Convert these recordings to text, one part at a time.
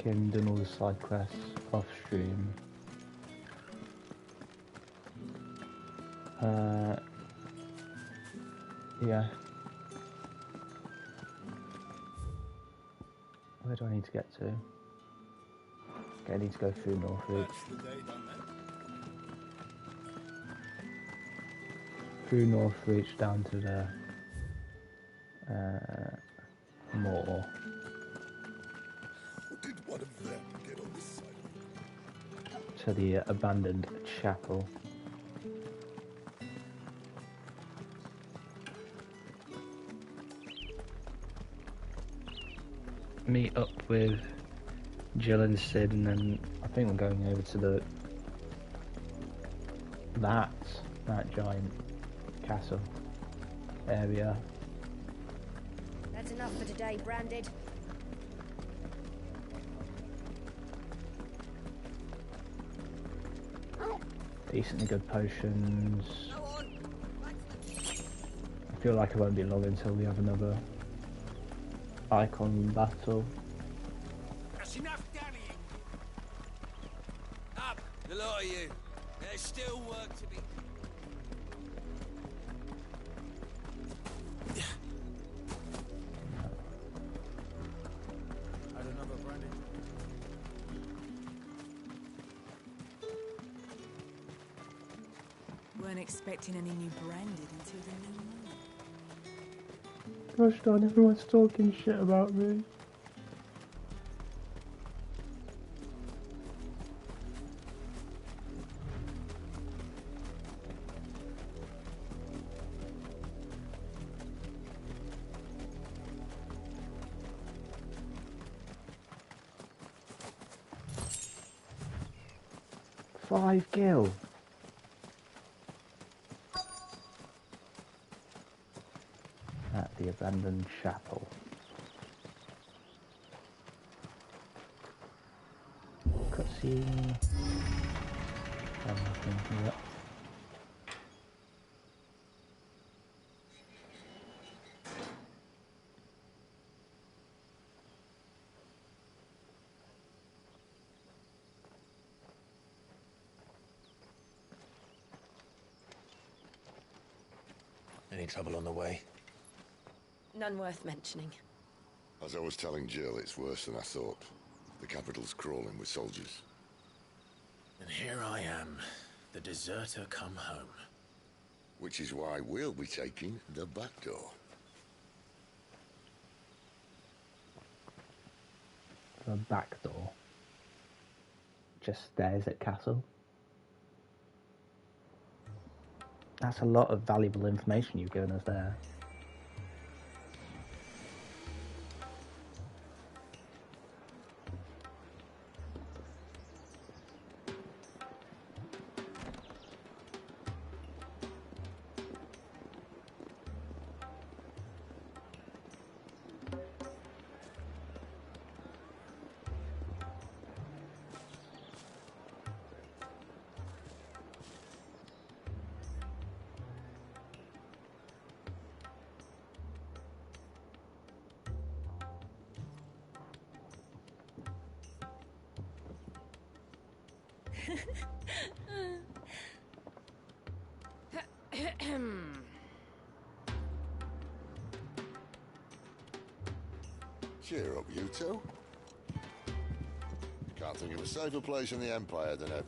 fucking done all the side quests off stream. Yeah. Where do I need to get to? Okay, I need to go through Northridge. Through Northridge down to the moor. Did one of them get on this side? To the abandoned chapel. Meet up with Jill and Sid, and then I think we're going over to that giant castle area. That's enough for today, Branded. Decently good potions. I feel like it won't be long until we have another icon battle. That's enough dallying. Up, the lot of you. There's still work to be. I don't know about Brandon. Weren't expecting any new Branded until the new moon. Gosh darn, everyone's talking shit about me. Five gil. At the abandoned chapel. Cutscene. Oh, nothing yet. Any trouble on the way? None worth mentioning. As I was telling Jill, it's worse than I thought. The capital's crawling with soldiers. And here I am, the deserter come home. Which is why we'll be taking the back door. The back door. Just stairs at castle. That's a lot of valuable information you've given us there. Cheer up, you two. Can't think of a safer place in the Empire than a...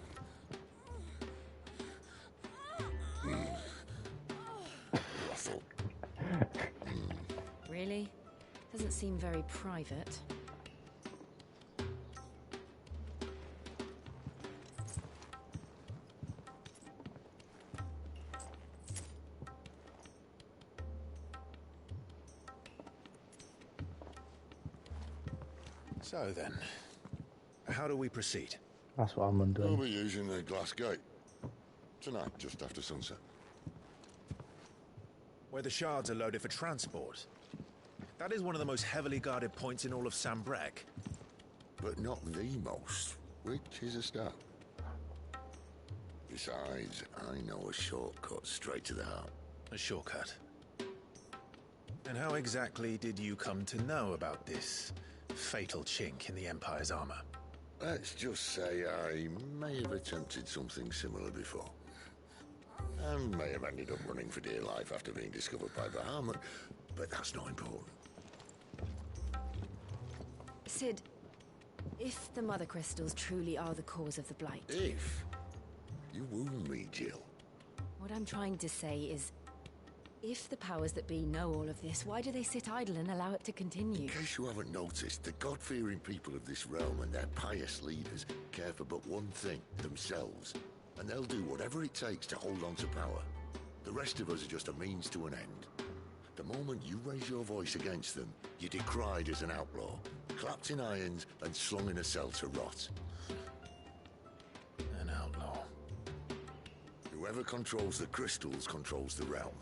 brothel. Really? Doesn't seem very private. So then, how do we proceed? That's what I'm We'll wondering. be using the glass gate. Tonight, just after sunset. Where the shards are loaded for transport. That is one of the most heavily guarded points in all of Sambrec. But not the most, which is a start. Besides, I know a shortcut straight to the heart. A shortcut. And how exactly did you come to know about this fatal chink in the Empire's armor. Let's just say I may have attempted something similar before. And may have ended up running for dear life after being discovered by Bahamut, but that's not important. Sid, if the Mother Crystals truly are the cause of the Blight... If? You wound me, Jill. What I'm trying to say is, if the powers that be know all of this, why do they sit idle and allow it to continue? In case you haven't noticed, the God-fearing people of this realm and their pious leaders care for but one thing, themselves. And they'll do whatever it takes to hold on to power. The rest of us are just a means to an end. The moment you raise your voice against them, you're decried as an outlaw, clapped in irons and slung in a cell to rot. An outlaw. Whoever controls the crystals controls the realm.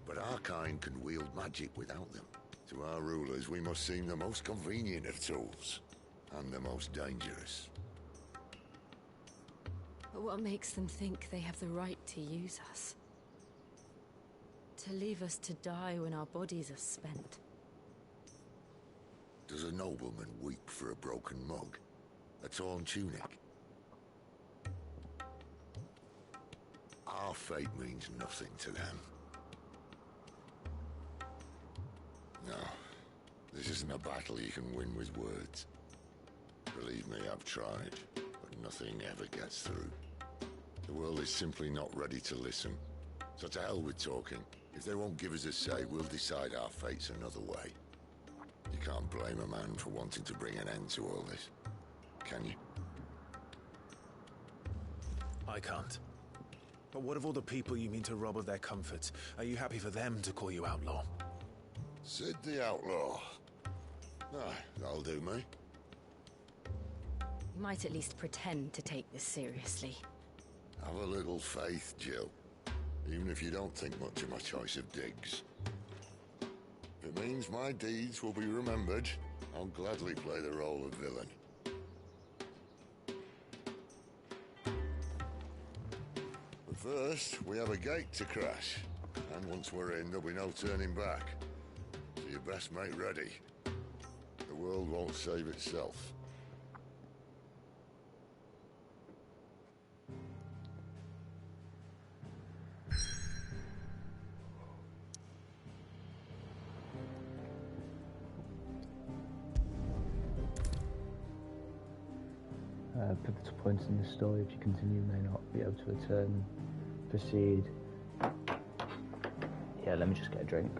But our kind can wield magic without them. To our rulers, we must seem the most convenient of tools. And the most dangerous. But what makes them think they have the right to use us? To leave us to die when our bodies are spent? Does a nobleman weep for a broken mug? A torn tunic? Our fate means nothing to them. No, this isn't a battle you can win with words. Believe me, I've tried, but nothing ever gets through. The world is simply not ready to listen. So to hell with talking. If they won't give us a say, we'll decide our fates another way. You can't blame a man for wanting to bring an end to all this, can you? I can't. But what of all the people you mean to rob of their comforts? Are you happy for them to call you outlaw? Sid the Outlaw. Ah, that'll do me. You might at least pretend to take this seriously. Have a little faith, Jill. Even if you don't think much of my choice of digs. If it means my deeds will be remembered, I'll gladly play the role of villain. But first, we have a gate to crash. And once we're in, there'll be no turning back. So you best make ready. The world won't save itself. Pivotal points in the story, if you continue, may not be able to return. Proceed. Yeah, let me just get a drink.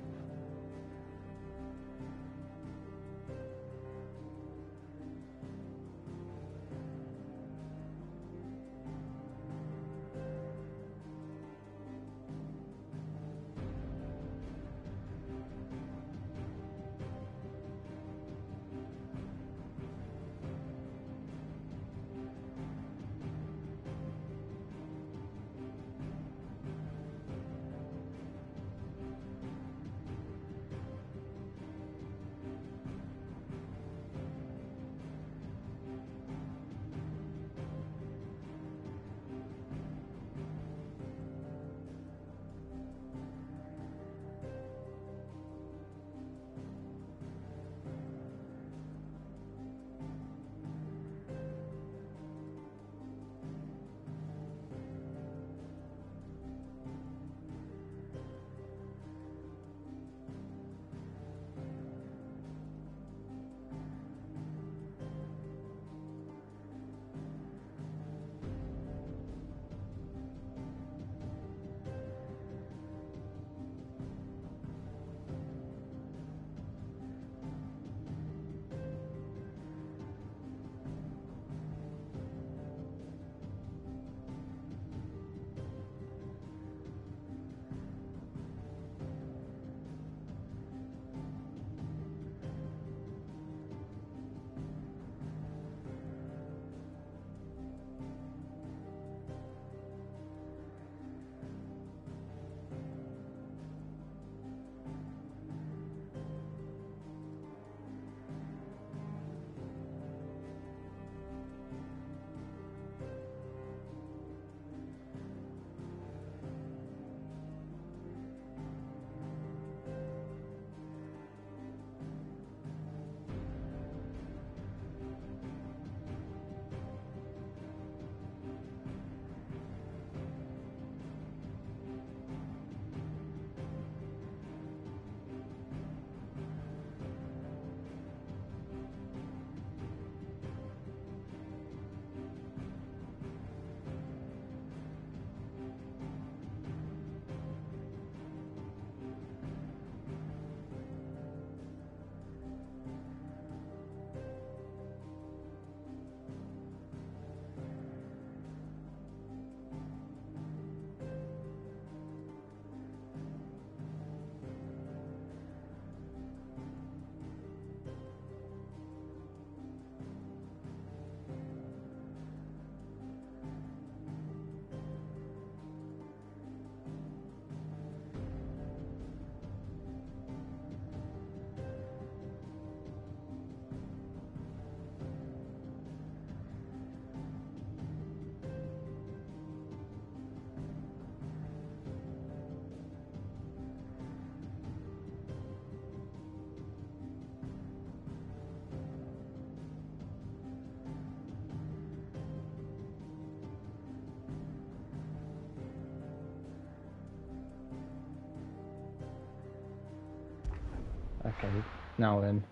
Okay, now then.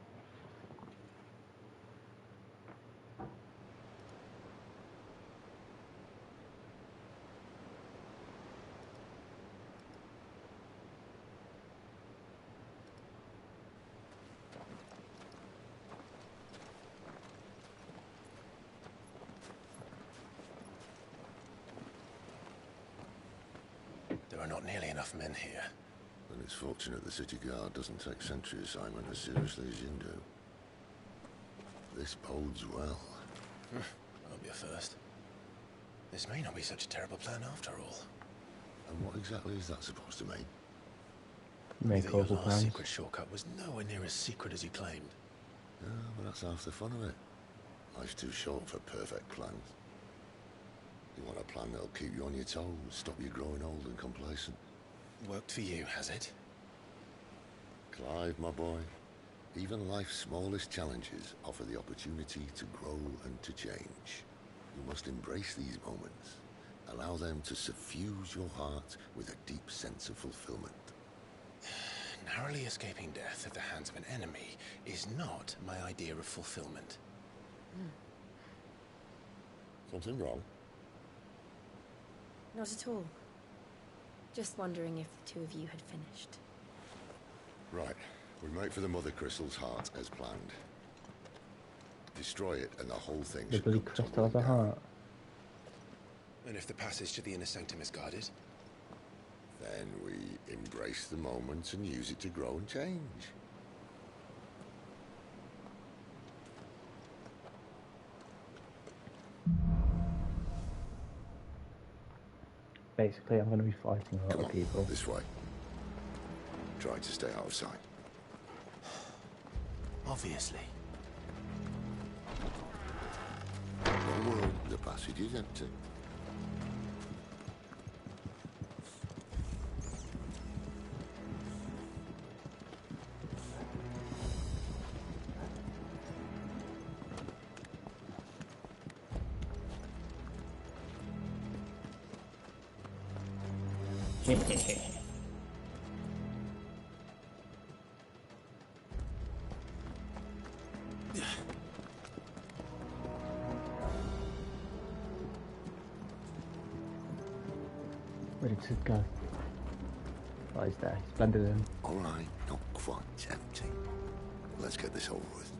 There are not nearly enough men here. And it's fortunate the city guard doesn't take sentry assignment as seriously as you do. This bodes well. I'll be a first. This may not be such a terrible plan after all. And what exactly is that supposed to mean? Make Your awful last plans. secret shortcut was nowhere near as secret as you claimed. Yeah, but that's half the fun of it. Life's too short for perfect plans. You want a plan that'll keep you on your toes, stop you growing old and complacent. Worked for you, has it? Clive, my boy, even life's smallest challenges offer the opportunity to grow and to change. You must embrace these moments. Allow them to suffuse your heart with a deep sense of fulfillment. Narrowly escaping death at the hands of an enemy is not my idea of fulfillment. Something wrong? Not at all. Just wondering if the two of you had finished. Right. We make for the Mother Crystal's heart as planned. Destroy it and the whole thing The should bloody come crystal of the tumbling down. heart. And if the passage to the inner sanctum is guarded? Then we embrace the moment and use it to grow and change. Basically, I'm going to be fighting a lot Come of on, people. this way. Try to stay out of sight. Obviously. Don't worry, the passage is empty. Ready to go. Oh, he's there. He's blended in. All right, not quite empty. Let's get this over with.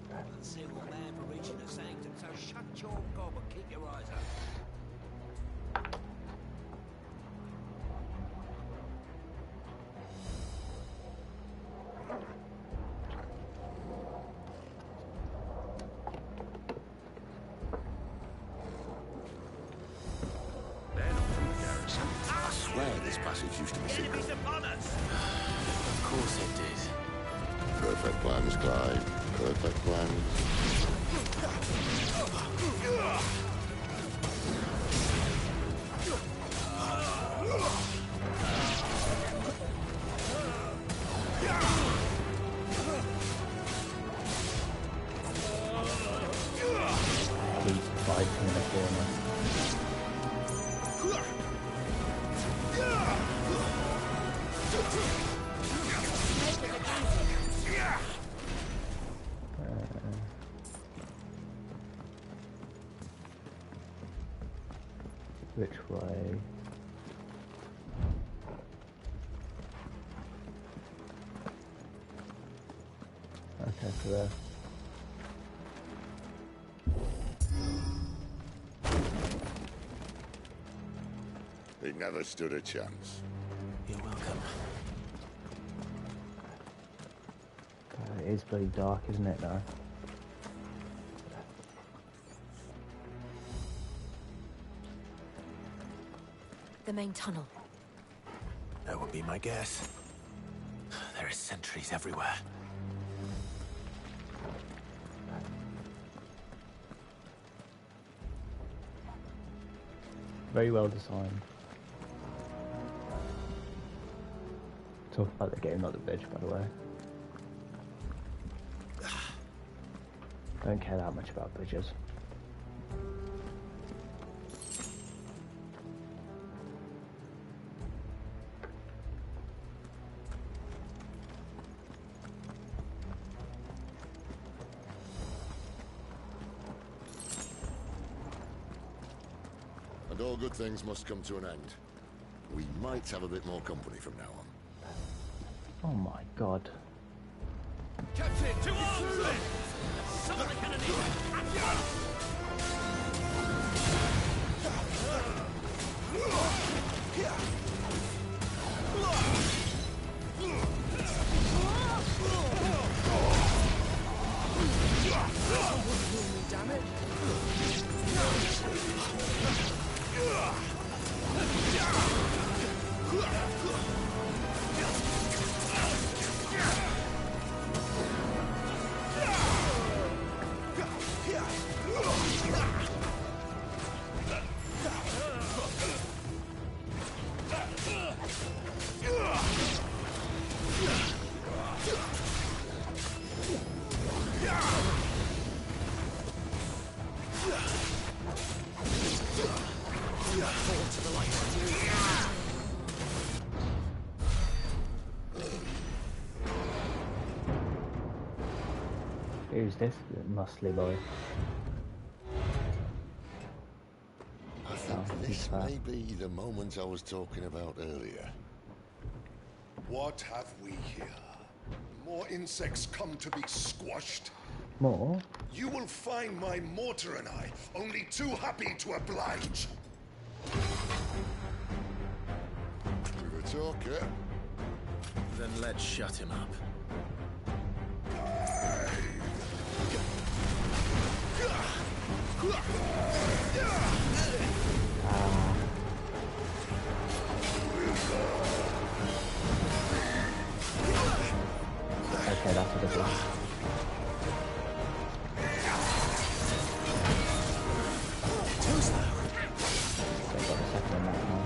Single man for reaching the sanctum, so shut your gob and keep your eyes open. I swear this passage used to be secret. Enemies upon us! Of course it did. Perfect plans, Clive. Perfect plans. He's fighting in the corner. Which way? Okay, so there. He never stood a chance. You're welcome. It is bloody dark, isn't it, now? The main tunnel. That would be my guess. There are sentries everywhere. Very well designed. Talk about the game, not the bitch, by the way. Don't care that much about bridges. And all good things must come to an end. We might have a bit more company from now on. Oh my god. Captain, to arms! Summon the cannoneer! Who's this muscly boy? I think this may be the moment I was talking about earlier. What have we here? More insects come to be squashed? More? You will find my mortar and I only too happy to oblige. With a talker. Then let's shut him up. Okay, that's a good one. Too slow. So I've got the second one that now.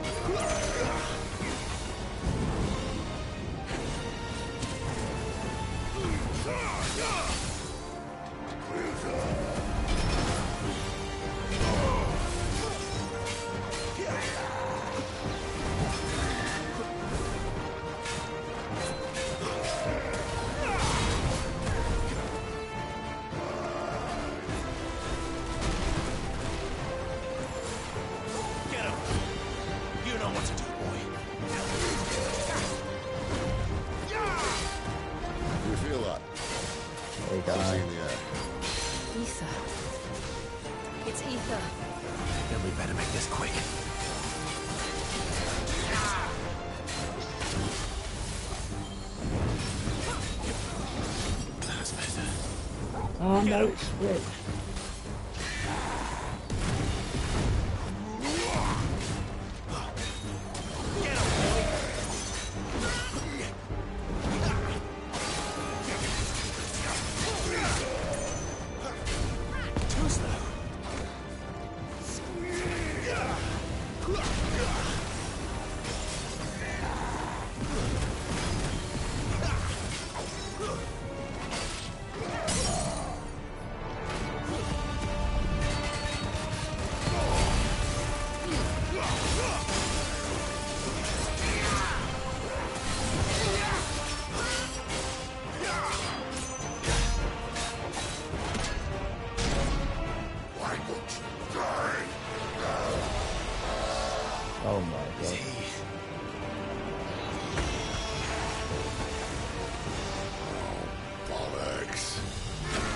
Get him. You know what to do, boy. You feel that? There you go. It's in the air. Ether. It's ether. Then we better make this quick. That's better. Oh no, it's switched. Too slow. Oh my god. Bollocks.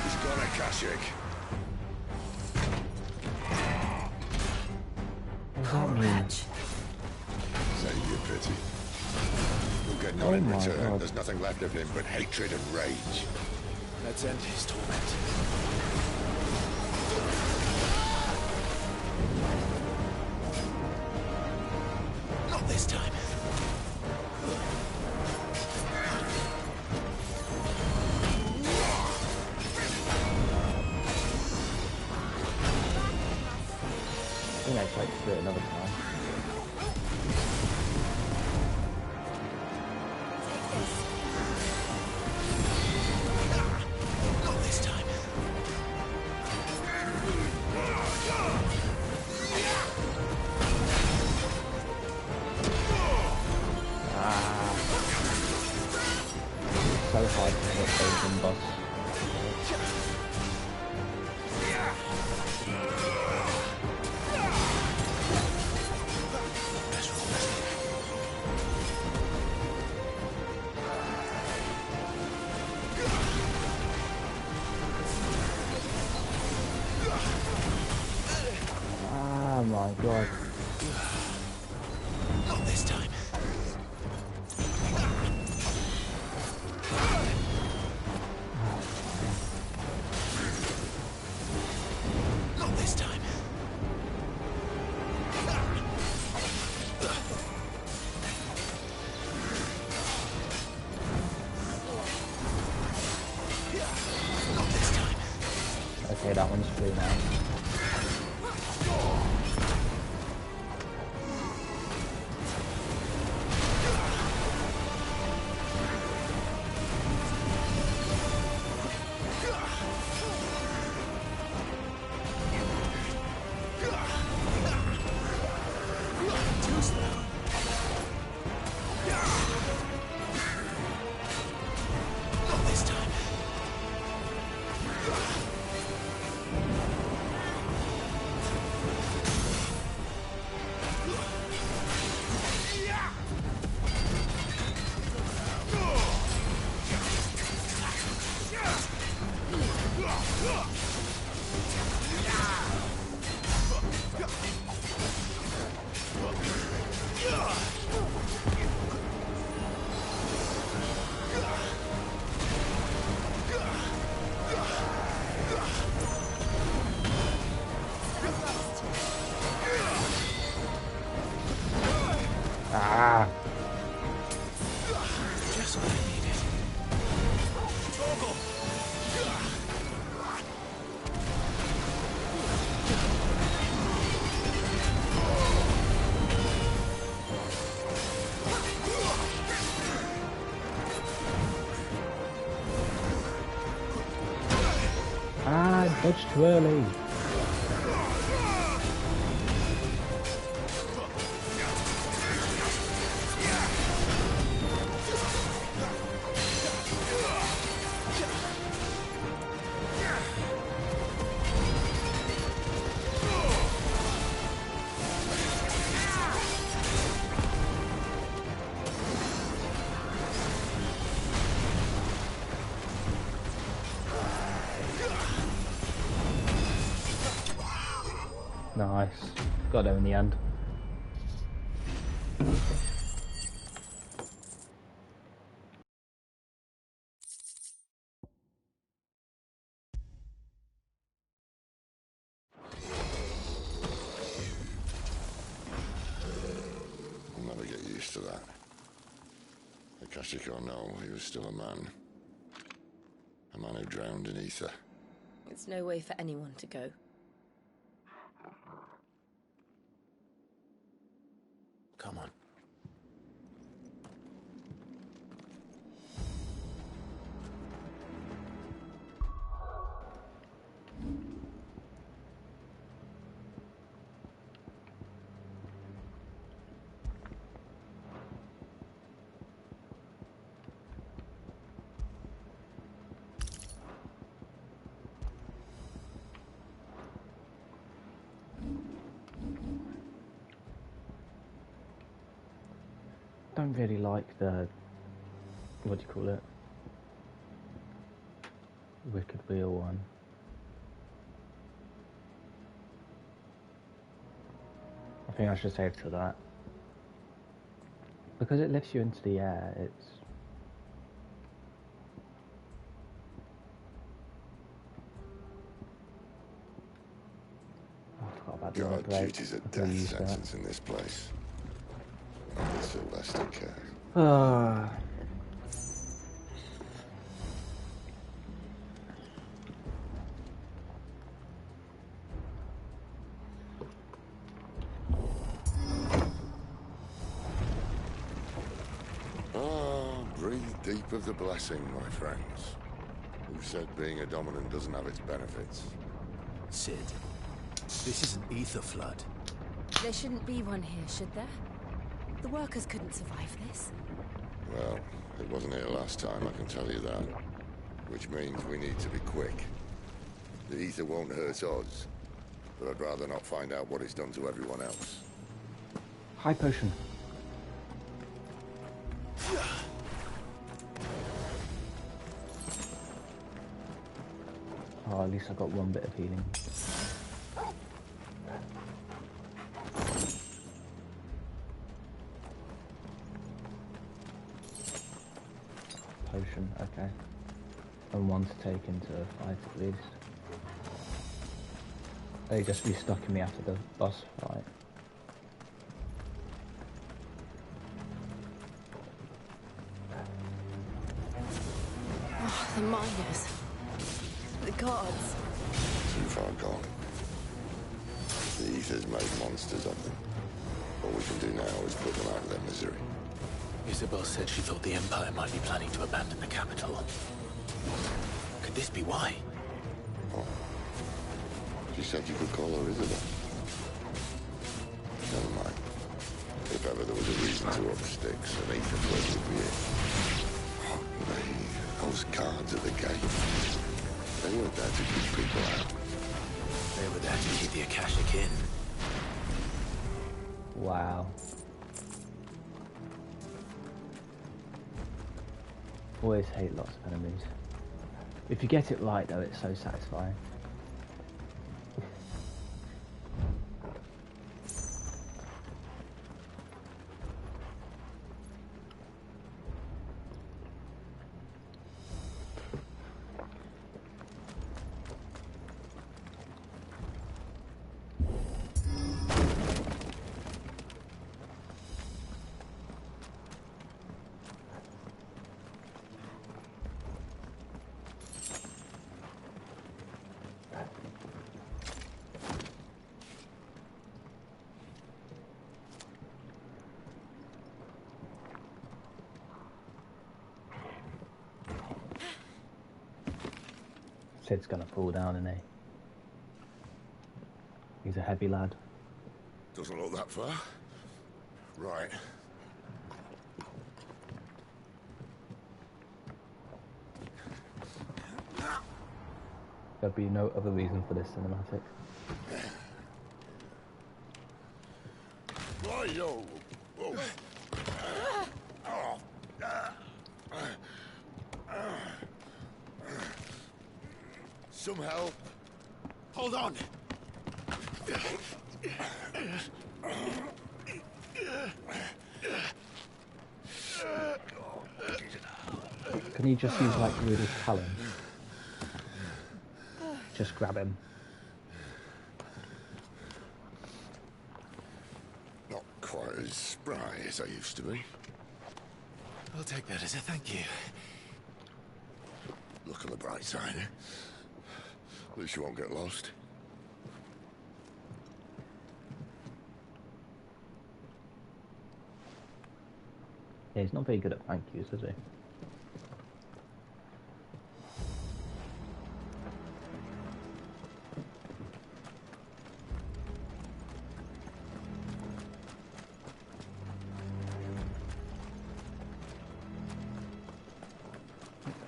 He's got a Kashyyyk. What does that mean? Save your pity. You'll get none Oh in my return. God. There's nothing left of him but hatred and rage. Let's end his torment. Not this time. I think I'd like to do it another time. Not this time. So hard to hit those in boss. my god. Not this time. Not this time. Not this time. Okay, that one's free now. Too slow. Not this time. Ah! Just what I needed. Toggle. Ah, dodged too early. Nice. Got there in the end. I'll never get used to that. Akashic or no, he was still a man. A man who drowned in ether. It's no way for anyone to go. Come on. Don't really like the, what do you call it? Wicked Wheel one. I think I should save to that. Because it lifts you into the air, it's... I forgot about the Guard break. duty's a I could death use that. sentence in this place. Only Sylvester cares. Ah. Breathe deep of the blessing, my friends. Who said being a dominant doesn't have its benefits? Sid, this is an ether flood. There shouldn't be one here, should there? The workers couldn't survive this. Well, it wasn't here last time, I can tell you that. Which means we need to be quick. The ether won't hurt us, but I'd rather not find out what it's done to everyone else. High potion. Oh, at least I got one bit of healing. Okay. And one to take into a fight at least. They just restocking me after the boss fight. Oh, the miners. The gods. Too far gone. The Ether's made monsters of them. All we can do now is put them out of their misery. Isabel said she thought the Empire might be planning to abandon the capital. Could this be why? Oh. She said you could call her Isabel. Never mind. If ever there was a reason to up sticks, an Ether flood would be it. Oh, those guards at the gate. They weren't there to keep people out. They were there to keep the Akashic in. Wow. Always hate lots of enemies. If you get it right though, it's so satisfying. Sid's gonna fall down, isn't he? He's a heavy lad. Doesn't look that far. Right. There'd be no other reason for this cinematic. Right, yo. Whoa. Some help. Hold on! Can you just use like Rudy's talons? Just grab him. Not quite as spry as I used to be. I'll take that as a thank you. Look on the bright side, eh? At least you won't get lost. Yeah, he's not very good at thank yous, is he?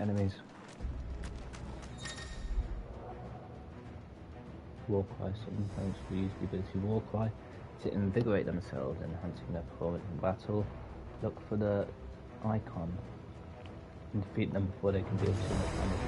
Enemies. Warcry, sometimes we use the ability Warcry to invigorate themselves, enhancing their performance in battle. Look for the icon and defeat them before they can deal too much damage.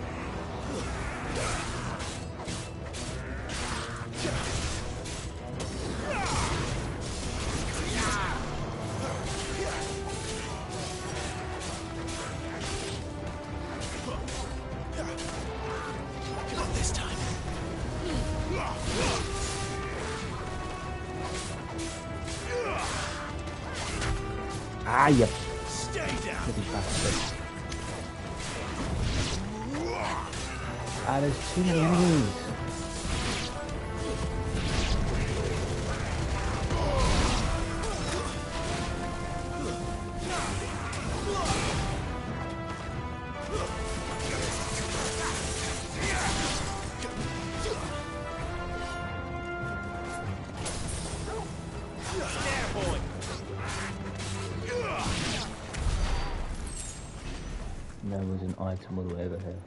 Not this time. Ah, yep. Stay down. Bloody bastard. Ah, there's too many enemies. There was an item all the way over here.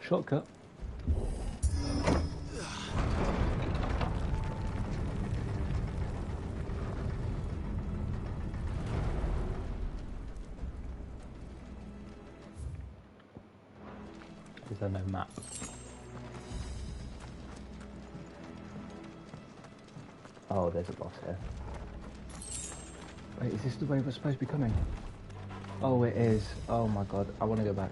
Shortcut. Is there no map? Oh, there's a boss here. Wait, is this the way we're supposed to be coming? Oh, it is. Oh my god, I want to go back.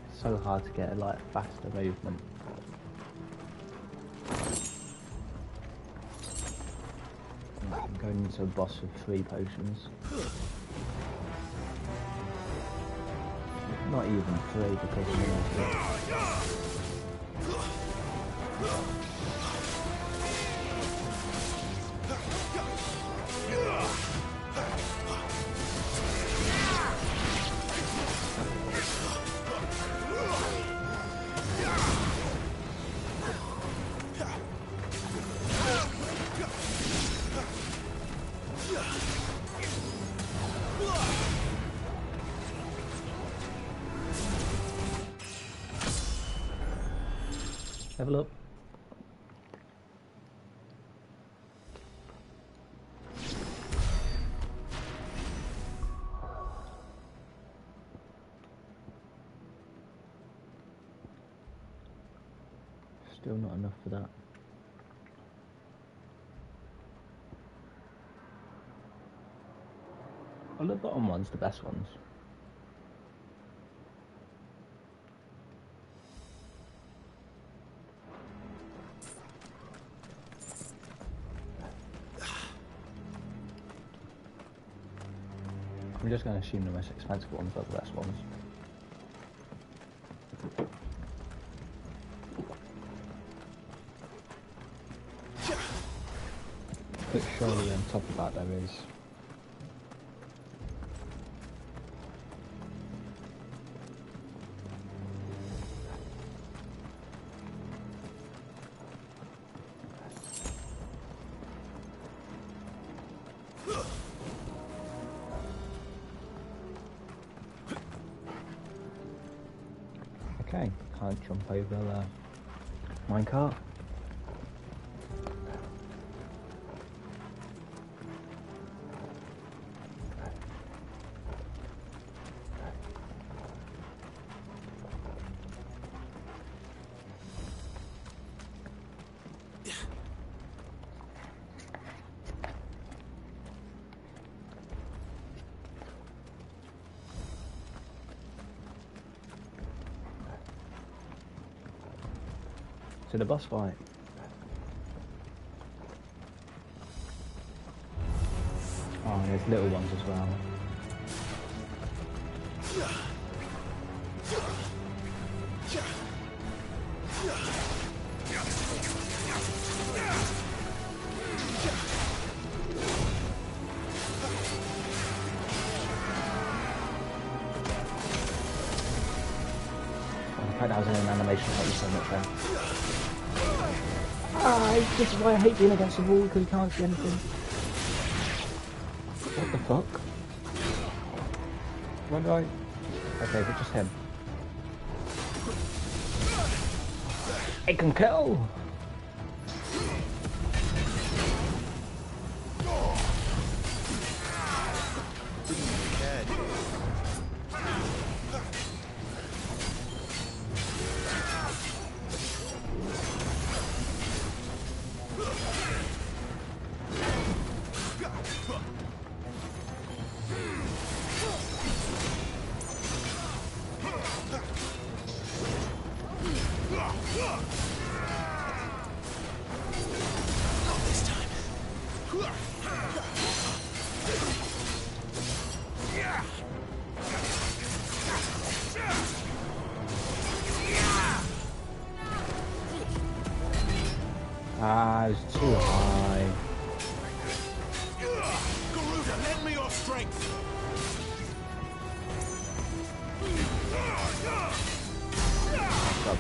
It's so hard to get like faster movement. I'm going into a boss with 3 potions. Not even 3 because of level up. Still not enough for that. Well, the bottom one's the best ones. I'm just going to assume the most expensive ones are the best ones. But surely on top of that there is... Okay, can't jump over the minecart. To the boss fight. Oh, and there's little ones as well. In fact, that was an animation that you so much there. This is why I hate being against the wall, because you can't see anything. What the fuck? Why do I... Okay, but just him. It can kill! Ah, it's too high. Garuda, lend me your strength.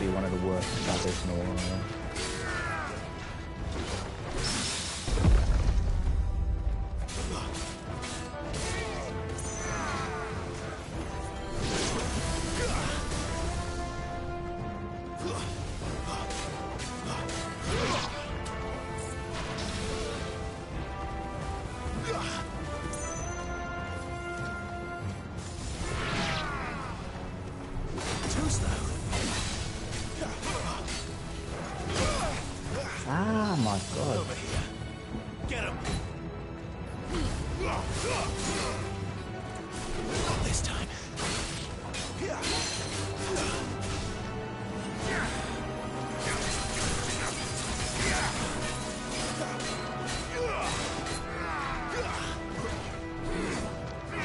be one of the worst stabbers in all of them. Ah, my God. Over here. Get him. Not this time.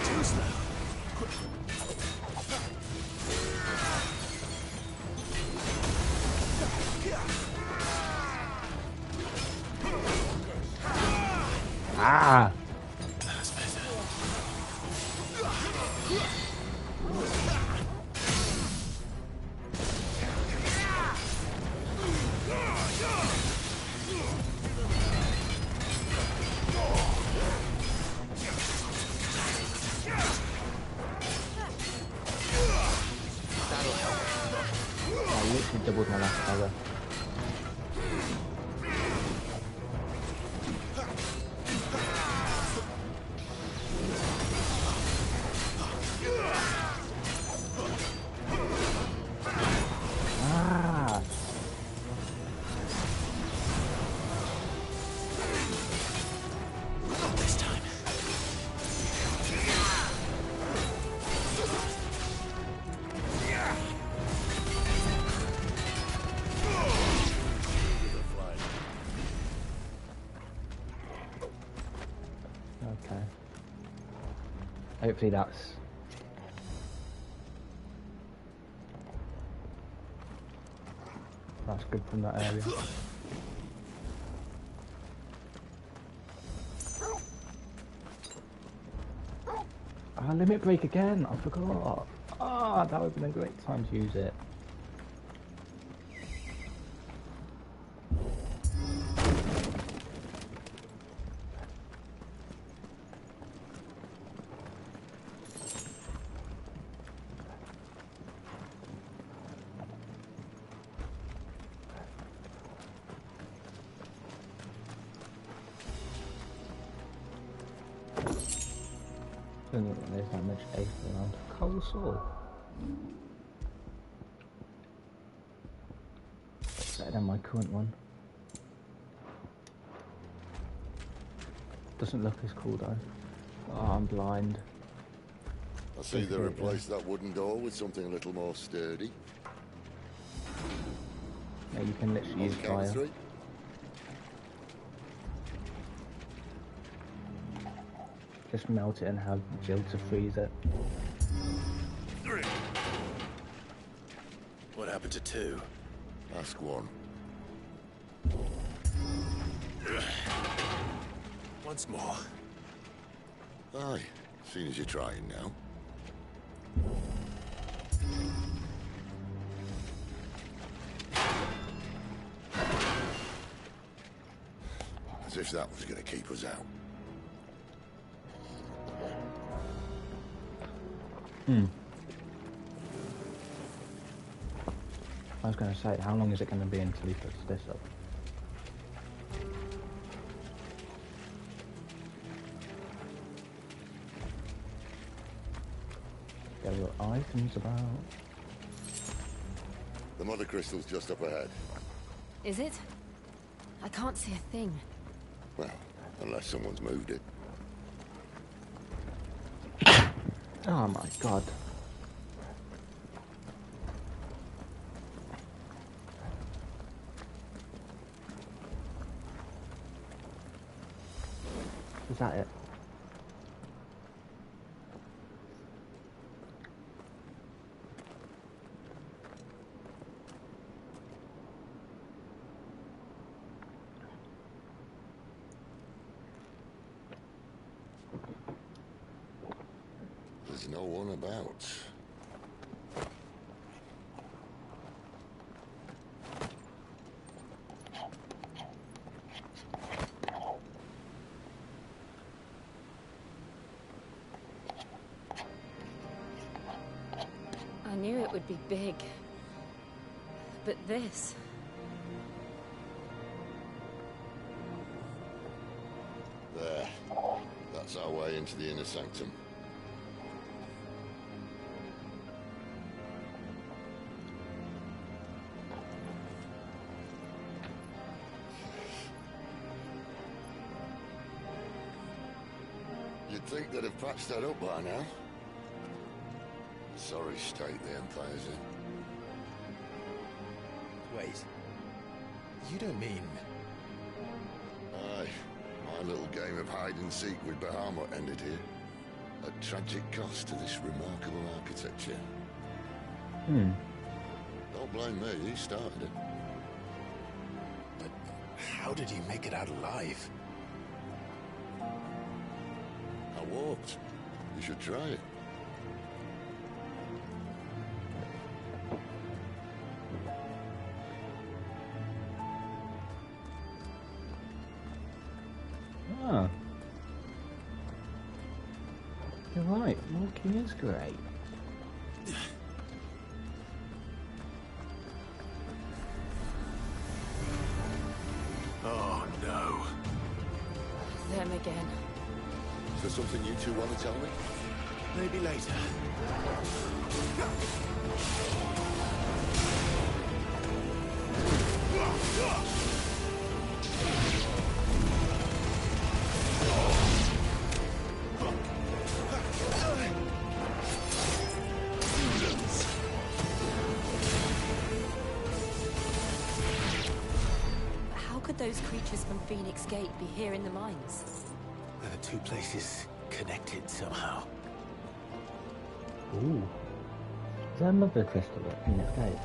Too slow. Ah! That's better. That'll help. I literally doubled my last cover. Ah! Not this time. Okay. Hopefully that's... That's good from that area. Ah, limit break again! I forgot! Ah, that would have been a great time to use it. Don't think there's that much ace around. Cold Soul. Better than my current one. Doesn't look as cool though. Oh, I'm blind. I see they replaced that wooden door with something a little more sturdy. Yeah, you can literally On use the count of fire. 3. Just melt it and have Jill to freeze it. 3. What happened to 2? Ask 1. Once more. Aye, seeing as you're trying now. As if that was going to keep us out. I was going to say, how long is it going to be until he puts this up? There were items about. The mother crystal's just up ahead. Is it? I can't see a thing. Well, unless someone's moved it. Oh my God. Is that it? There's no one about. knew it would be big. But this... There. That's our way into the inner sanctum. You'd think they'd have patched that up by now. Sorry state the Empire's in. Wait. You don't mean... Aye. My little game of hide-and-seek with Bahamut ended here. At tragic cost to this remarkable architecture. Don't blame me, he started it. But how did you make it out alive? I walked. You should try it. Ah. You're right, walking is great. Oh, no. Them again. Is there something you two want to tell me? Maybe later. How could those creatures from Phoenix Gate be here in the mines? Are the two places connected somehow? Ooh. Is that another crystal at Phoenix Gate?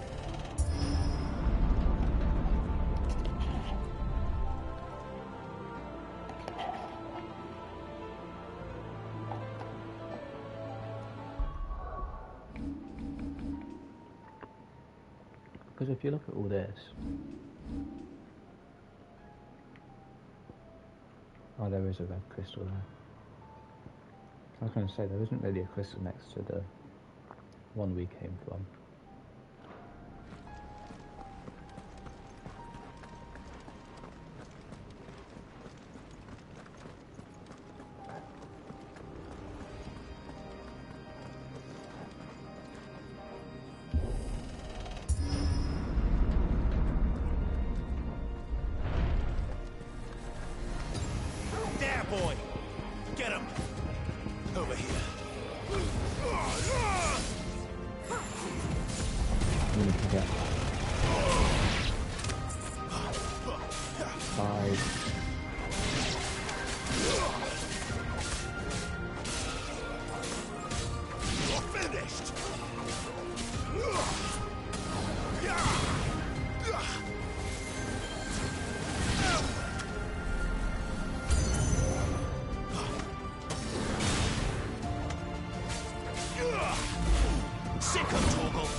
Because if you look at all this... Oh, there is a red crystal there. I was going to say, there isn't really a crystal next to the one we came from. There, boy! Get him! Over here. You can get 5. You're finished! Sick of Torgal!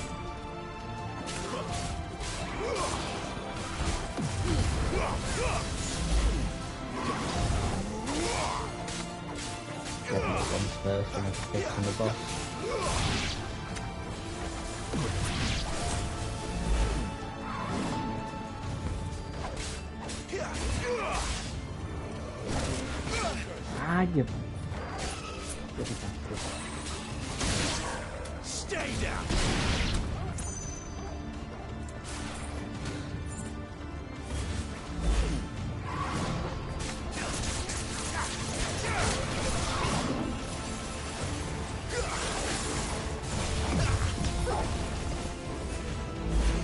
Get the ones first and then fix on the boss. Ah, you... Bloody bastard. Stay down!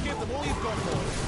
Give them all you've got, boys.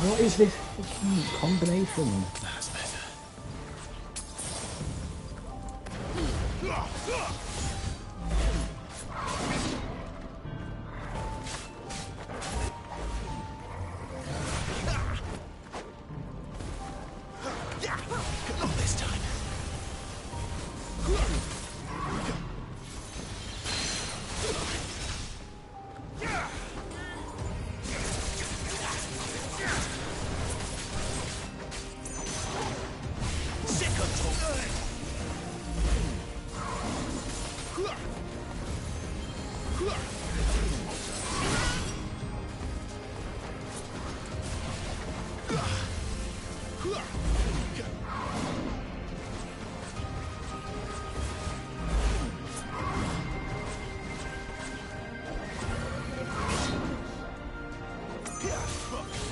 What is this fucking combination? That's better. Not this time.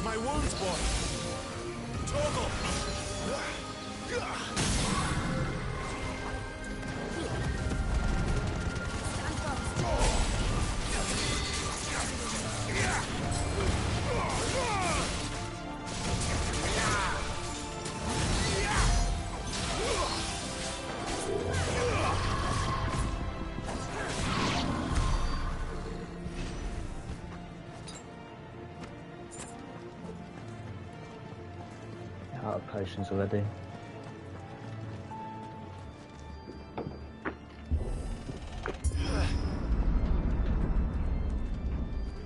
My wounds, boy. Toggle. Out of potions already.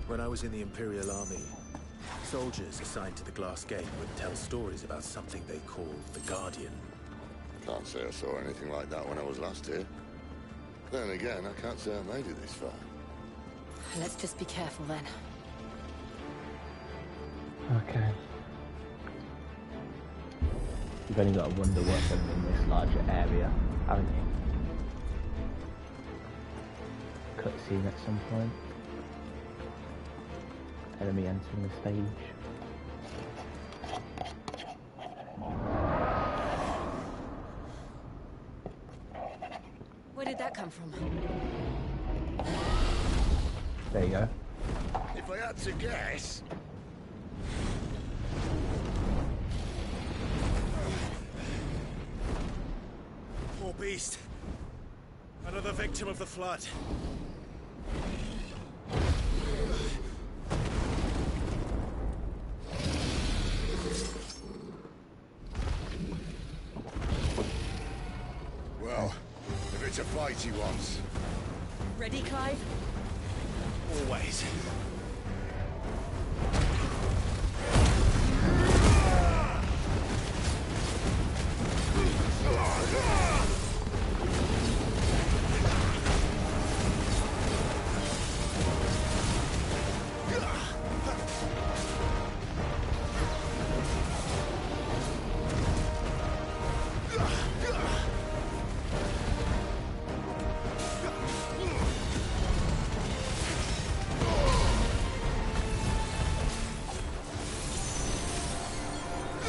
When I was in the Imperial Army, soldiers assigned to the Glass Gate would tell stories about something they called the Guardian. Can't say I saw anything like that when I was last here. Then again, I can't say I made it this far. Let's just be careful then. Okay. You've only got to wonder what's in this larger area, haven't you? Cutscene at some point. Enemy entering the stage. Where did that come from? There you go. If I had to guess... Poor beast. Another victim of the flood. Well, if it's a fight he wants. Ready, Clive? Always.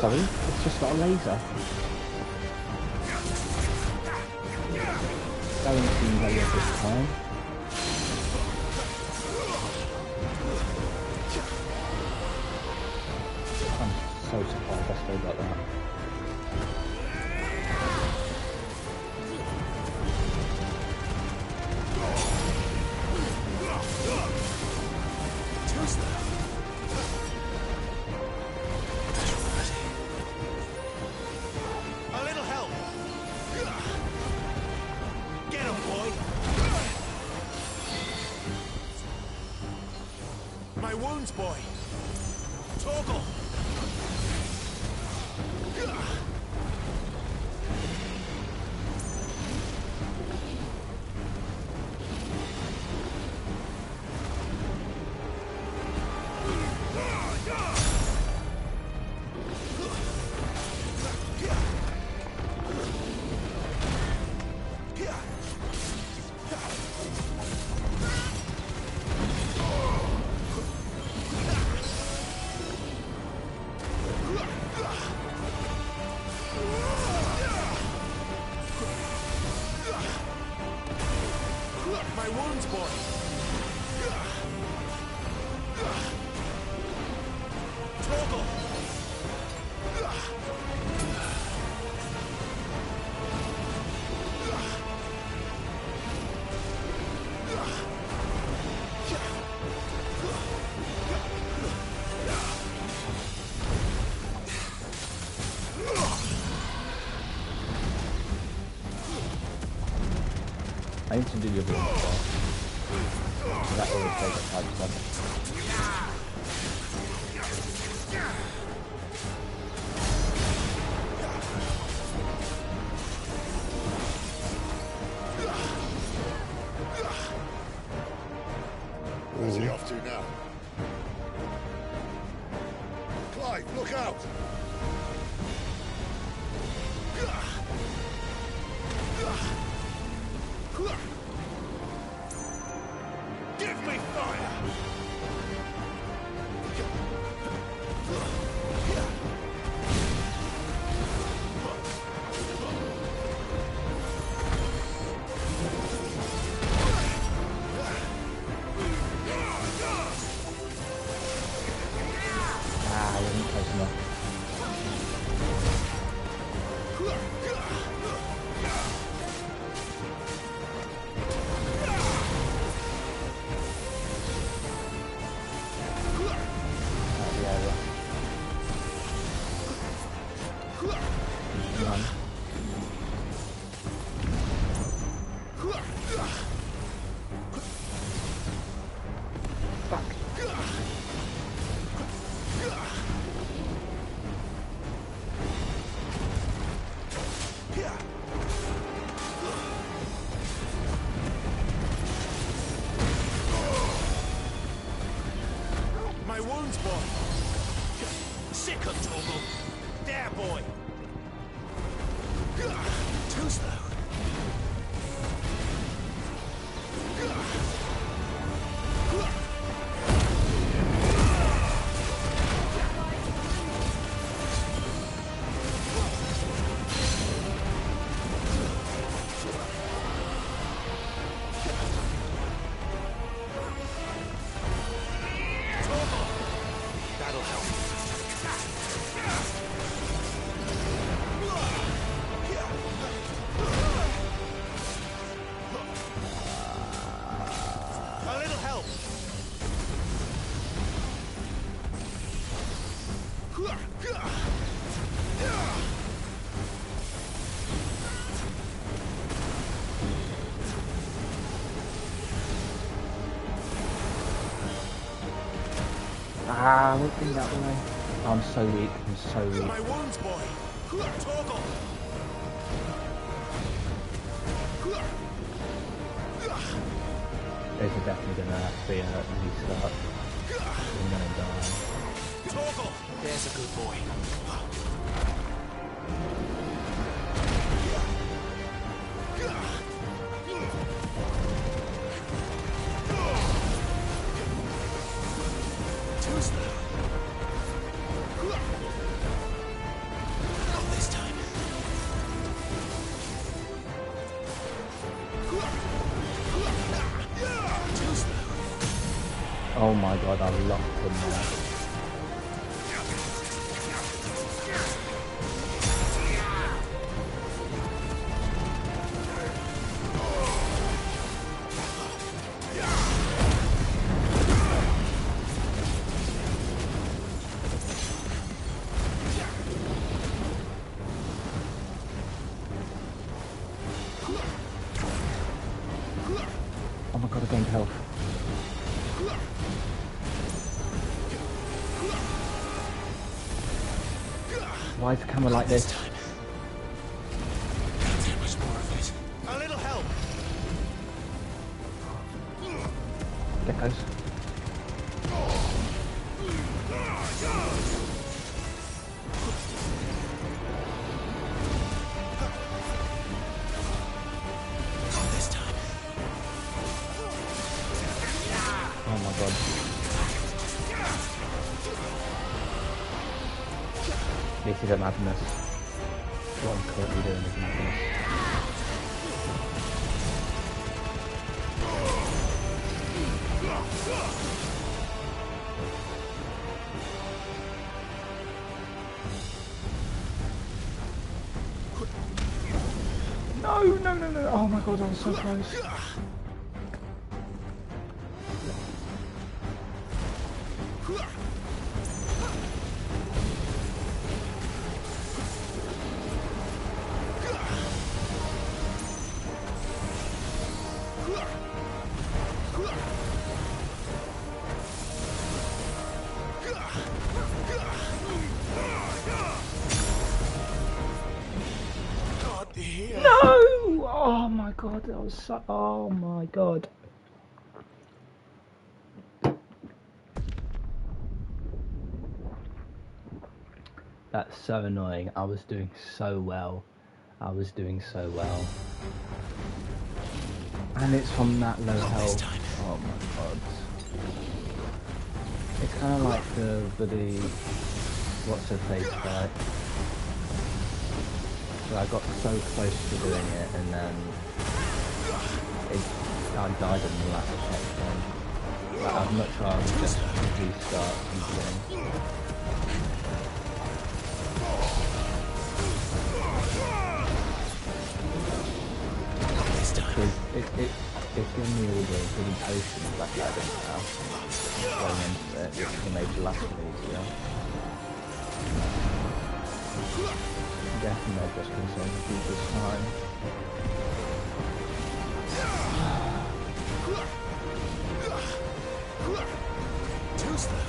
Sorry, it's just got a laser. Don't seem like it this time. I'm so surprised I still got that. A little help. Get him, boy. My wounds, boy. Toggle. I need to do your blue spot. That always takes 5%. Where's he off to now? Clive, look out! Give me fire! Ah, I wasn't close enough. Run. Fuck. My wounds, boy. Sick of Toggle. There, boy. Too slow. Toggle. That'll help. A little help. Ah, whipping that way. I'm so weak. I'm so weak. My wounds, boy. Toggle. These are definitely gonna have to be a restart. I'm gonna die. Toggle. There's a good boy. Too slow. Not this time. Too slow. Oh my god, I locked him there. Oh my god, I gained health. Why is the camera like this? Can't take much more of it. A little help. Geckos. Not this time. Oh my god. This is a madness. What I'm currently doing is madness. No, no, no, no. Oh my god, I was so close. god, that was so. Oh my god. That's so annoying. I was doing so well. I was doing so well. And it's from that low health. Oh my god. It's kind of like the bloody. What's her face fight? So I got so close to doing it and then I died in the last checkpoint. Like, I'd much rather just restart from the beginning. It's given me all the bloody potions that I didn't have going into it, which made the last one easier. I'm guessing they're just going to save the people's time. Too slow.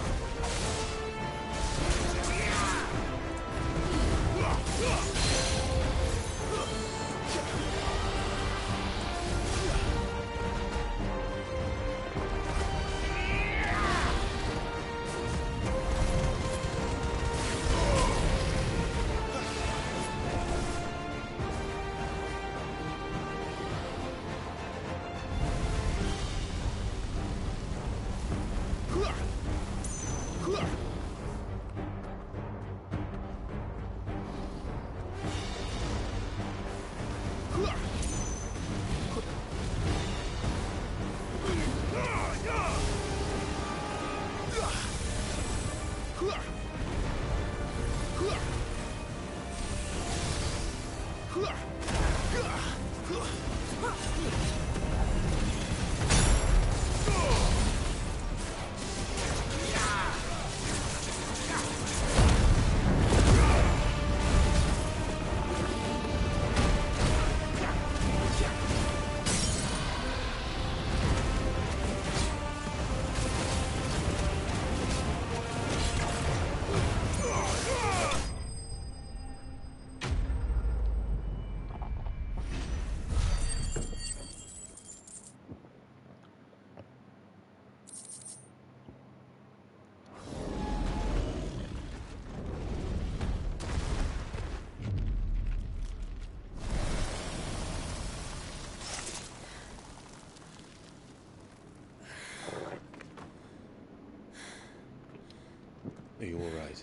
Are you alright?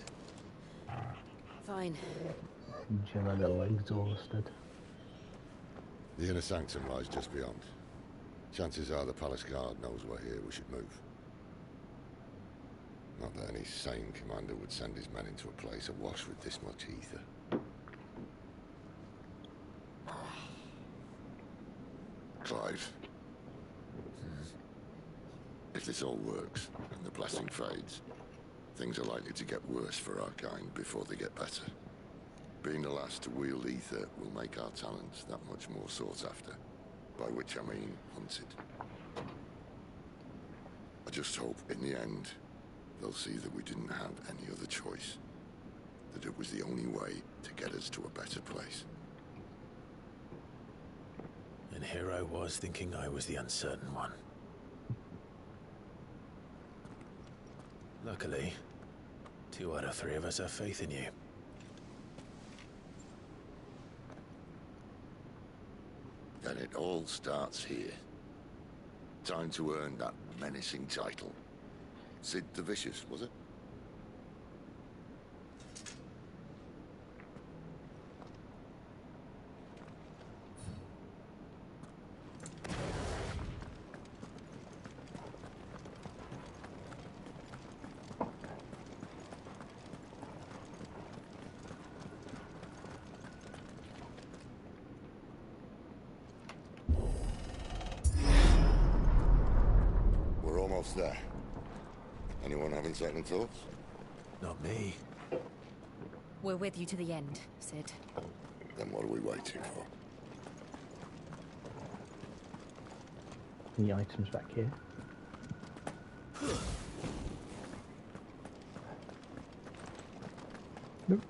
Fine. I'm a little exhausted. The inner sanctum lies just beyond. Chances are the palace guard knows we're here. We should move. Not that any sane commander would send his men into a place awash with this much ether. Clive. If this all works, and the blessing fades, things are likely to get worse for our kind before they get better. Being the last to wield ether will make our talents that much more sought after. By which I mean hunted. I just hope, in the end, they'll see that we didn't have any other choice. That it was the only way to get us to a better place. And here I was thinking I was the uncertain one. Luckily, 2 out of 3 of us have faith in you. Then it all starts here. Time to earn that menacing title. Sid the Vicious, was it? There. Anyone having second thoughts? Not me. We're with you to the end, Sid. Then what are we waiting for? The items back here. Nope.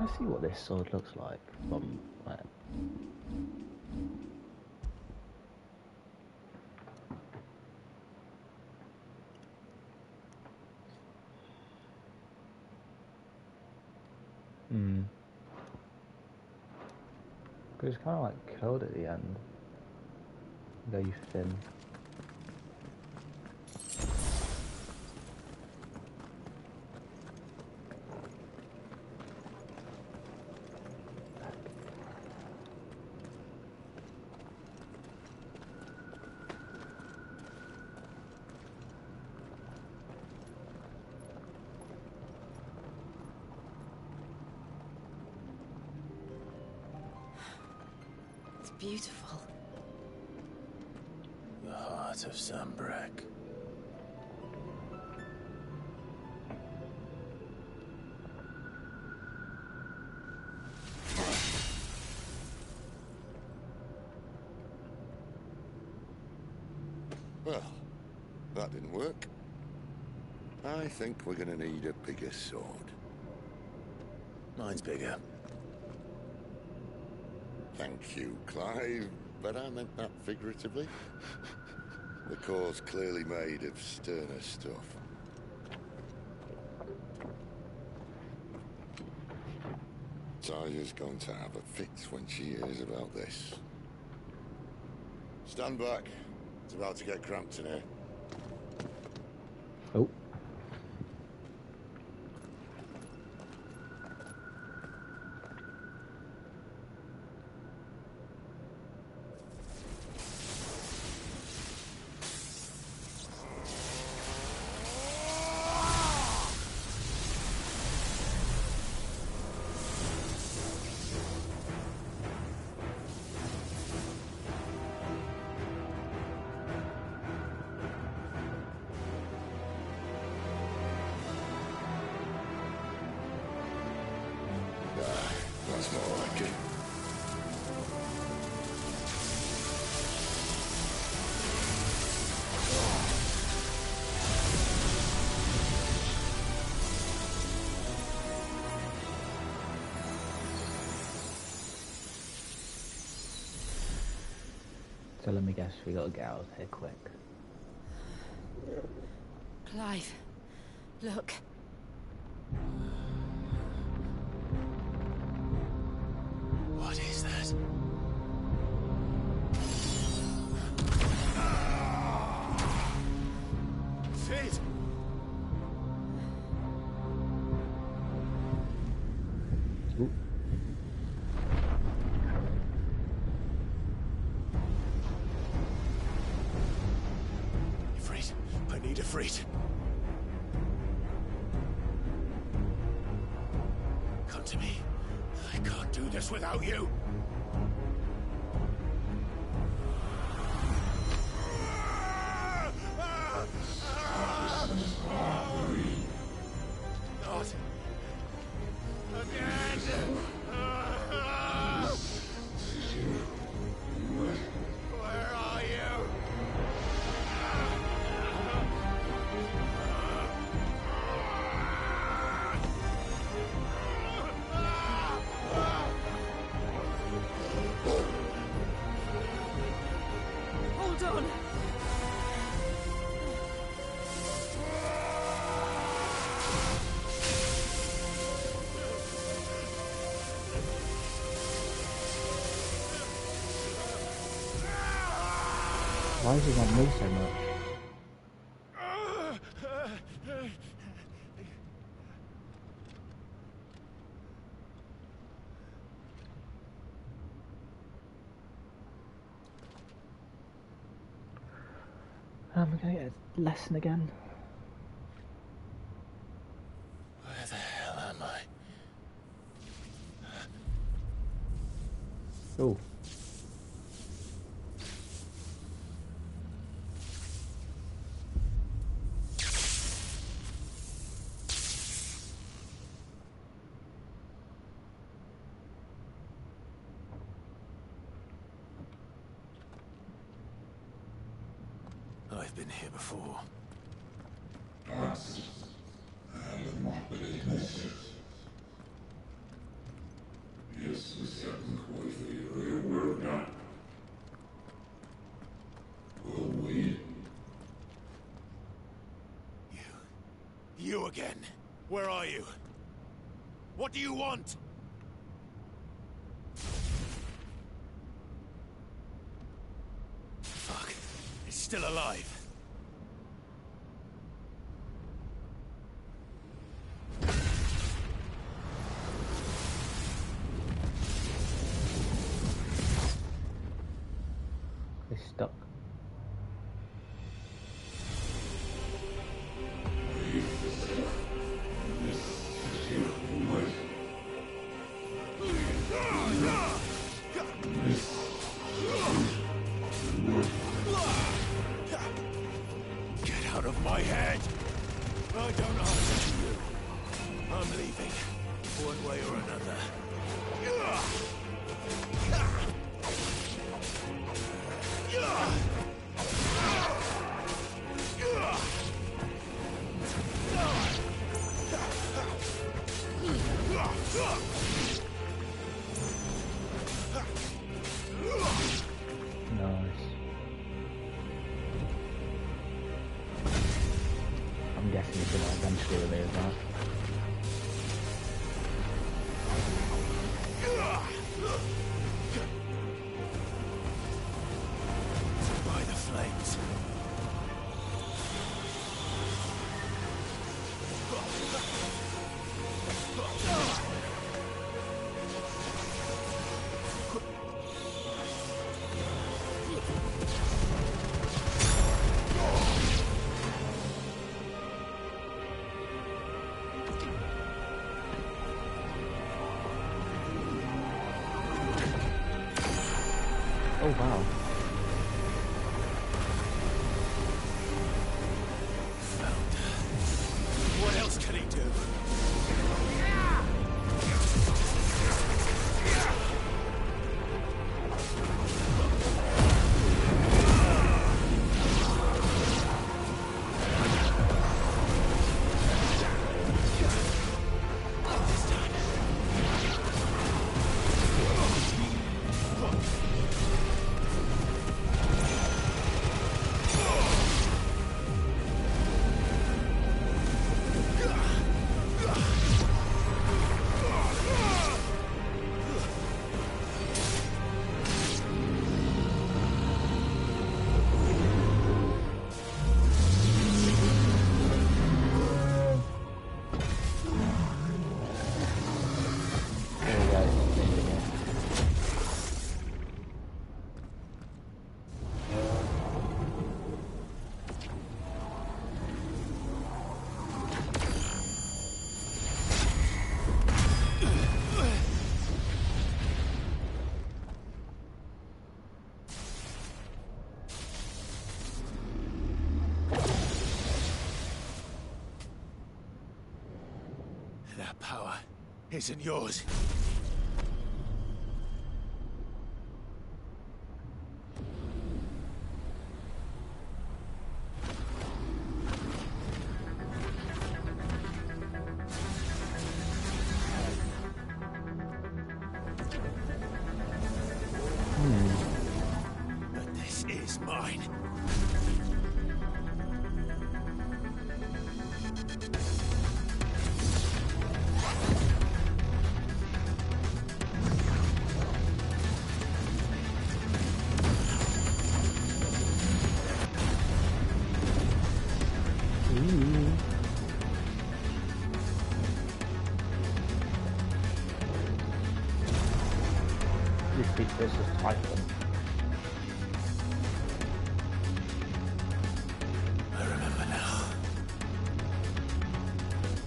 I see what this sword looks like from where? Because it's kind of like curled at the end. Very thin. It's beautiful. The heart of Sunbreak. Well, that didn't work. I think we're gonna need a bigger sword. Mine's bigger. Thank you, Clive, but I meant that figuratively. The core's clearly made of sterner stuff. Taya's going to have a fit when she hears about this. Stand back. It's about to get cramped in here. Oh. That's more like it. So let me guess, we gotta get out of here quick. Clive, look. What is that? Sid! Ooh. Ifrit, I need Ifrit. Come to me. I can't do this without you. Not again. Where are you? Hold on. Why does he want me so much? We're gonna get a lesson again. Where the hell am I? Oh. I've been here before. You again. Where are you? What do you want? Fuck. It's still alive. It's stuck. Get out of my head! I don't answer to you. I'm leaving. One way or another. Nice. I'm guessing he's gonna eventually remove that. By the flames. Oh wow. Found her. What else can he do? There we go. That power isn't yours. But this is mine. This beat versus Typhon. I remember now.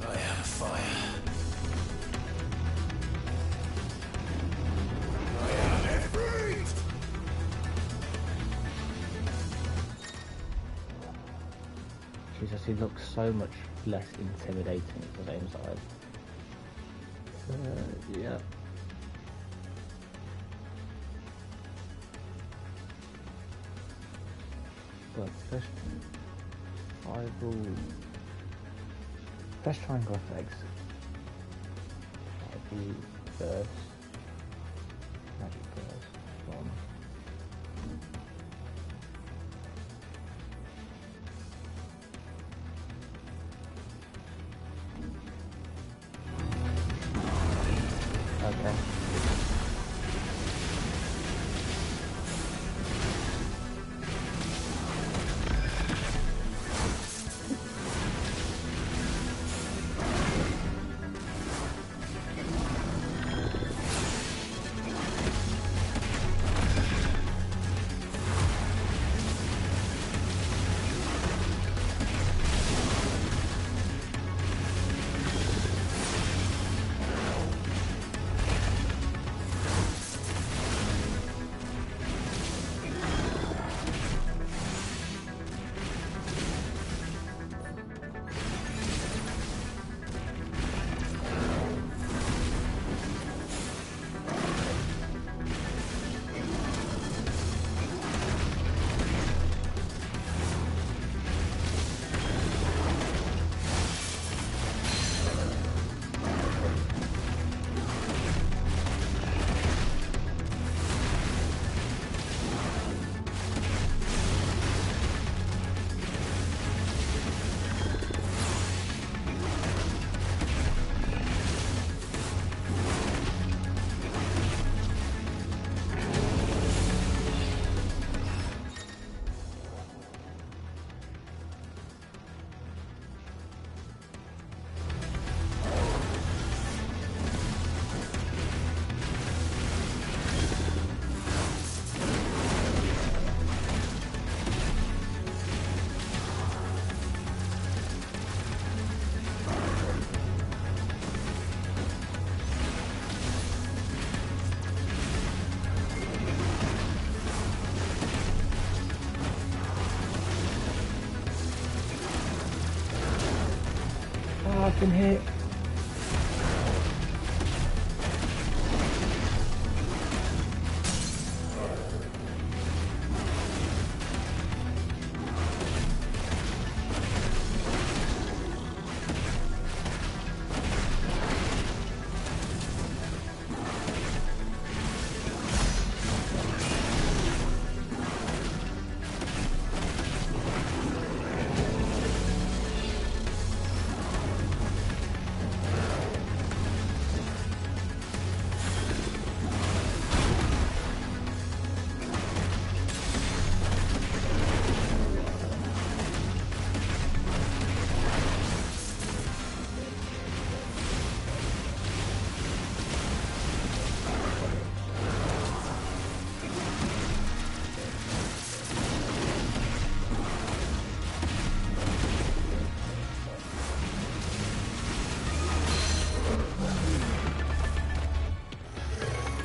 I have a fire. I have it breathed! Jesus, he looks so much less intimidating at the same time. Yeah. But first, I will first triangle effects. I will first magic first one. I've been hit.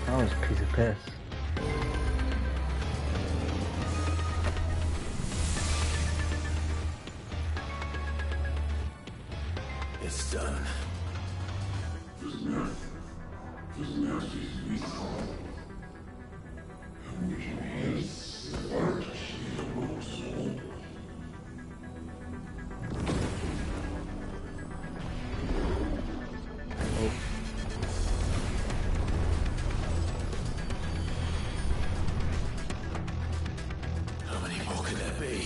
That was a piece of piss. It's done. How many more could there be?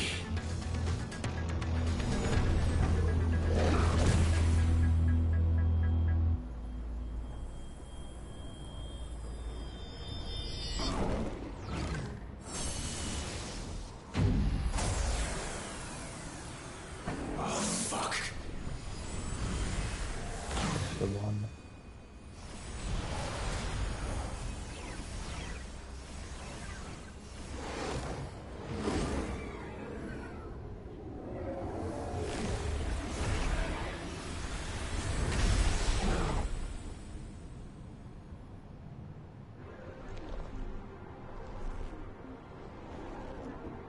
Oh, fuck. The one.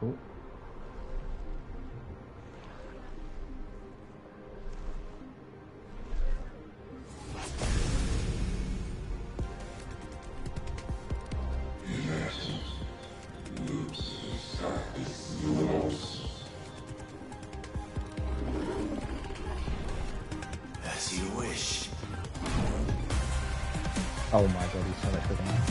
Oh. As you wish. Oh my god, he's so much bigger now.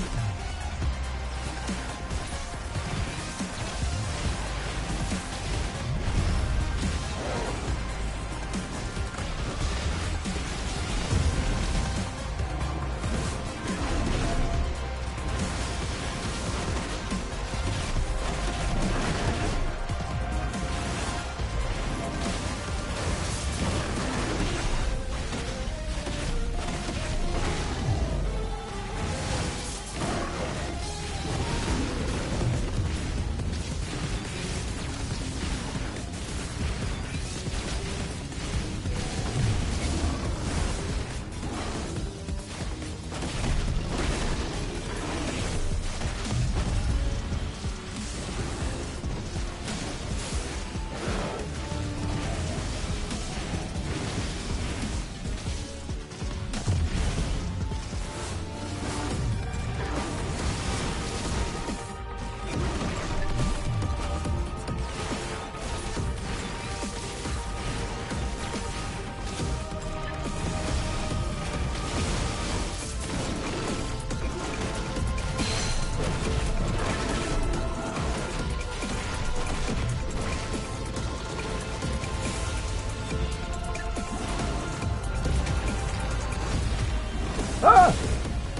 Ah!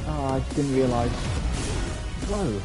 Oh, I didn't realise. Whoa.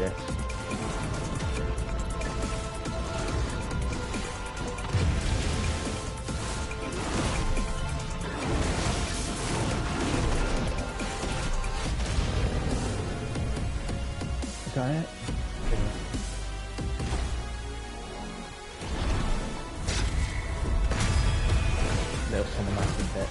guess. Is that it? Little cinematic bit.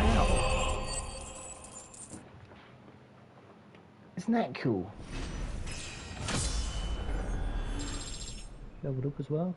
Wow. Isn't that cool? Leveled up as well.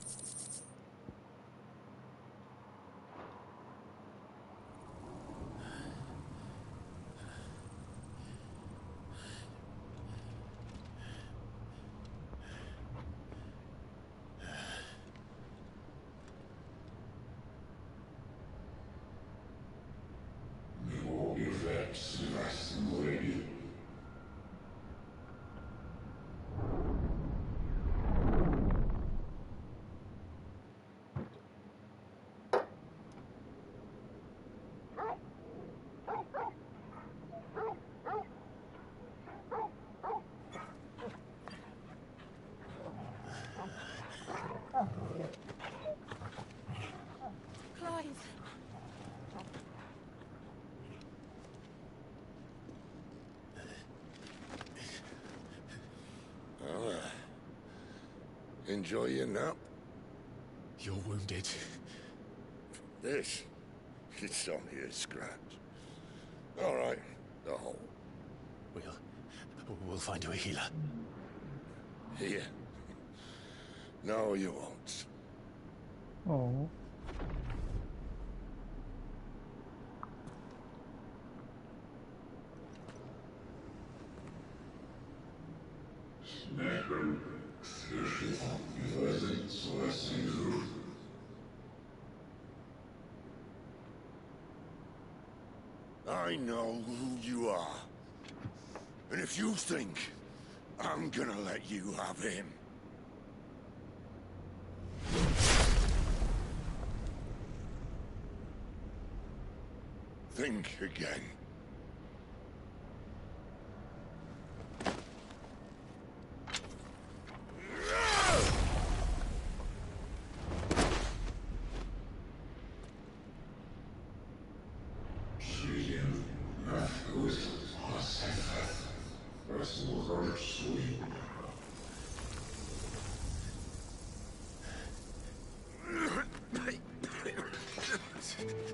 Clive. Enjoy your nap? You're wounded. This? It's only a scratch. All right, the hole. We'll find you a healer. Here. No, you won't. Oh. I know who you are. And if you think I'm gonna let you have him... think again.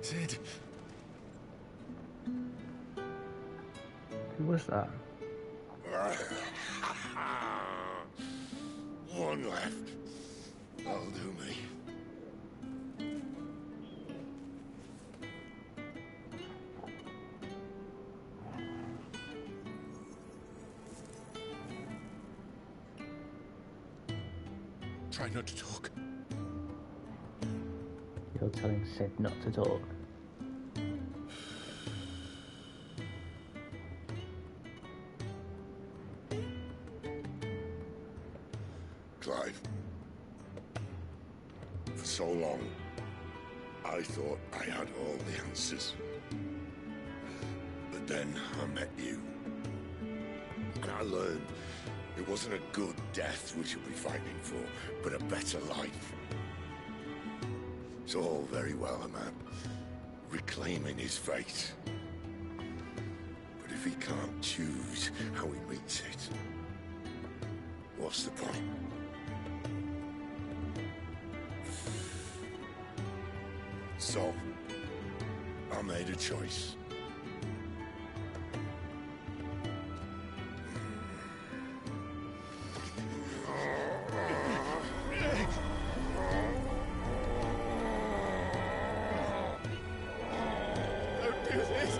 Sid. Who was that? One left. That'll do me. Try not to talk. You're telling Sid not to talk. Clive, for so long, I thought I had all the answers. But then I met you. And I learned it wasn't a good death we should be fighting for, but a better life. It's all very well, a man reclaiming his fate. But if he can't choose how he meets it, what's the point? So, I made a choice. Don't do this!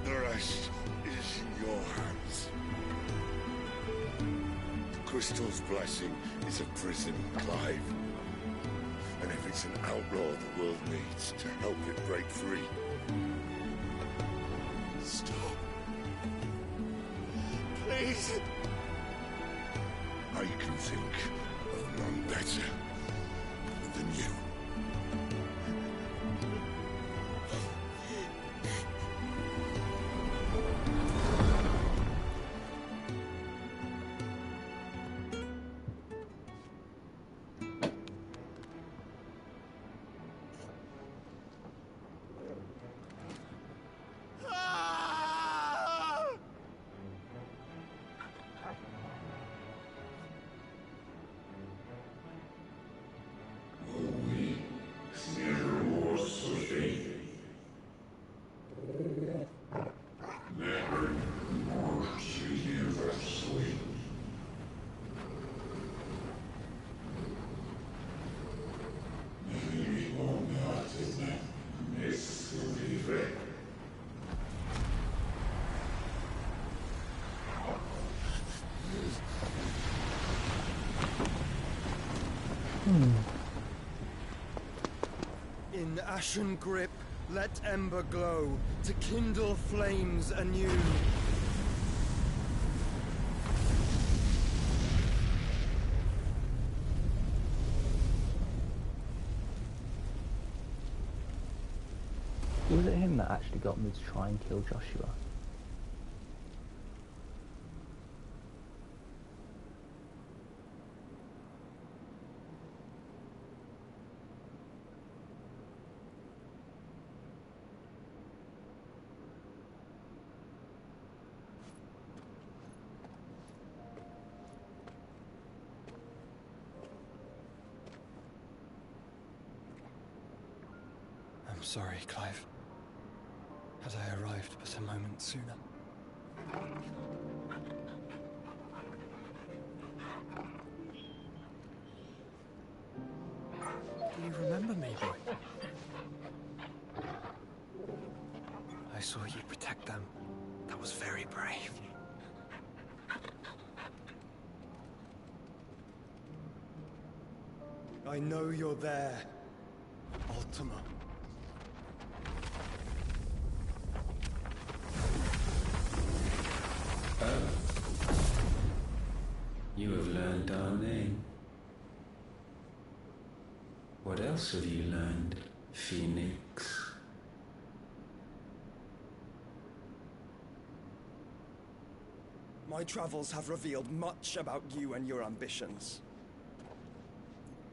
The rest is in your hands. The crystal's blessing is a prison, Clive. And if it's an outlaw the world needs to help it break free, Stop. Please. I can think of none better than you. Ah! In ashen grip, let ember glow, to kindle flames anew. Was it him that actually got me to try and kill Joshua? I'm sorry, Clive. Had I arrived but a moment sooner. Do you remember me, boy? I saw you protect them. That was very brave. I know you're there, Ultima. You have learned our name. What else have you learned, Phoenix? My travels have revealed much about you and your ambitions.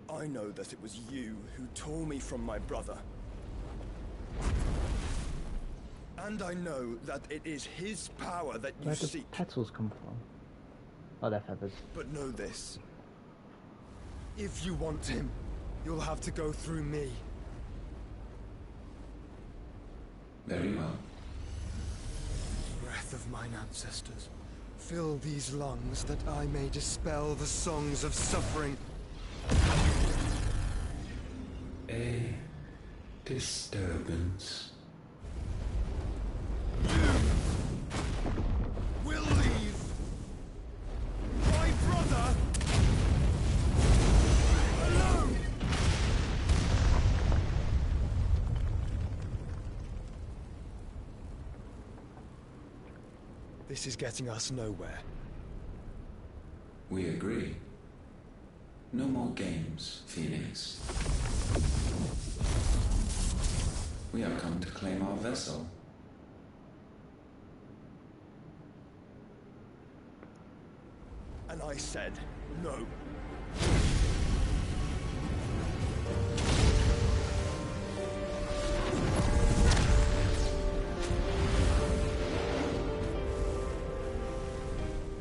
I know that it was you who tore me from my brother. And I know that it is his power that you Where do seek. petals come from? Oh, they're feathers. But know this. If you want him, you'll have to go through me. Very well. Breath of mine ancestors, fill these lungs that I may dispel the songs of suffering. A disturbance. Will lead This is getting us nowhere. We agree. No more games, Phoenix. We have come to claim our vessel. And I said no.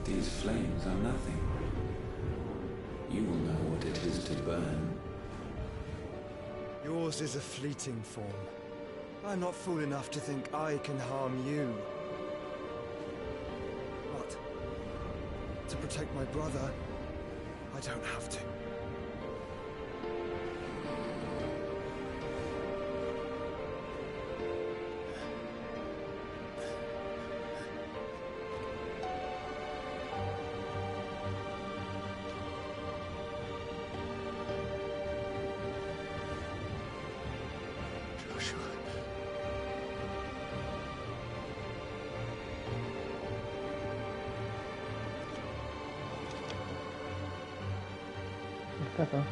These flames are nothing. You will know what it is to burn. Yours is a fleeting form. I'm not fool enough to think I can harm you. But to protect my brother, I don't have to. Pepper.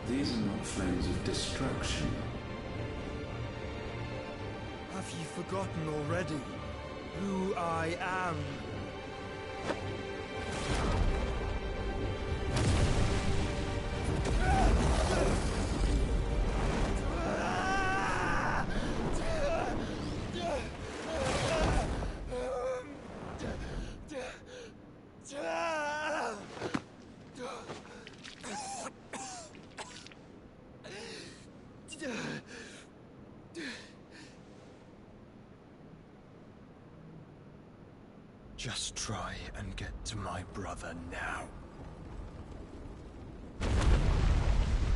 These are not flames of destruction. Have you forgotten already who I am? Just try and get to my brother now.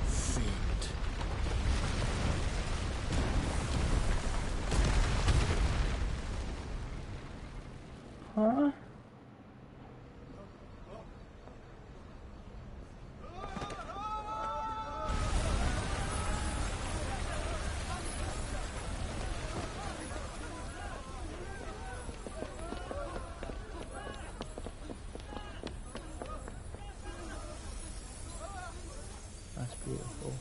Fiend. Huh? That's beautiful.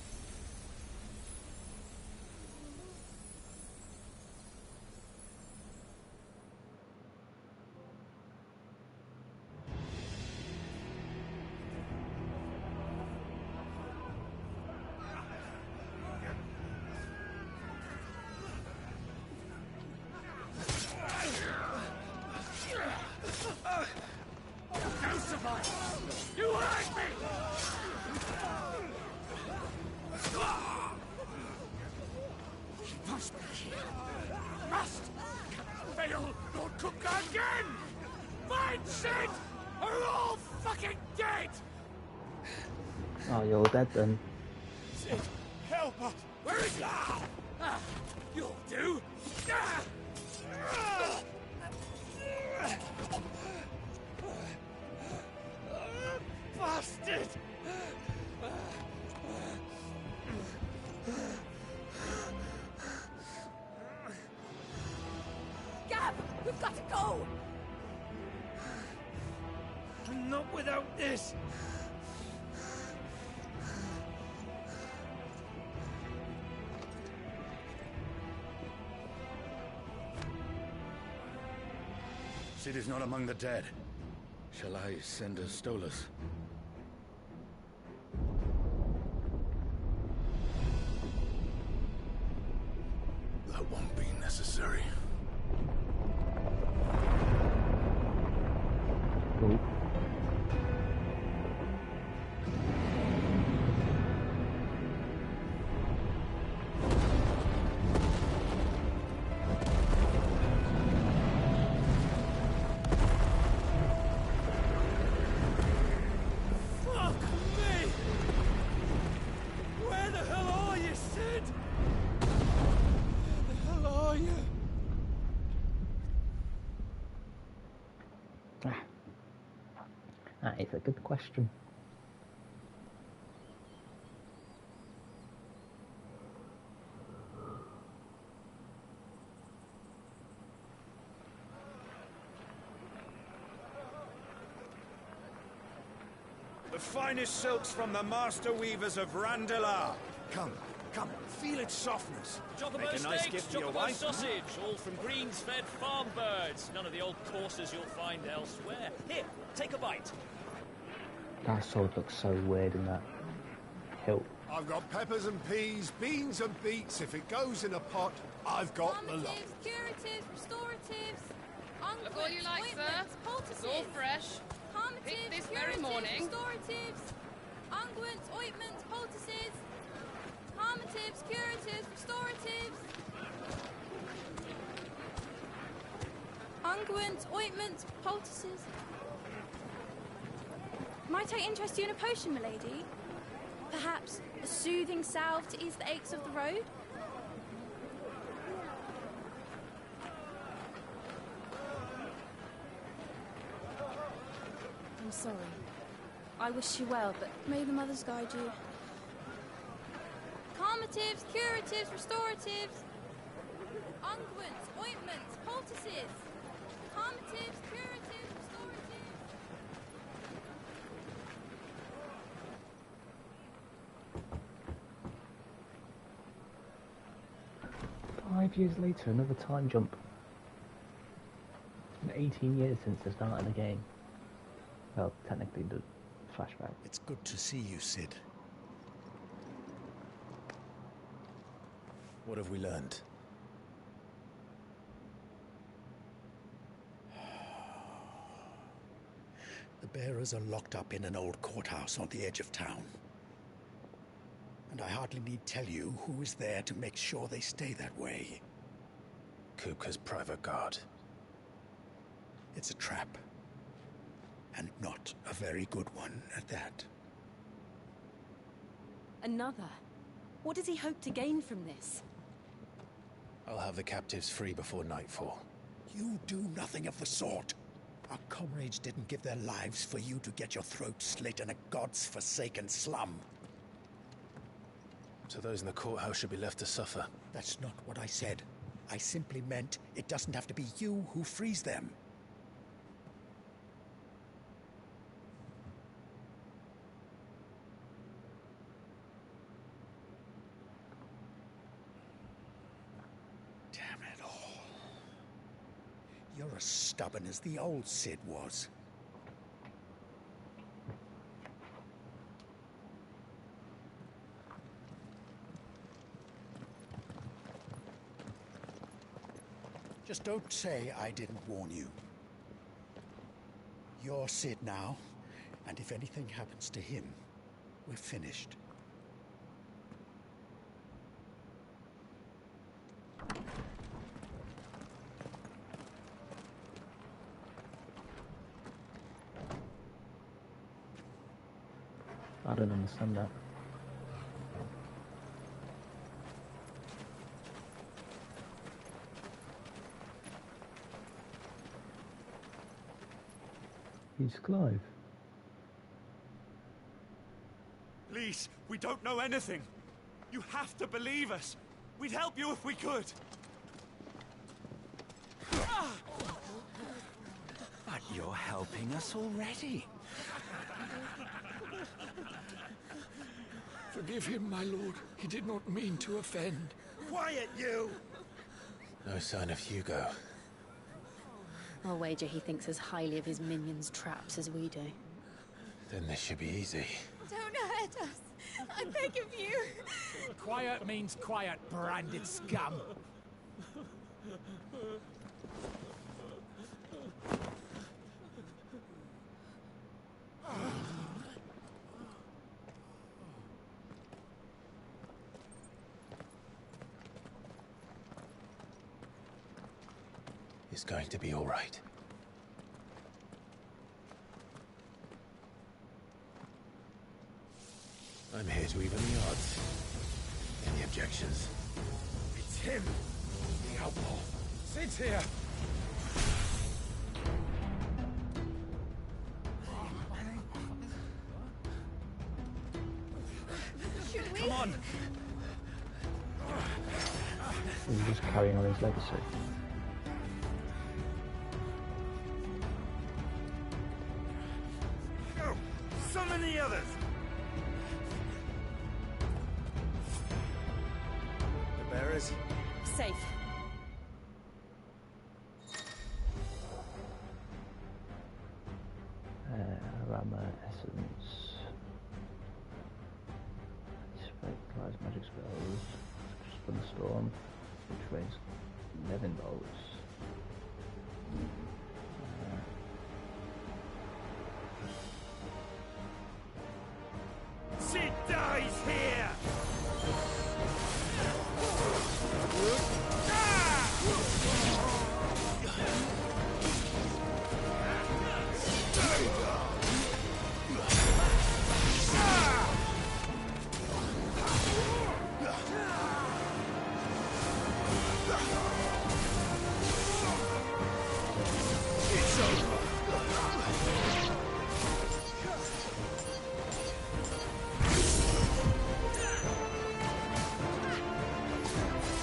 You hurt me! Must be here. Must! Fail or cook again! Find Sid! Are all fucking dead! Oh, you're all dead then. Sid, help us! Where is he? You'll do! Bastard! Gab, we've got to go! Not without this! Sid is not among the dead. Shall I send a Stolas? That won't be necessary. Ooh. Fuck me! Where the hell are you, Sid? Where the hell are you? That is a good question. finest silks from the master weavers of Randalar. Come, feel its softness. Chocobo Make a nice steaks, gift for your chocobo wife. sausage, all from greens-fed farm birds. None of the old courses you'll find elsewhere. Here, take a bite. That sword looks so weird in that hilt. I've got peppers and peas, beans and beets. If it goes in a pot, I've got the lot. Curatives, restoratives, Look all you like, sir. It's all fresh. Picked this very morning. Restoratives, unguents, ointments, poultices, harmatives, curatives, restoratives. Unguents, ointments, poultices. Might I interest you in a potion, milady? Perhaps a soothing salve to ease the aches of the road? I'm sorry. I wish you well, but may the mothers guide you. Calmatives, curatives, restoratives. Unguents, ointments, poultices. Calmatives, curatives, restoratives. 5 years later, another time jump. It's been 18 years since the start of the game. Well, technically the flashback. It's good to see you, Sid. What have we learned? The bearers are locked up in an old courthouse on the edge of town. And I hardly need tell you who is there to make sure they stay that way. Kupka's private guard. It's a trap. And not a very good one at that. Another? What does he hope to gain from this? I'll have the captives free before nightfall. You do nothing of the sort. Our comrades didn't give their lives for you to get your throat slit in a god's forsaken slum. So those in the courthouse should be left to suffer. That's not what I said. I simply meant it doesn't have to be you who frees them. Damn it all. You're as stubborn as the old Sid was. Just don't say I didn't warn you. You're Sid now, and if anything happens to him, we're finished. I don't understand that. He's Clive. Please, we don't know anything. You have to believe us. We'd help you if we could. But you're helping us already. Forgive him, my lord. He did not mean to offend. Quiet, you! No sign of Hugo. I'll wager he thinks as highly of his minions' traps as we do. Then this should be easy. Don't hurt us. I beg of you. Quiet means quiet, branded scum. It's going to be all right. I'm here to even the odds. Any objections? It's him, the outlaw. Sid's here. Should we? Come on. He's just carrying on his legacy. Go, son Summon the others! The bearers? Safe. Rama essence. Spike applies magic spells. Spin storm, which rains 11 bolts. Sid dies here!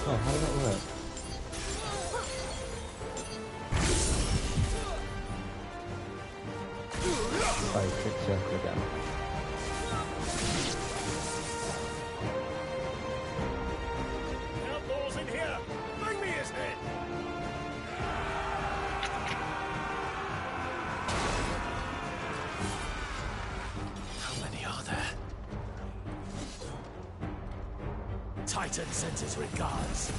Oh, how did that work? Oh, you click circle again. Outlaws in here! Bring me his head! How many are there? Titan sends his regards.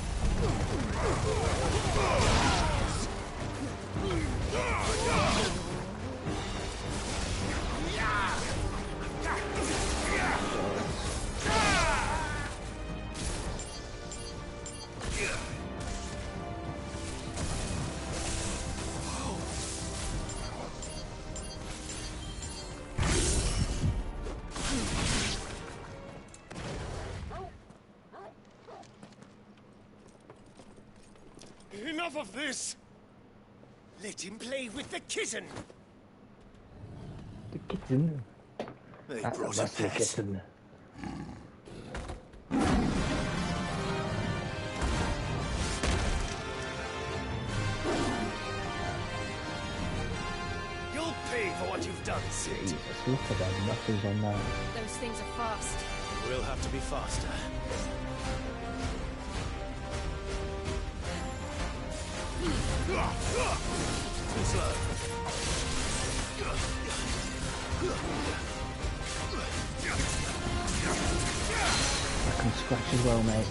Enough of this! Let him play with the kitten! The kitten. They That's brought a a massive pet. kitten. You'll pay for what you've done, Sid. Jesus, look at that muscles on that. Those things are fast. We'll have to be faster. Too slow. I can scratch as well, mate.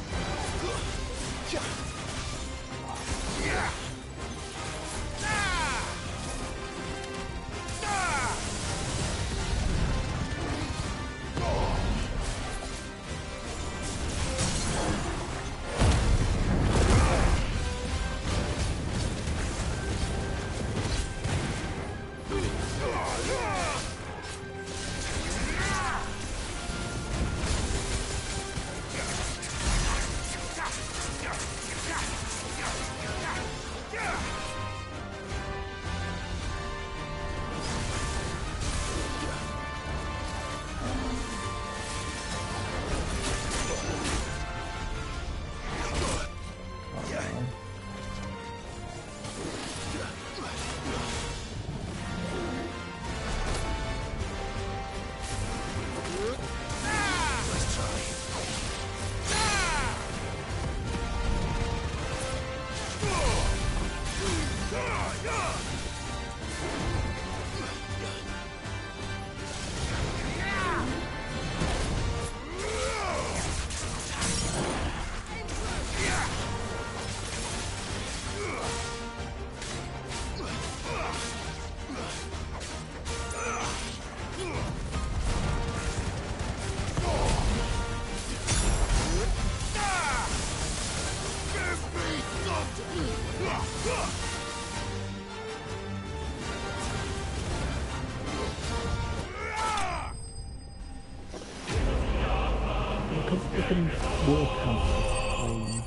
Look at him walk out of the flame.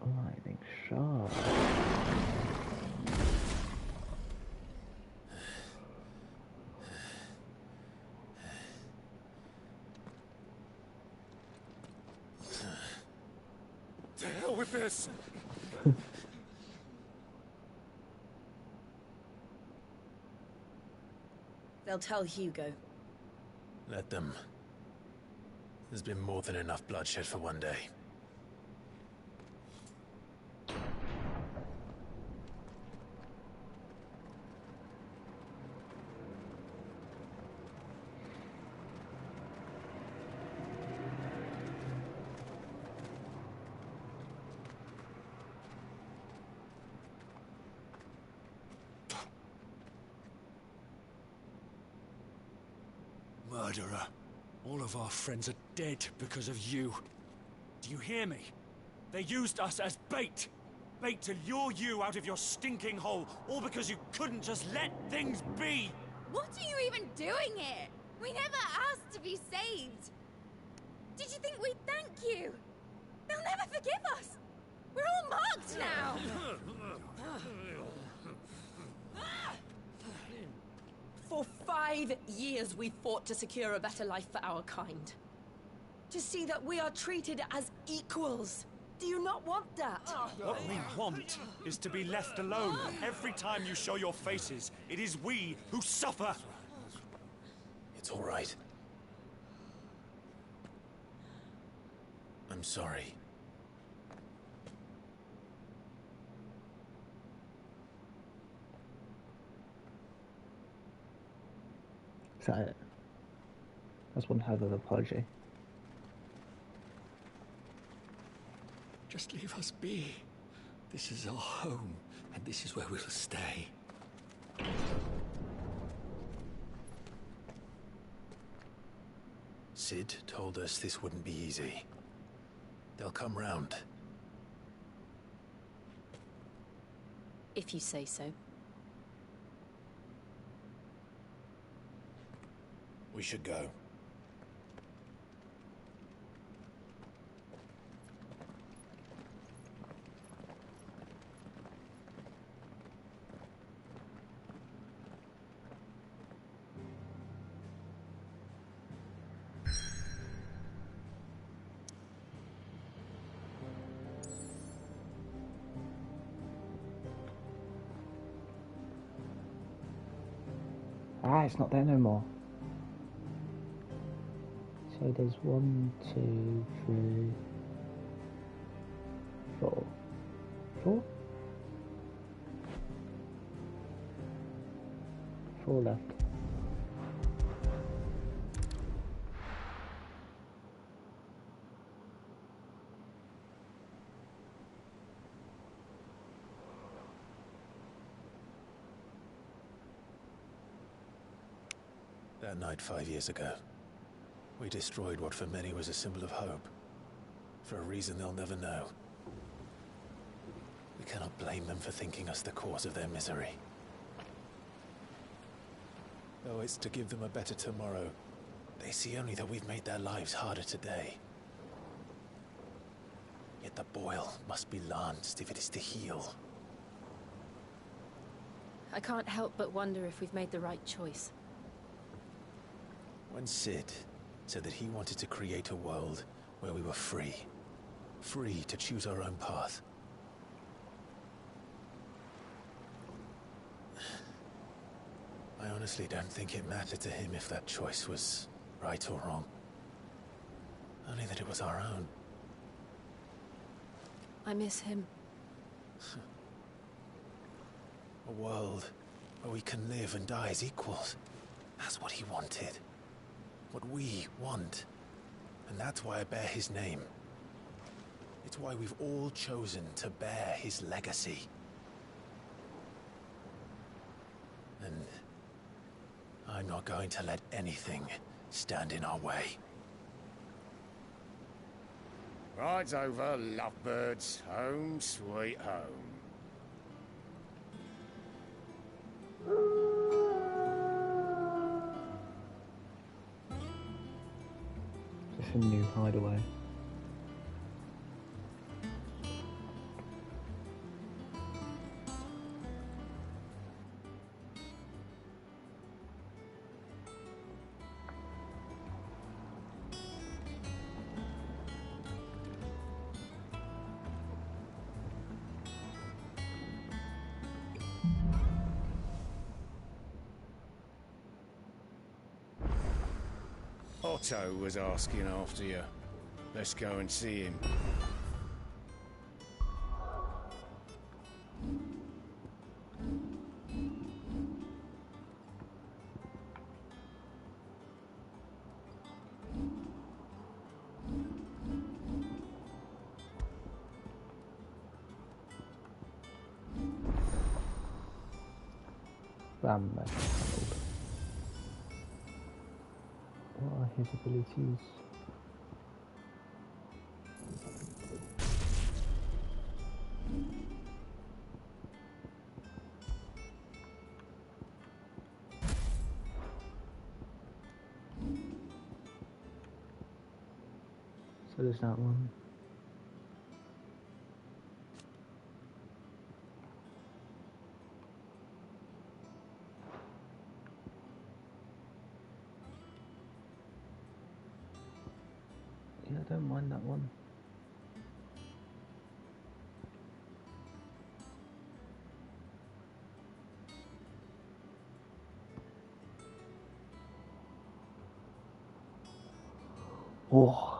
Lightning sharp. To hell with this! They'll tell Hugo. Let them. There's been more than enough bloodshed for one day. Murderer. All of our friends are dead because of you. Do you hear me? They used us as bait. Bait to lure you out of your stinking hole, all because you couldn't just let things be. What are you even doing here? We never asked to be saved. Did you think we'd thank you? They'll never forgive us. We're all marked now. For 5 years we fought to secure a better life for our kind. To see that we are treated as equals. Do you not want that? What we want is to be left alone. Every time you show your faces, it is we who suffer. It's all right. I'm sorry. Is that it? That's one hell of an apology. Just leave us be. This is our home, and this is where we'll stay. Sid told us this wouldn't be easy. They'll come round. If you say so. We should go. Ah, it's not there no more. So there's 1, 2, 3, 4. 4? 4 left. That night 5 years ago, we destroyed what for many was a symbol of hope. For a reason they'll never know. We cannot blame them for thinking us the cause of their misery. Though it's to give them a better tomorrow, they see only that we've made their lives harder today. Yet the boil must be lanced if it is to heal. I can't help but wonder if we've made the right choice. When Sid said that he wanted to create a world where we were free. Free to choose our own path. I honestly don't think it mattered to him if that choice was right or wrong. Only that it was our own. I miss him. A world where we can live and die as equals. That's what he wanted. What we want. And that's why I bear his name. It's why we've all chosen to bear his legacy. And I'm not going to let anything stand in our way. Rides over, lovebirds. Home, sweet home. It's a new hideaway. Otto was asking after you. Let's go and see him. Bam, what are his abilities? So there's that one. Yeah, I don't mind that one. Oh.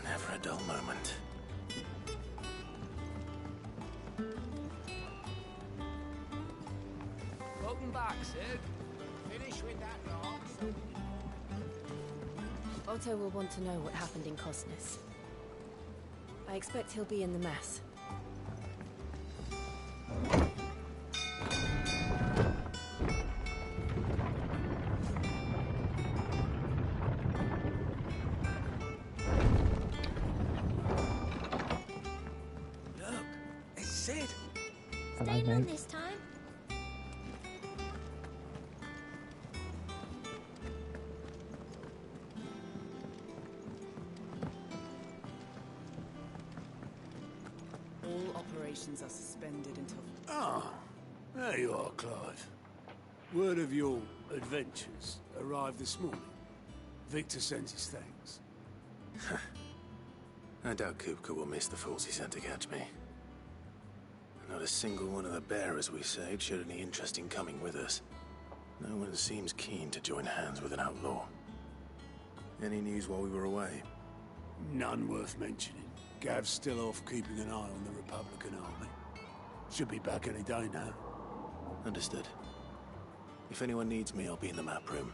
Never a dull moment. Welcome back, Sid. Finish with that long. Otto will want to know what happened in Cosnus. I expect he'll be in the mess. Look, it's Sid. Staying on this time? All operations are suspended until... Ah, there you are, Clive. Word of your adventures arrived this morning. Victor sends his thanks. I doubt Kupka will miss the fools he sent to catch me. Not a single one of the bearers we saved showed any interest in coming with us. No one seems keen to join hands with an outlaw. Any news while we were away? None worth mentioning. Gav's still off keeping an eye on the Republican army. Should be back any day now. Understood. If anyone needs me, I'll be in the map room.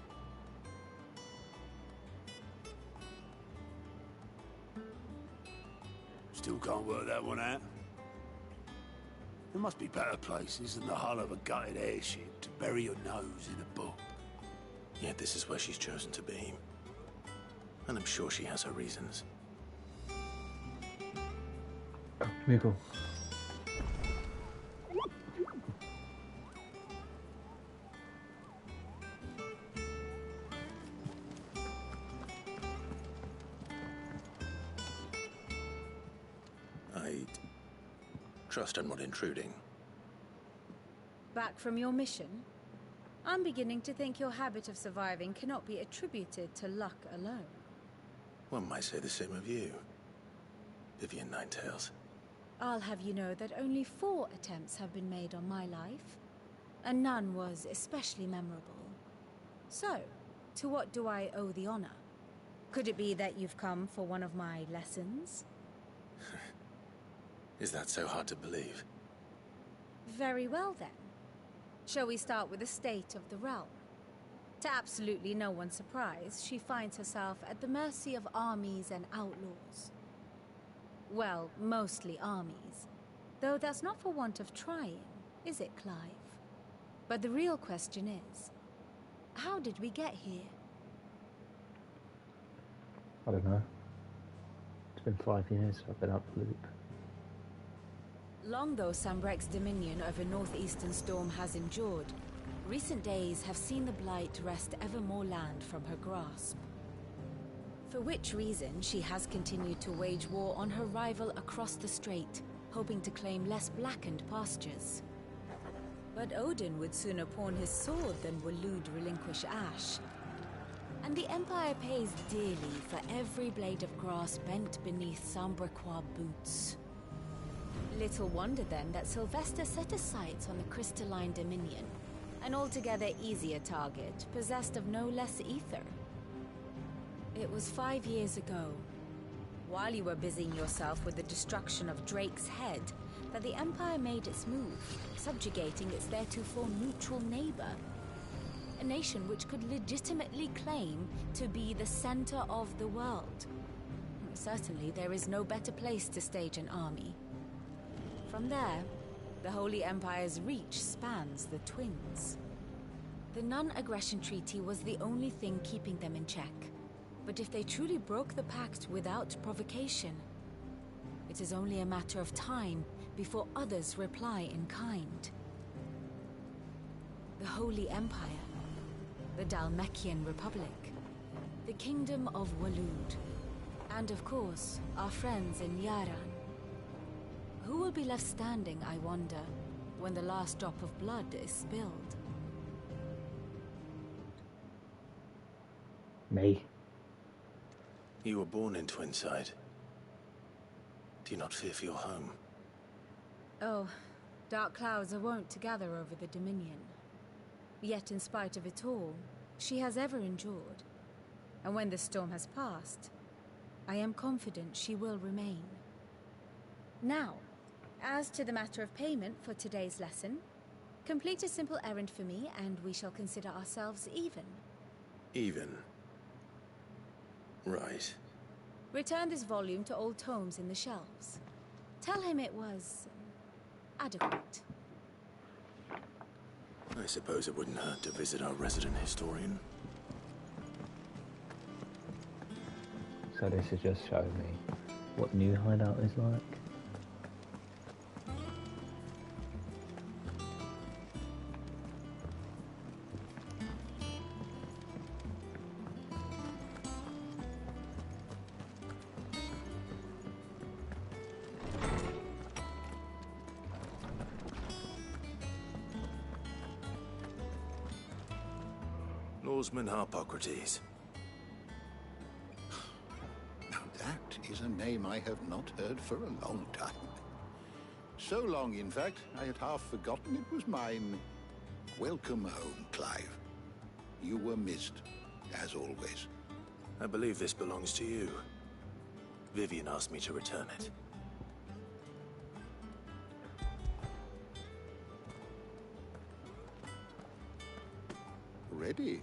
Still can't work that one out. There must be better places than the hull of a gutted airship to bury your nose in a book. Yet this is where she's chosen to be. And I'm sure she has her reasons. Miko. I trust I'm not intruding. Back from your mission? I'm beginning to think your habit of surviving cannot be attributed to luck alone. One might say the same of you, Vivian Ninetails. I'll have you know that only 4 attempts have been made on my life, and none was especially memorable. So, to what do I owe the honor? Could it be that you've come for one of my lessons? Is that so hard to believe? Very well then. Shall we start with the state of the realm? To absolutely no one's surprise, she finds herself at the mercy of armies and outlaws. Well, mostly armies. Though that's not for want of trying, is it, Clive? But the real question is, how did we get here? I don't know. It's been 5 years I've been up the loop. Long though Sambrek's dominion over northeastern Storm has endured, recent days have seen the Blight wrest ever more land from her grasp. For which reason she has continued to wage war on her rival across the strait, hoping to claim less blackened pastures. But Odin would sooner pawn his sword than Waloed relinquish Ash. And the Empire pays dearly for every blade of grass bent beneath Sambraquois boots. Little wonder then that Sylvester set his sights on the crystalline Dominion, an altogether easier target, possessed of no less ether. It was 5 years ago, while you were busying yourself with the destruction of Drake's head, that the Empire made its move, subjugating its theretofore neutral neighbor. A nation which could legitimately claim to be the center of the world. Certainly, there is no better place to stage an army. From there, the Holy Empire's reach spans the Twins. The non-aggression treaty was the only thing keeping them in check. But if they truly broke the pact without provocation, it is only a matter of time before others reply in kind. The Holy Empire, the Dhalmekian Republic, the Kingdom of Waloed, and of course, our friends in Yaran. Who will be left standing, I wonder, when the last drop of blood is spilled? Me. You were born in Twinside. Do you not fear for your home? Oh, dark clouds are wont to gather over the Dominion. Yet in spite of it all, she has ever endured. And when the storm has passed, I am confident she will remain. Now, as to the matter of payment for today's lesson, complete a simple errand for me and we shall consider ourselves even. Even? Right. Return this volume to old tomes in the shelves. Tell him it was adequate. I suppose it wouldn't hurt to visit our resident historian. So this is just showing me what New Hideout is like. Norseman Harpocrates. Now that is a name I have not heard for a long time. So long, in fact, I had half forgotten it was mine. Welcome home, Clive. You were missed, as always. I believe this belongs to you. Vivian asked me to return it. Ready?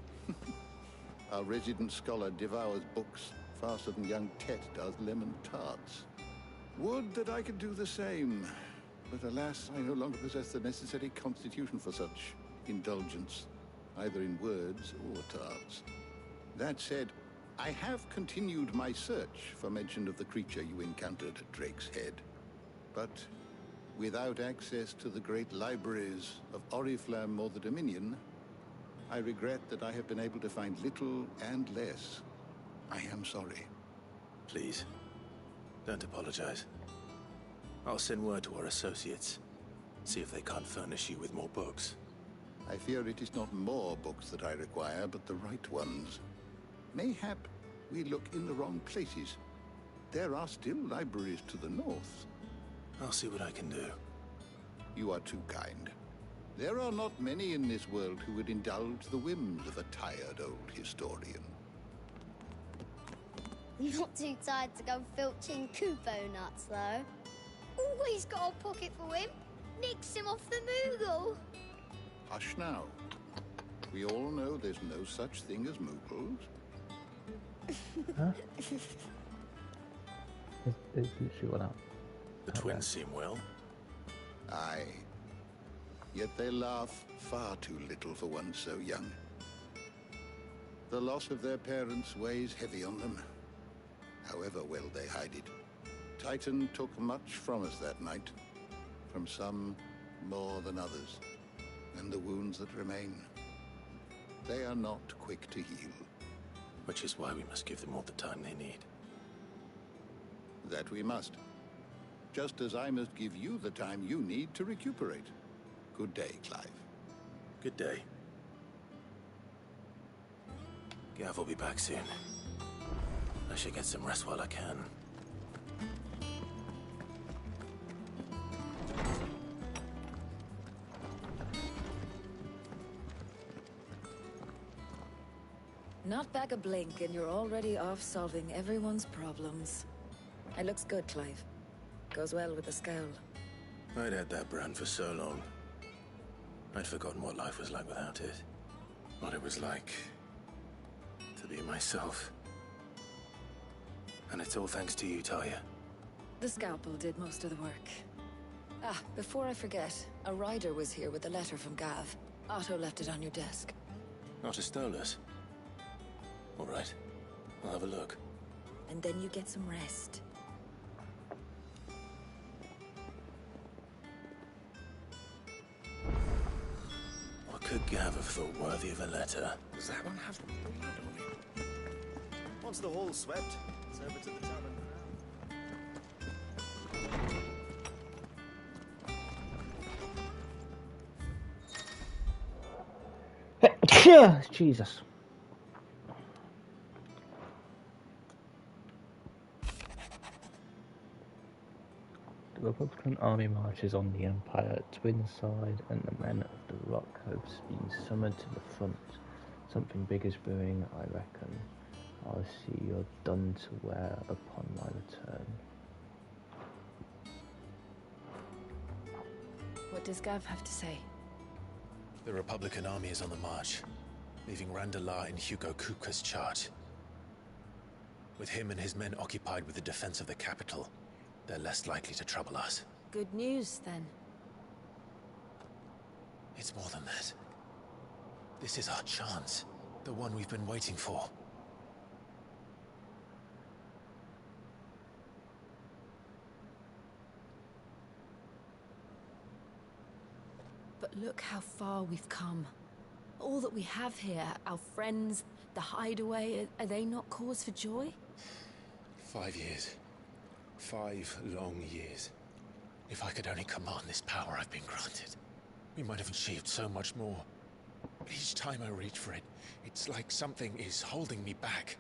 Our resident scholar devours books faster than young Tet does lemon tarts. Would that I could do the same. But alas, I no longer possess the necessary constitution for such indulgence, either in words or tarts. That said, I have continued my search for mention of the creature you encountered at Drake's Head. But without access to the great libraries of Oriflamme or the Dominion, I regret that I have been able to find little and less. I am sorry. Please, don't apologize. I'll send word to our associates. See if they can't furnish you with more books. I fear it is not more books that I require, but the right ones. Mayhap we look in the wrong places. There are still libraries to the north. I'll see what I can do. You are too kind. There are not many in this world who would indulge the whims of a tired old historian. Not too tired to go filching Kupo nuts, though. Always got a pocket for him. Nicks him off the Moogle. Hush now. We all know there's no such thing as Moogles. Huh? There's literally one up. The twins seem well. Aye. Yet they laugh far too little for one so young. The loss of their parents weighs heavy on them, however well they hide it. Titan took much from us that night, from some more than others, and the wounds that remain, they are not quick to heal. Which is why we must give them all the time they need. That we must. Just as I must give you the time you need to recuperate. Good day, Clive. Good day. Gav will be back soon. I should get some rest while I can. Not back a blink and you're already off solving everyone's problems. It looks good, Clive. Goes well with the scowl. I'd had that brand for so long. I'd forgotten what life was like without it. What it was like to be myself. And it's all thanks to you, Talia. The scalpel did most of the work. Ah, before I forget, a rider was here with a letter from Gav. Otto left it on your desk. Otto stole us. All right, I'll have a look. And then you get some rest. What could Gav have thought worthy of a letter? Does that one have blood on it? Once the hall's swept, it's over to the tavern. Jesus. The Republican army marches on the Empire twin side, and the men of the Rock have been summoned to the front. Something big is brewing, I reckon. I'll see you're done to wear upon my return. What does Gav have to say? The Republican army is on the march, leaving Randalar in Hugo Kupka's charge. With him and his men occupied with the defense of the capital, they're less likely to trouble us. Good news, then. It's more than that. This is our chance. The one we've been waiting for. But look how far we've come. All that we have here, our friends, the hideaway, are they not cause for joy? 5 years. 5 long years. If I could only command this power I've been granted, we might have achieved so much more. But each time I reach for it, it's like something is holding me back.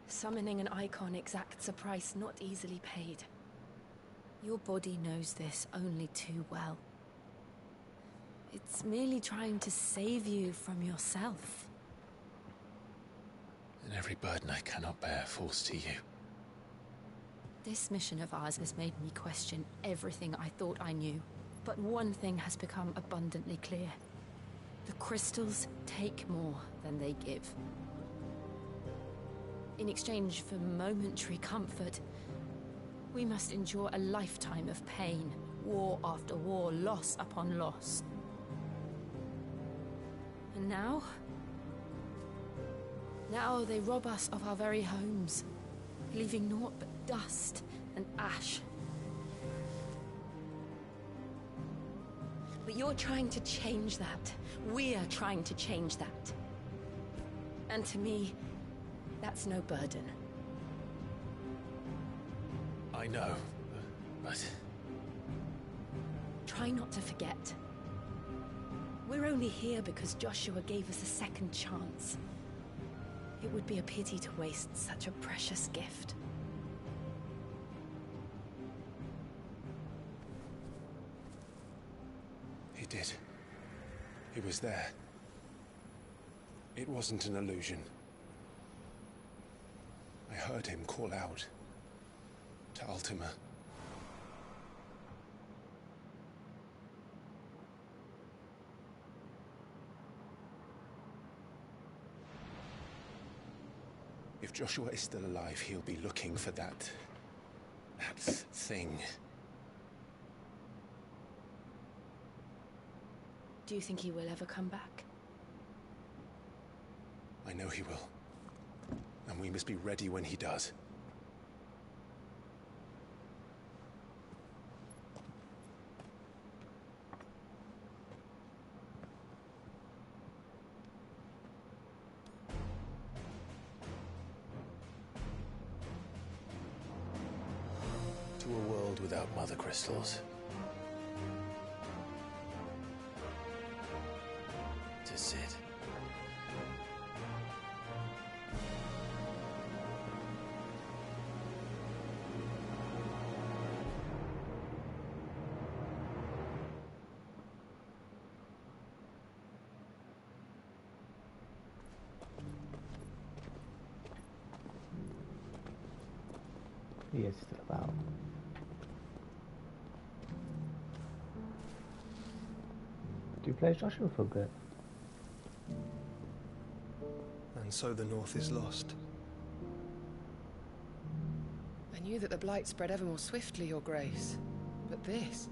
Summoning an icon exacts a price not easily paid. Your body knows this only too well. It's merely trying to save you from yourself. And every burden I cannot bear falls to you. This mission of ours has made me question everything I thought I knew. But one thing has become abundantly clear. The crystals take more than they give. In exchange for momentary comfort, we must endure a lifetime of pain, war after war, loss upon loss. And now? Now they rob us of our very homes, leaving naught but dust and ash. But you're trying to change that. We're trying to change that. And to me, that's no burden. I know, but... Try not to forget. We're only here because Joshua gave us a second chance. It would be a pity to waste such a precious gift. He did. He was there. It wasn't an illusion. I heard him call out to Ultima. If Joshua is still alive, he'll be looking for that thing. Do you think he will ever come back? I know he will. And we must be ready when he does. To a world without mother crystals. To Sid. He is still about. Do you play Joshua for a bit? And so the North is lost. I knew that the Blight spread ever more swiftly, Your Grace. But this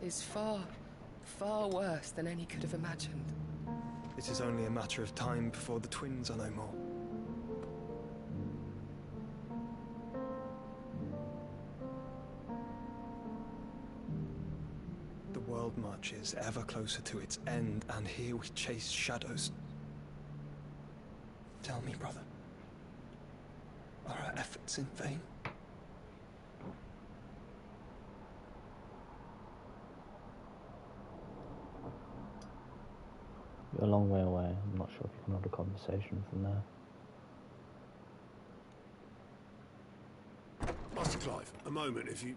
is far, far worse than any could have imagined. It is only a matter of time before the twins are no more. The world marches ever closer to its end, and here we chase shadows. Tell me, brother, are our efforts in vain? You're a long way away. I'm not sure if you can hold a conversation from there. Master Clive, a moment, if you...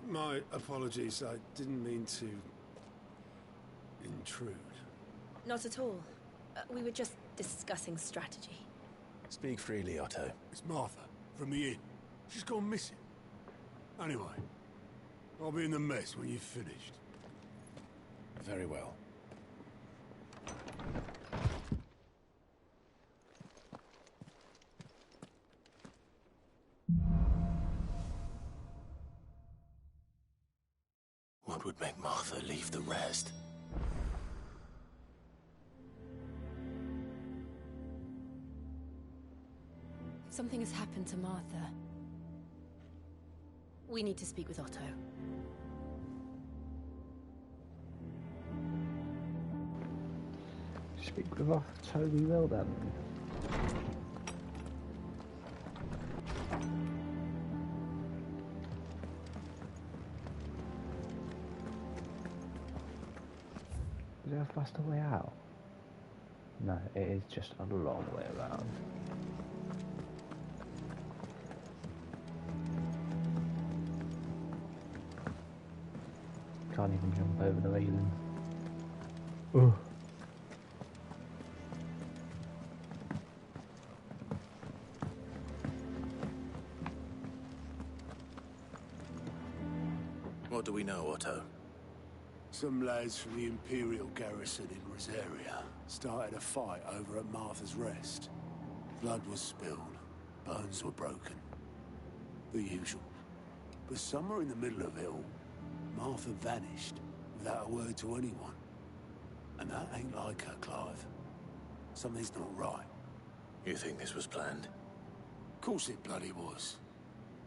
my apologies, I didn't mean to... intrude. Not at all. We were just discussing strategy. Speak freely, Otto. It's Martha, from the inn. She's gone missing. Anyway, I'll be in the mess when you've finished. Very well. What would make Martha leave the rest? Something has happened to Martha. We need to speak with Otto. Speak with Otto, we will then. Is there a faster way out? No, it is just a long way around. Can't even jump over the railing. Ugh. What do we know, Otto? Some lads from the Imperial garrison in Rosaria started a fight over at Martha's Rest. Blood was spilled, bones were broken. The usual. But somewhere in the middle of it all, Martha vanished without a word to anyone. And that ain't like her, Clive. Something's not right. You think this was planned? Of course it bloody was.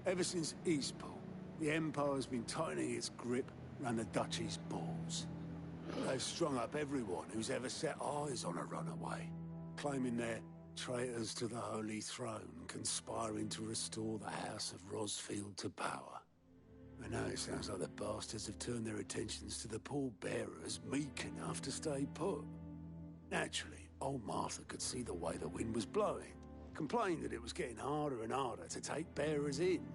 Ever since Eastpool, the Empire's been tightening its grip round the Duchy's balls. They've strung up everyone who's ever set eyes on a runaway, claiming they're traitors to the Holy Throne, conspiring to restore the House of Rosfield to power. And now it sounds like the bastards have turned their attentions to the pallbearers meek enough to stay put. Naturally, old Martha could see the way the wind was blowing, complained that it was getting harder and harder to take bearers in.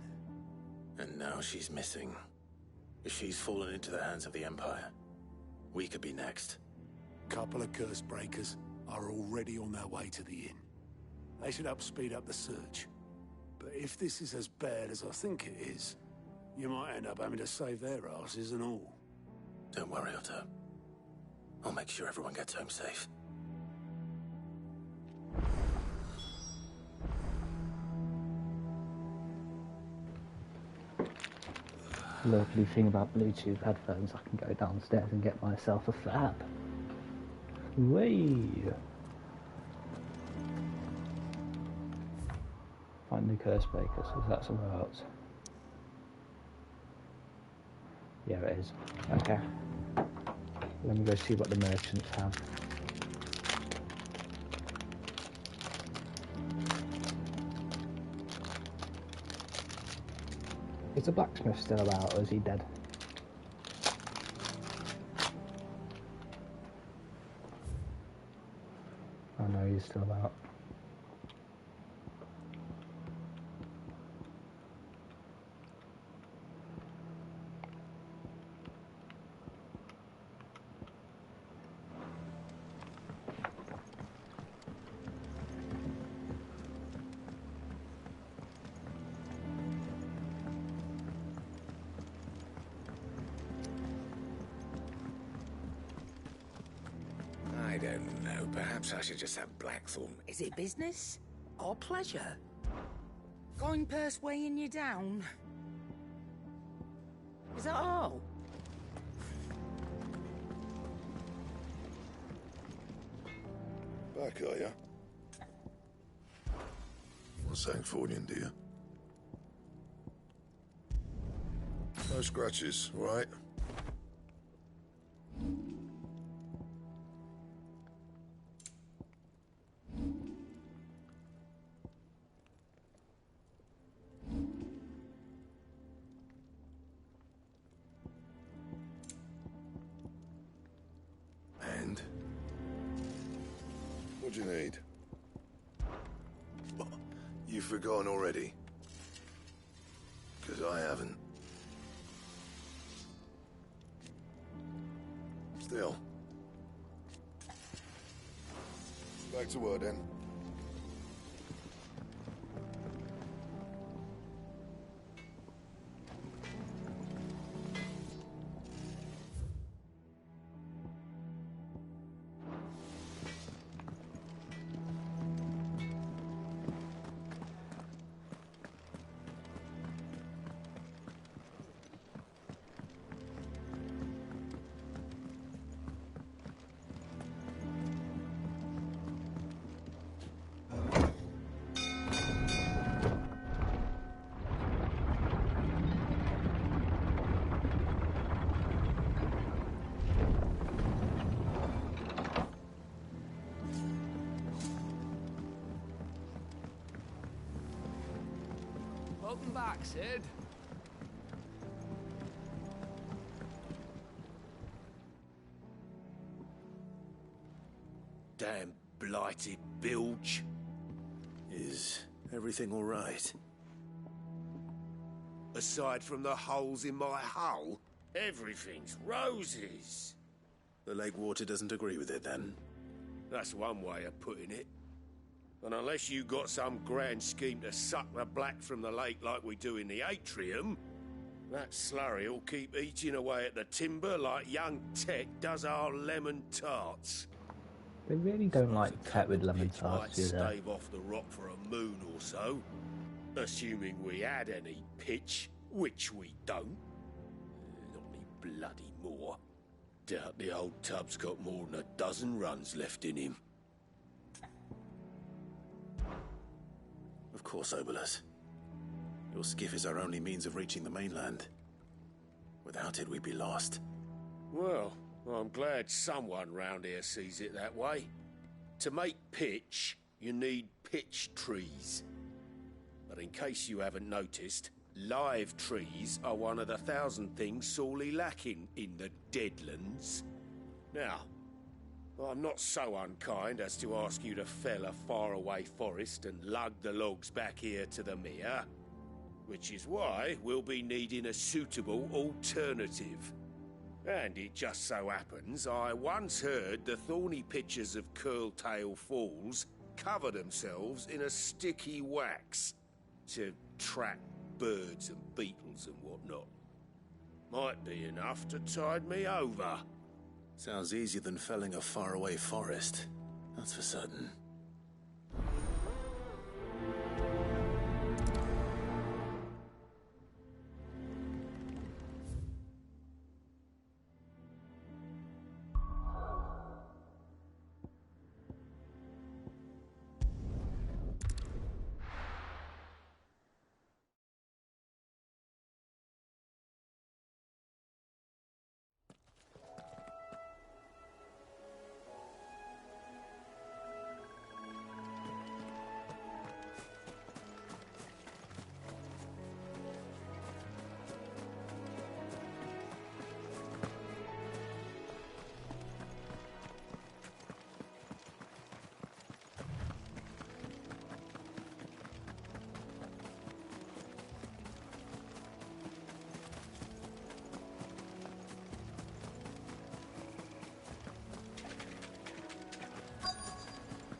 And now she's missing. If she's fallen into the hands of the Empire, we could be next. Couple of curse breakers are already on their way to the inn. They should speed up the search. But if this is as bad as I think it is, you might end up having to save their asses and all. Don't worry, Otto. I'll make sure everyone gets home safe. Lovely thing about Bluetooth headphones, I can go downstairs and get myself a fab. Whee! Find the curse breakers, is that somewhere else? Yeah, it is. Okay. Let me go see what the merchants have. Is the blacksmith still about, or is he dead? Oh no, he's still about. I don't know. Perhaps I should just have Blackthorn. Is it business or pleasure? Coin purse weighing you down? Is that all? Back, are ya? Want something for you, do you? No scratches, right? And? What do you need? What? You've forgotten already? Because I haven't. Still. Back to work then. Welcome back, Sid. Damn blighted bilge. Is everything all right? Aside from the holes in my hull, everything's roses. The lake water doesn't agree with it, then? That's one way of putting it. And unless you got some grand scheme to suck the black from the lake like we do in the atrium, that slurry'll keep eating away at the timber like young Tech does our lemon tarts. They really don't like Tet with lemon Might tarts, do they? stave off the rock for a moon or so, assuming we had any pitch, which we don't. Not any bloody more. Doubt the old tub's got more than a dozen runs left in him. Of course, Obolus. Your skiff is our only means of reaching the mainland. Without it, we'd be lost. Well, I'm glad someone round here sees it that way. To make pitch, you need pitch trees. But in case you haven't noticed, live trees are one of the 1,000 things sorely lacking in the Deadlands. Now, I'm not so unkind as to ask you to fell a faraway forest and lug the logs back here to the mere, which is why we'll be needing a suitable alternative. And it just so happens I once heard the thorny pitchers of Curltail Falls cover themselves in a sticky wax to trap birds and beetles and whatnot. Might be enough to tide me over. Sounds easier than felling a faraway forest. That's for certain.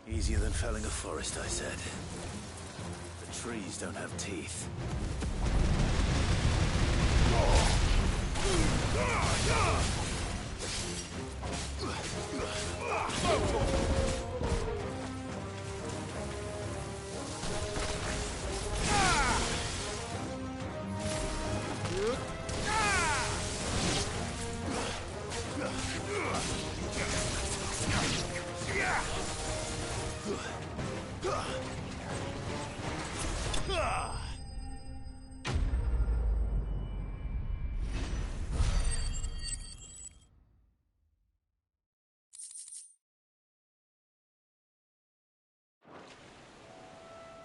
Easier than felling a forest, I said. The trees don't have teeth.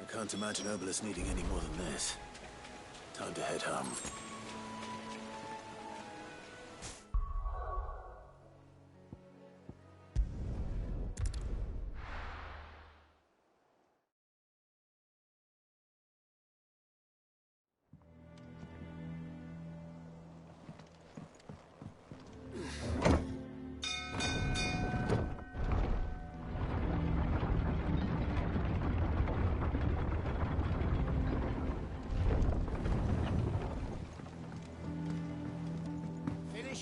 I can't imagine Obelisk needing any more than this. Time to head home.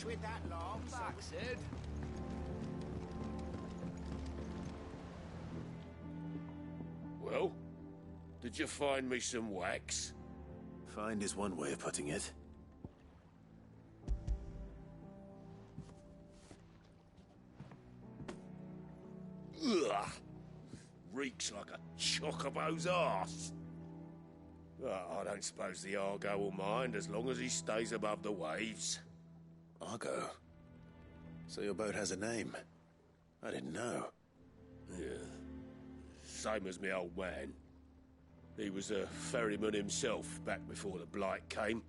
With that long back, Sid. Well, did you find me some wax? Find is one way of putting it. Ugh! Reeks like a chocobo's arse. I don't suppose the Argo will mind as long as he stays above the waves. Argo? So your boat has a name? I didn't know. Yeah. Same as my old man. He was a ferryman himself back before the Blight came.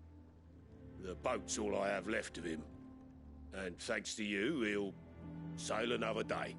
The boat's all I have left of him. And thanks to you, he'll sail another day.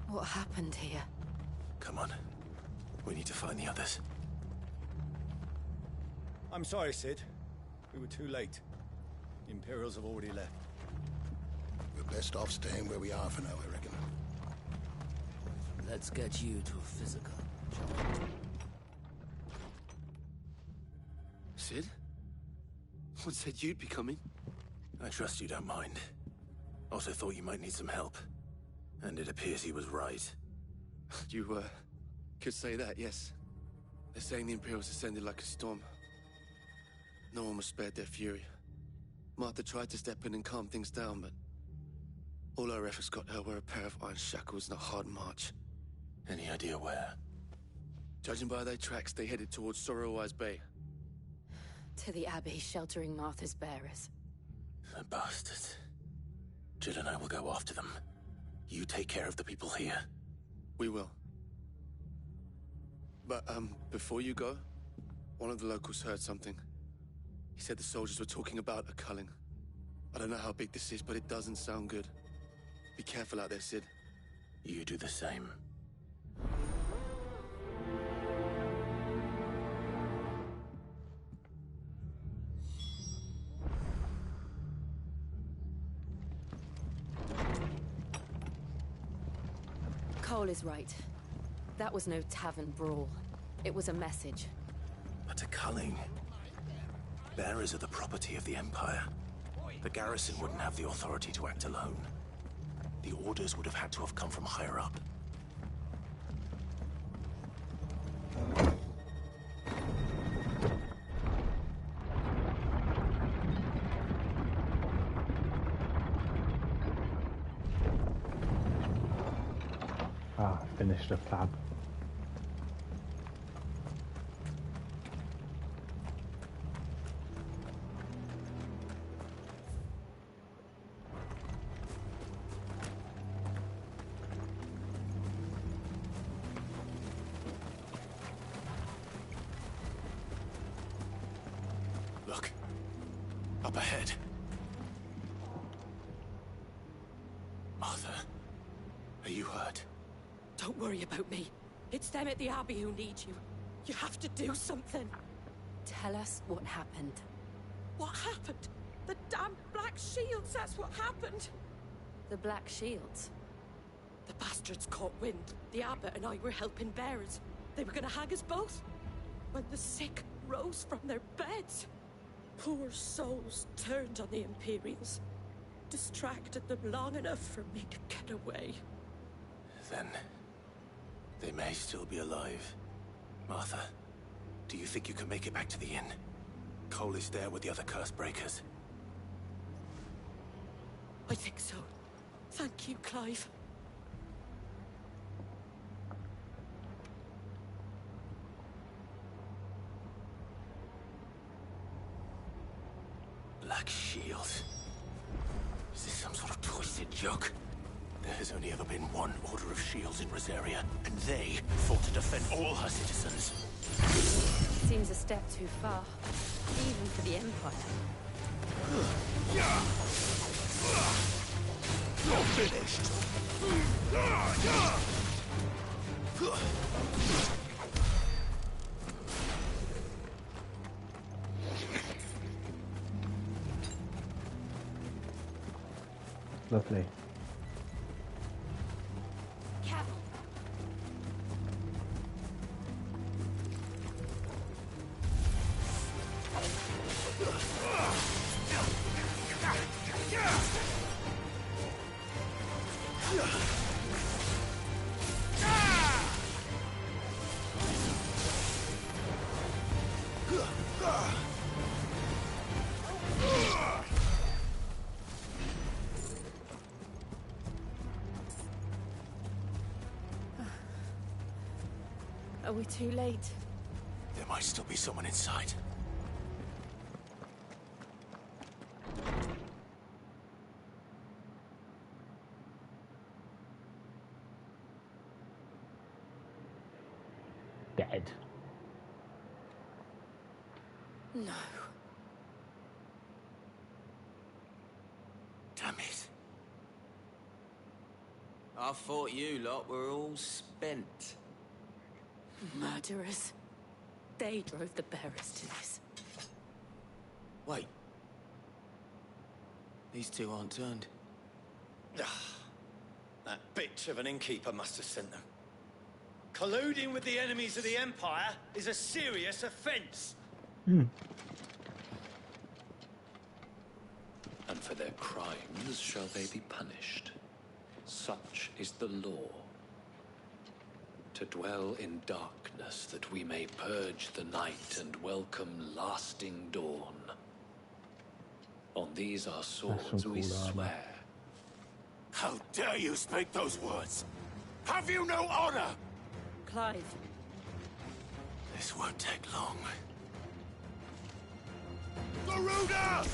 What happened here? Come on. We need to find the others. I'm sorry, Sid. We were too late. The Imperials have already left. We're best off staying where we are for now, I reckon. Let's get you to a physical. Sid? What said you'd be coming? I trust you don't mind. Also thought you might need some help. And it appears he was right. You, could say that, yes. They're saying the Imperials ascended like a storm. No one was spared their fury. Martha tried to step in and calm things down, but all our efforts got her were a pair of iron shackles and a hard march. Any idea where? Judging by their tracks, they headed towards Sorrowwise Bay. To the Abbey sheltering Martha's bearers. The bastards. Jill and I will go after them. You take care of the people here. We will. But, before you go, one of the locals heard something. He said the soldiers were talking about a culling. I don't know how big this is, but it doesn't sound good. Be careful out there, Sid. You do the same. Cole is right. That was no tavern brawl. It was a message. But a culling. Bearers are the property of the Empire. The garrison wouldn't have the authority to act alone. The orders would have had to have come from higher up. Finished the fab. Look. Up ahead. Martha, are you hurt? Don't worry about me. It's them at the Abbey who need you. You have to do something. Tell us what happened. What happened? The damn Black Shields, that's what happened. The Black Shields? The bastards caught wind. The abbot and I were helping bearers. They were gonna hang us both. When the sick rose from their beds, poor souls turned on the Imperials. Distracted them long enough for me to get away. Then they may still be alive. Martha, do you think you can make it back to the inn? Cole is there with the other curse breakers. I think so. Thank you, Clive. Black Shield. Is this some sort of twisted joke? There has only ever been one Order of Shields in Rosaria, and they fought to defend all her citizens. Seems a step too far, even for the Empire. You're finished! Lovely. Are we too late? There might still be someone inside. Dead. No. Damn it. I thought you lot were all spent. Murderers. They drove the bearers to this. Wait. These two aren't turned. That bitch of an innkeeper must have sent them. Colluding with the enemies of the Empire is a serious offense. Hmm. And for their crimes shall they be punished. Such is the law. To dwell in darkness that we may purge the night and welcome lasting dawn. On these our swords we swear. How dare you speak those words? Have you no honor? Clive. This won't take long. Garuda!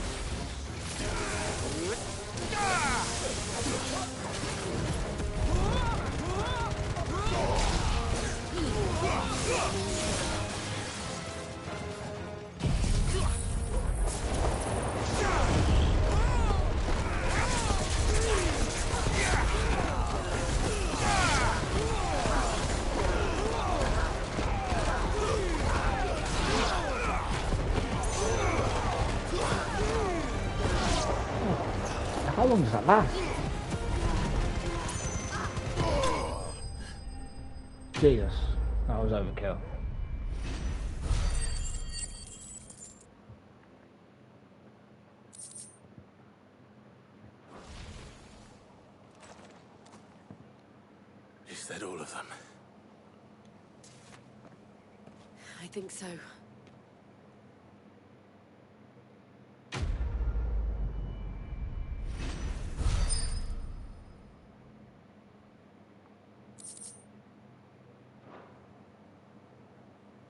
How long does that last? Jesus, that was overkill. Is that all of them? I think so.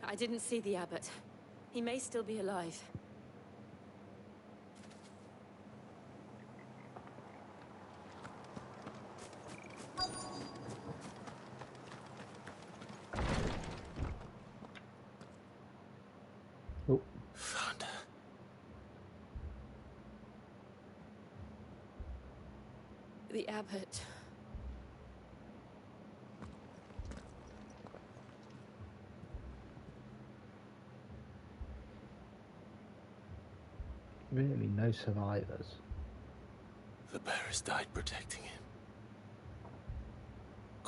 I didn't see the abbot. He may still be alive. Oh. Found her. The abbot. Really, no survivors. The bearers died protecting him.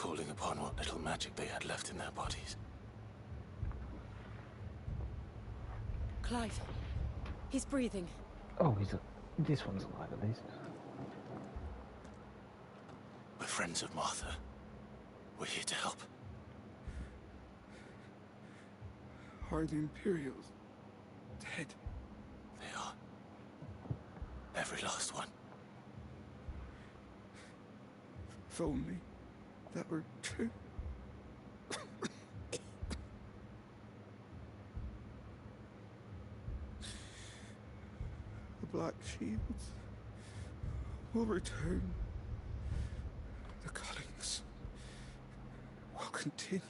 calling upon what little magic they had left in their bodies. Clive. He's breathing. Oh, this one's alive at least. We're friends of Martha. We're here to help. Are the Imperials dead? They are. Every last one. If only that were true. The Black Shields will return. The cuttings will continue.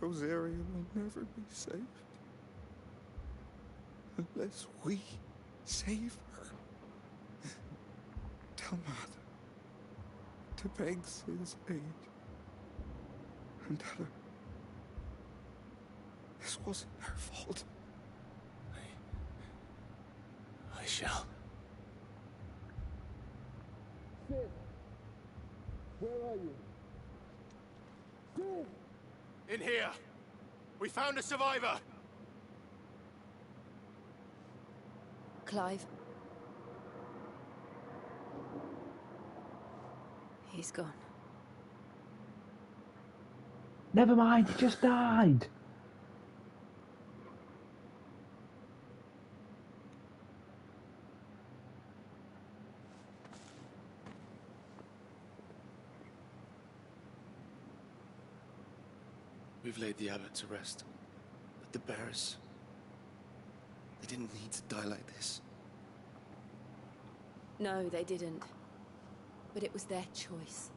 Rosaria will never be saved unless we save her. Tell Mother to beg Sid's aid and tell her this wasn't her fault. I shall. Sid, where are you? Sid! In here! We found a survivor! Clive. He's gone. Never mind, he just died. We've laid the abbot to rest. But the bearers... they didn't need to die like this. No, they didn't. But it was their choice.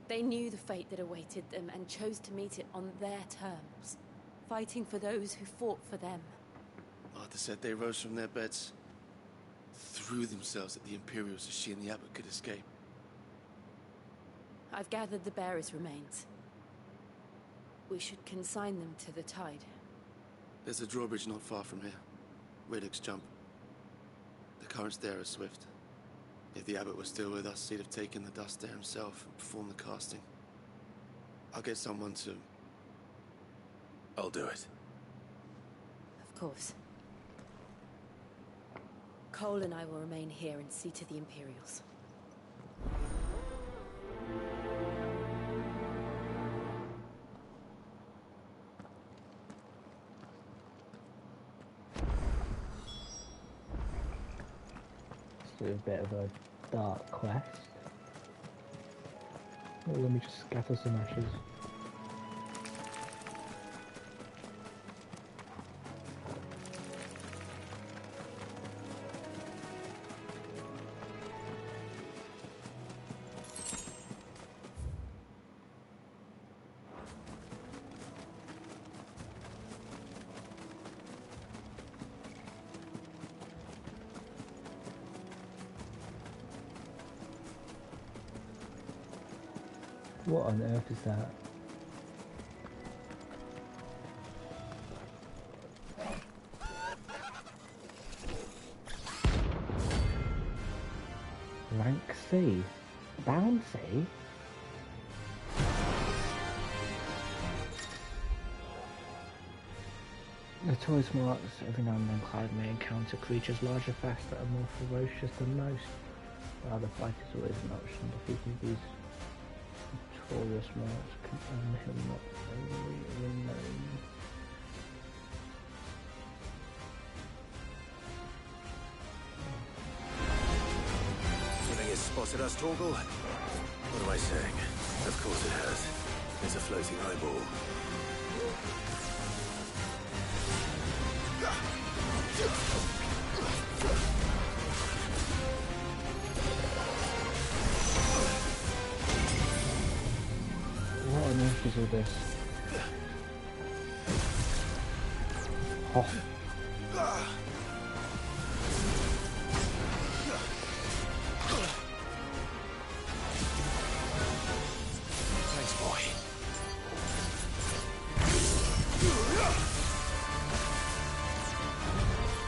They knew the fate that awaited them and chose to meet it on their terms, fighting for those who fought for them. Martha said they rose from their beds, threw themselves at the Imperials so she and the abbot could escape. I've gathered the bearers' remains. We should consign them to the tide. There's a drawbridge not far from here. Riddick's jump. The currents there are swift. If the abbot was still with us, he'd have taken the dust there himself and performed the casting. I'll get someone to... I'll do it. Of course. Cole and I will remain here and see to the Imperials. Do a bit of a dark quest. Well, let me just scatter some ashes. What on earth is that? Rank C? Bouncy? Notorious marks, every now and then Clive may encounter creatures larger, faster and more ferocious than most. While the fight is always an option, defeating these notorious marks can earn him not only renown. You think it's spotted us, Torgal? What am I saying? Of course it has. It's a floating eyeball. What on earth is all this? Oh. Thanks, boy.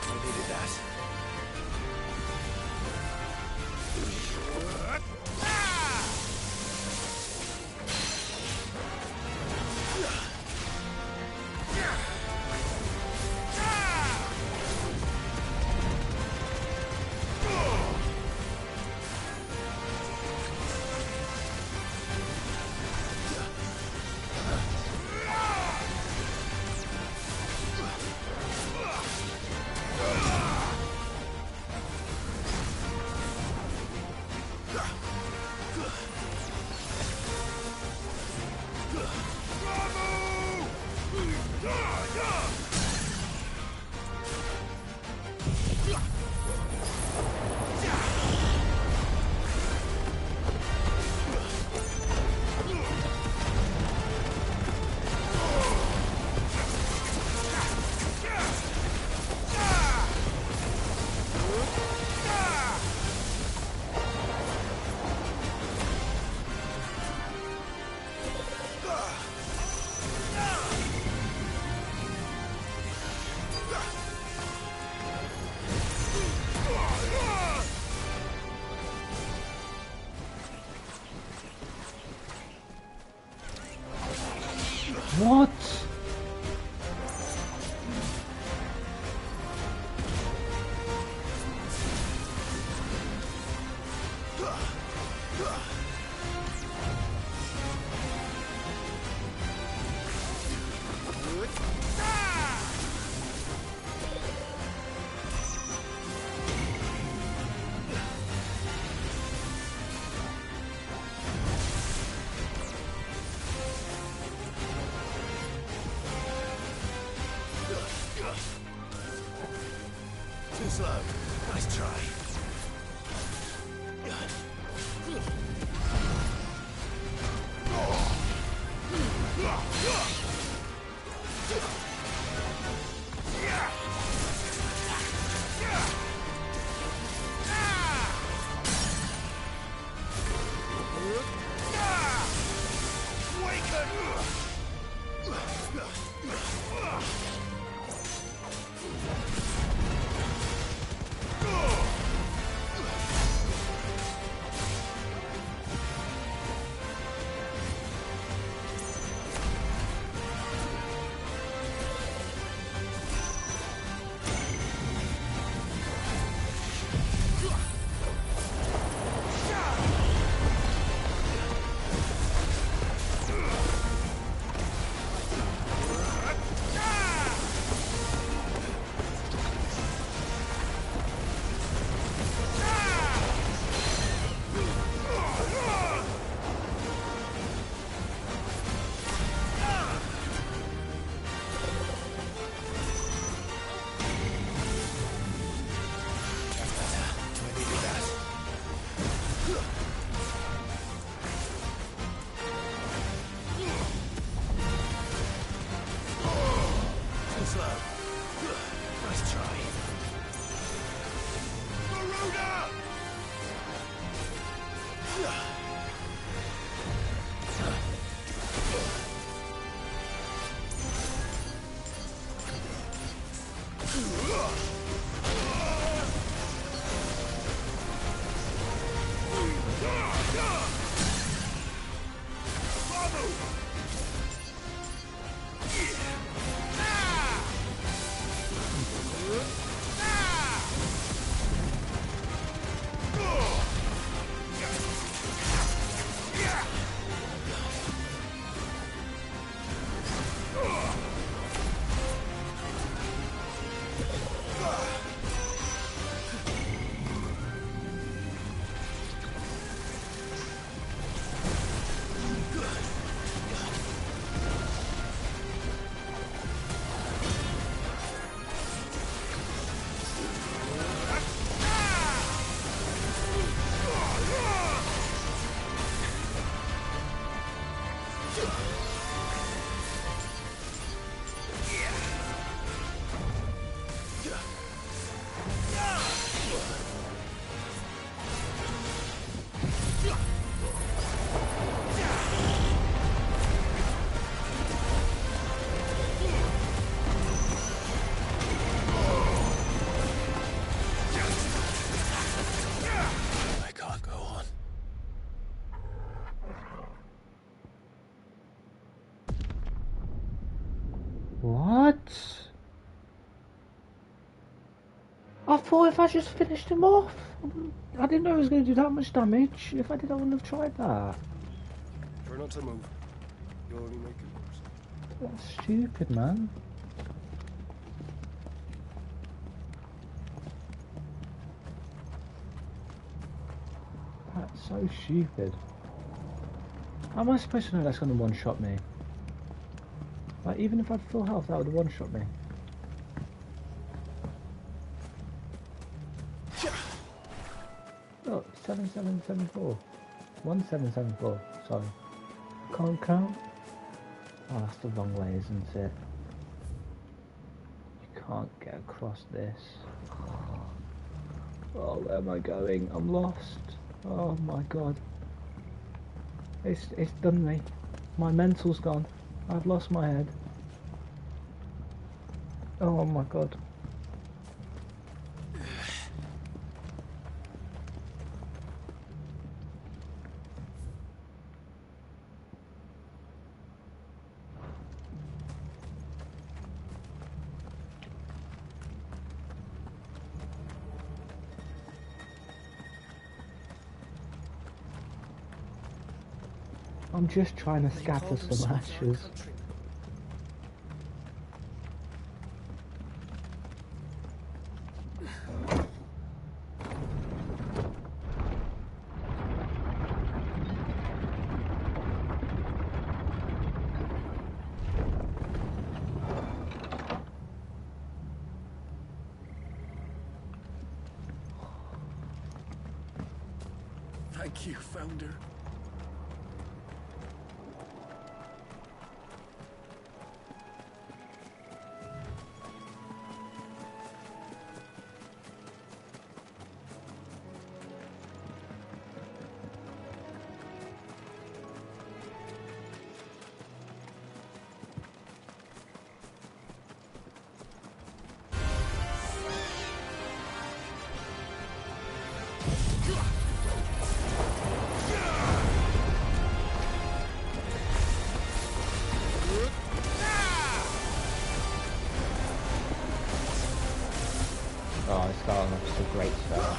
We needed that. What? Too slow. Nice try. What? I thought if I just finished him off, I didn't know he was going to do that much damage. If I did, I wouldn't have tried that. Try not to move. You'll only make it worse. That's stupid, man. That's so stupid. How am I supposed to know that's going to one-shot me? Like, even if I had full health, that would have one-shot me. No, 7774. 1774, sorry. Can't count? Oh, that's the wrong way, isn't it? You can't get across this. Oh, where am I going? I'm lost. Oh my god. It's done me. My mental's gone. I've lost my head. Oh my god. I'm just trying to scatter some ashes. Thank you, Founder. Oh, it's starting off as a great start.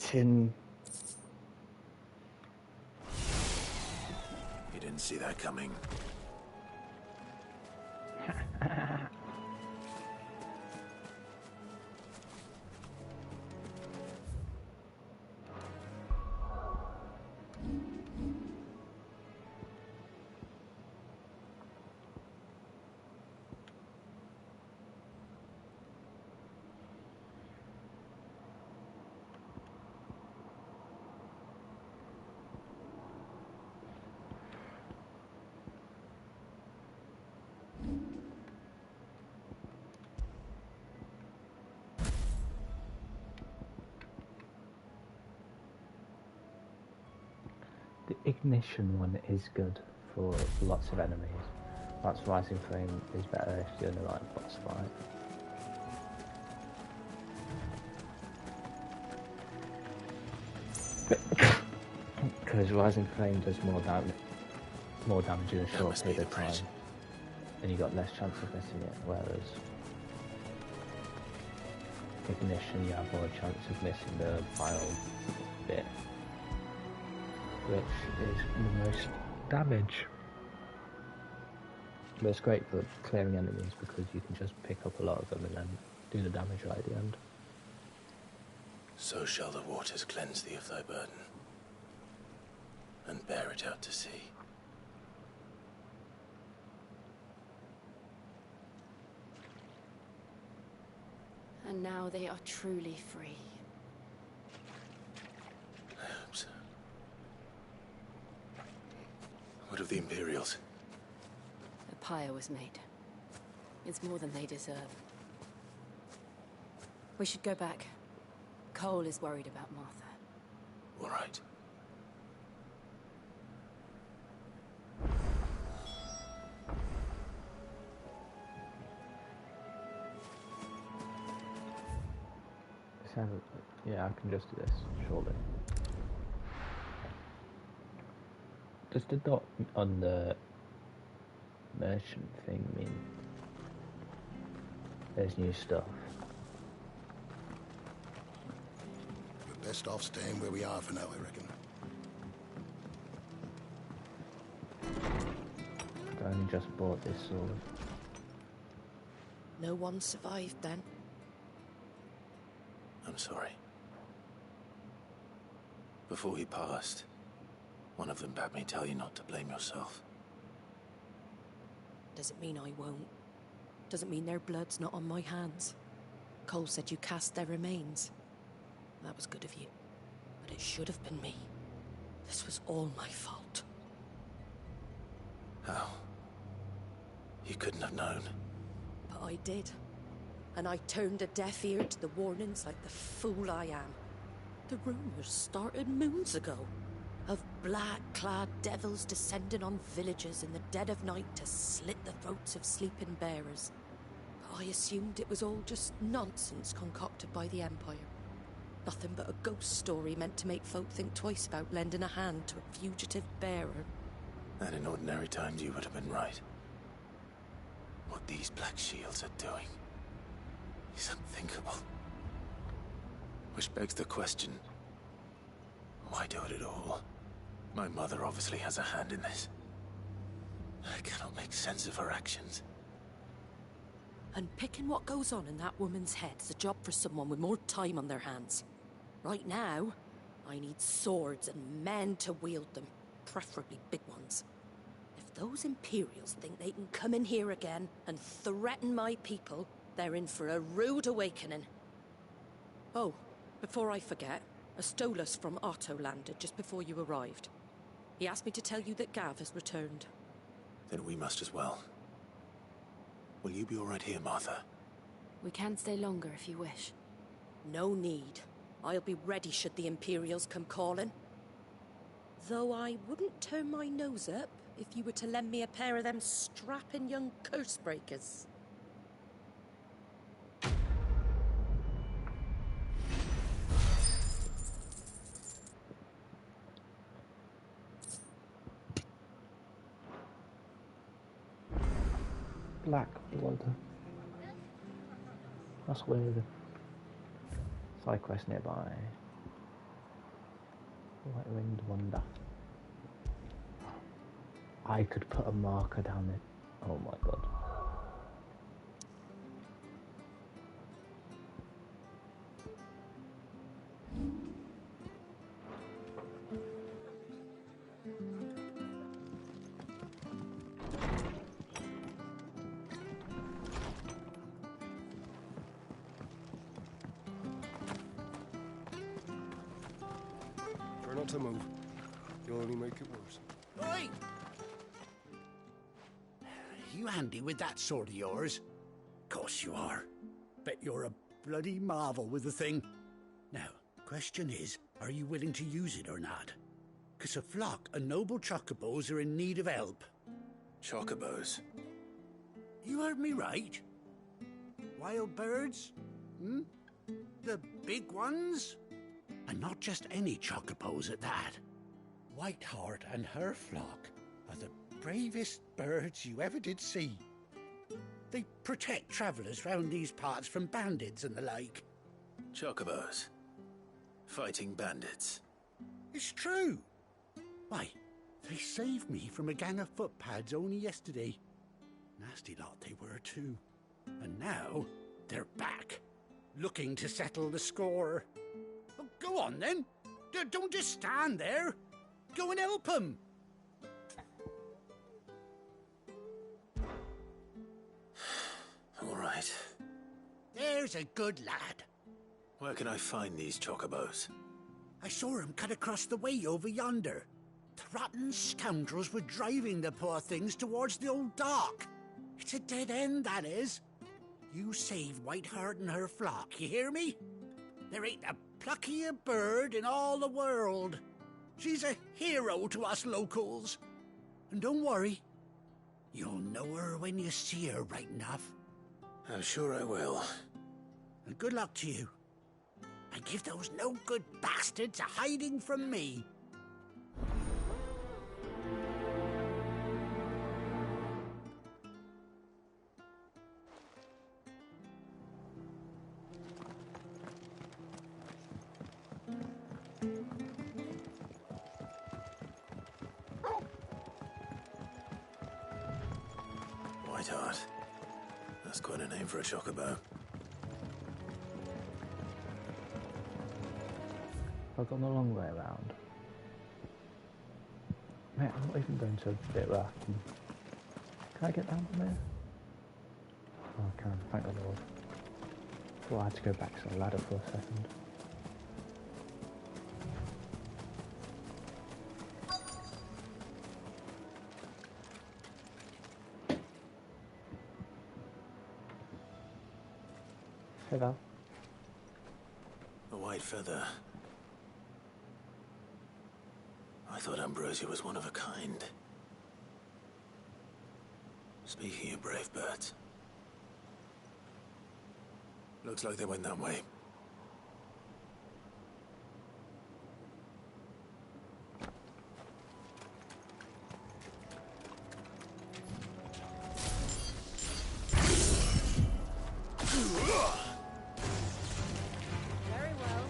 Getting... You didn't see that coming. The ignition one is good for lots of enemies. That's Rising Flame is better if you're in the right boss fight. Because Rising Flame does more damage in a short period of time, and you got less chance of missing it, whereas Ignition you have more chance of missing the final bit, which is the most damage. But it's great for clearing enemies because you can just pick up a lot of them and then do the damage right at the end. So shall the waters cleanse thee of thy burden, and bear it out to sea. And now they are truly free. I hope so. What of the Imperials? The pyre was made. It's more than they deserve. We should go back. Cole is worried about Martha. All right. Yeah, I can just do this, surely. Does the dot on the merchant thing mean there's new stuff? We're best off staying where we are for now, I reckon. I only just bought this sword. No one survived then? I'm sorry. Before he passed, one of them bade me tell you not to blame yourself. Does it mean I won't? Does it mean their blood's not on my hands? Cole said you cast their remains. That was good of you. But it should have been me. This was all my fault. How? You couldn't have known. But I did. And I turned a deaf ear to the warnings like the fool I am. The rumors started moons ago. Of black-clad devils descending on villages in the dead of night to slit the throats of sleeping bearers. But I assumed it was all just nonsense concocted by the Empire. Nothing but a ghost story meant to make folk think twice about lending a hand to a fugitive bearer. And in ordinary times you would have been right. What these Black Shields are doing is unthinkable. Which begs the question, why do it at all? My mother obviously has a hand in this. I cannot make sense of her actions. And picking what goes on in that woman's head is a job for someone with more time on their hands. Right now, I need swords and men to wield them, preferably big ones. If those Imperials think they can come in here again and threaten my people, they're in for a rude awakening. Oh, before I forget, a Stolas from Otto landed just before you arrived. He asked me to tell you that Gav has returned. Then we must as well. Will you be all right here, Martha? We can stay longer if you wish. No need. I'll be ready should the Imperials come calling. Though I wouldn't turn my nose up if you were to lend me a pair of them strapping young curse breakers. Black blood. That's weird. Side quest nearby. White winged wonder. I could put a marker down it. Oh my god. Try not to move. You'll only make it worse. Oi! You handy with that sword of yours? Course you are. Bet you're a bloody marvel with the thing. Now, question is, are you willing to use it or not? 'Cause a flock of noble chocobos are in need of help. Chocobos? You heard me right. Wild birds? Hmm? The big ones? And not just any chocobos at that. Whiteheart and her flock are the bravest birds you ever did see. They protect travellers round these parts from bandits and the like. Chocobos? Fighting bandits? It's true. Why, they saved me from a gang of footpads only yesterday. Nasty lot they were too. And now they're back, looking to settle the score. Oh, go on then. Don't just stand there. Go and help them. All right. There's a good lad. Where can I find these chocobos? I saw him cut across the way over yonder. The rotten scoundrels were driving the poor things towards the old dock. It's a dead end, that is. You save Whiteheart and her flock, you hear me? There ain't a pluckier bird in all the world. She's a hero to us locals. And don't worry, you'll know her when you see her right enough. I'm sure I will. And good luck to you. And give those no-good bastards a hiding from me. Whiteheart. That's quite a name for a chocobo. I've gone the long way around. Mate, I'm not even going to a bit where I can... Can I get down from there? Oh, I can, thank the Lord. Well, I had to go back to the ladder for a second. Hey Val. A white feather. I thought Ambrosia was one of a kind. Speaking of brave birds. Looks like they went that way. Very well.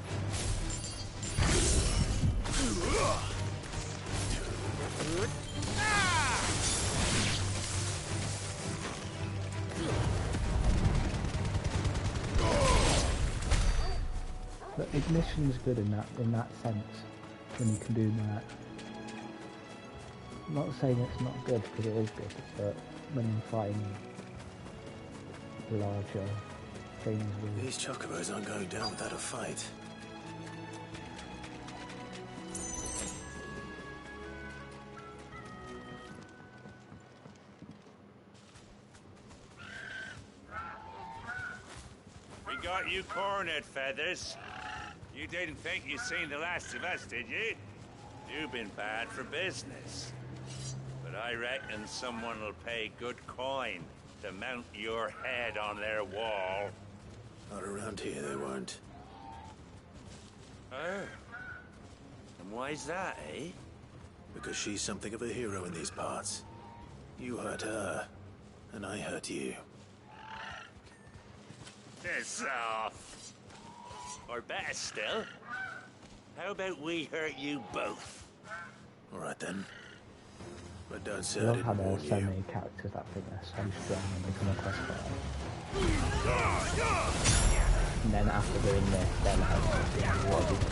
But ignition's good in that sense, when you can do that. I'm not saying it's not good, because it is good, but when you're fighting larger things with... These chocobos aren't going down without a fight. We got you cornered, Feathers. You didn't think you'd seen the last of us, did you? You've been bad for business. But I reckon someone will pay good coin to mount your head on their wall. Not around here, they won't. Oh. And why's that, eh? Because she's something of a hero in these parts. You hurt her, and I hurt you. Piss off. Or better still, How about we hurt you both? All right then. But don't I say I love how didn't there are warn so you. many characters that think they're so strong when they come across fire. And then after doing this, they're like, yeah, what do you think?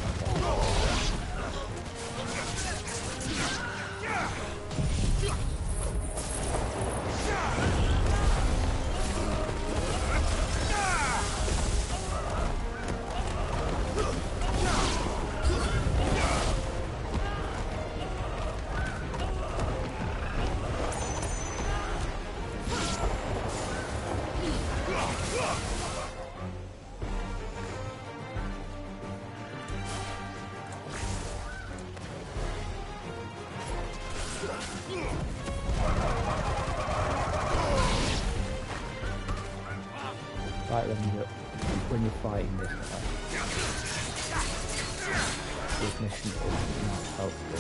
Right when you're fighting this guy, this mission is not helpful.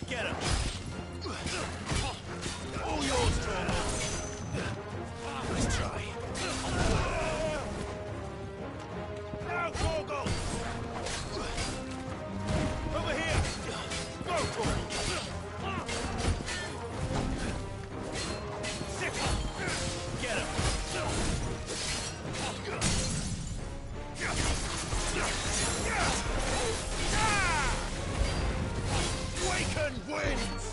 Get him! All yours, Tormund! Nice try. Now, Torgal! Over here! Go, Torgal! Sit! Get him! Waken winds!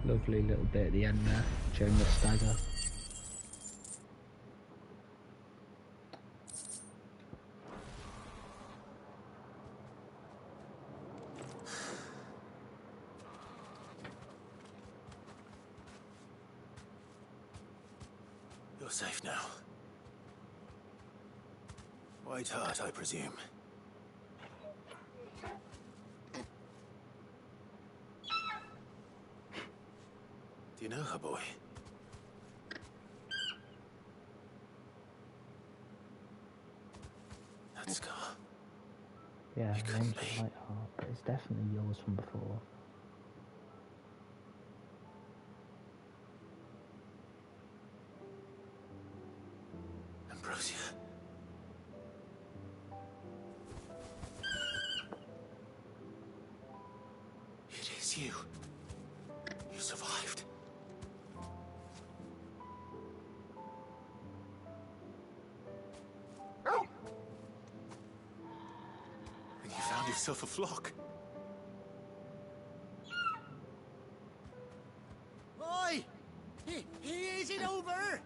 Lovely little bit at the end there, showing the stagger. You're safe now. White Hart, I presume. Do you know her, boy? That scar. Yeah, name's White Hart, but it's definitely yours from before. Ambrosia. It is you. You survived. And you found yourself a flock. Oi! Is it over?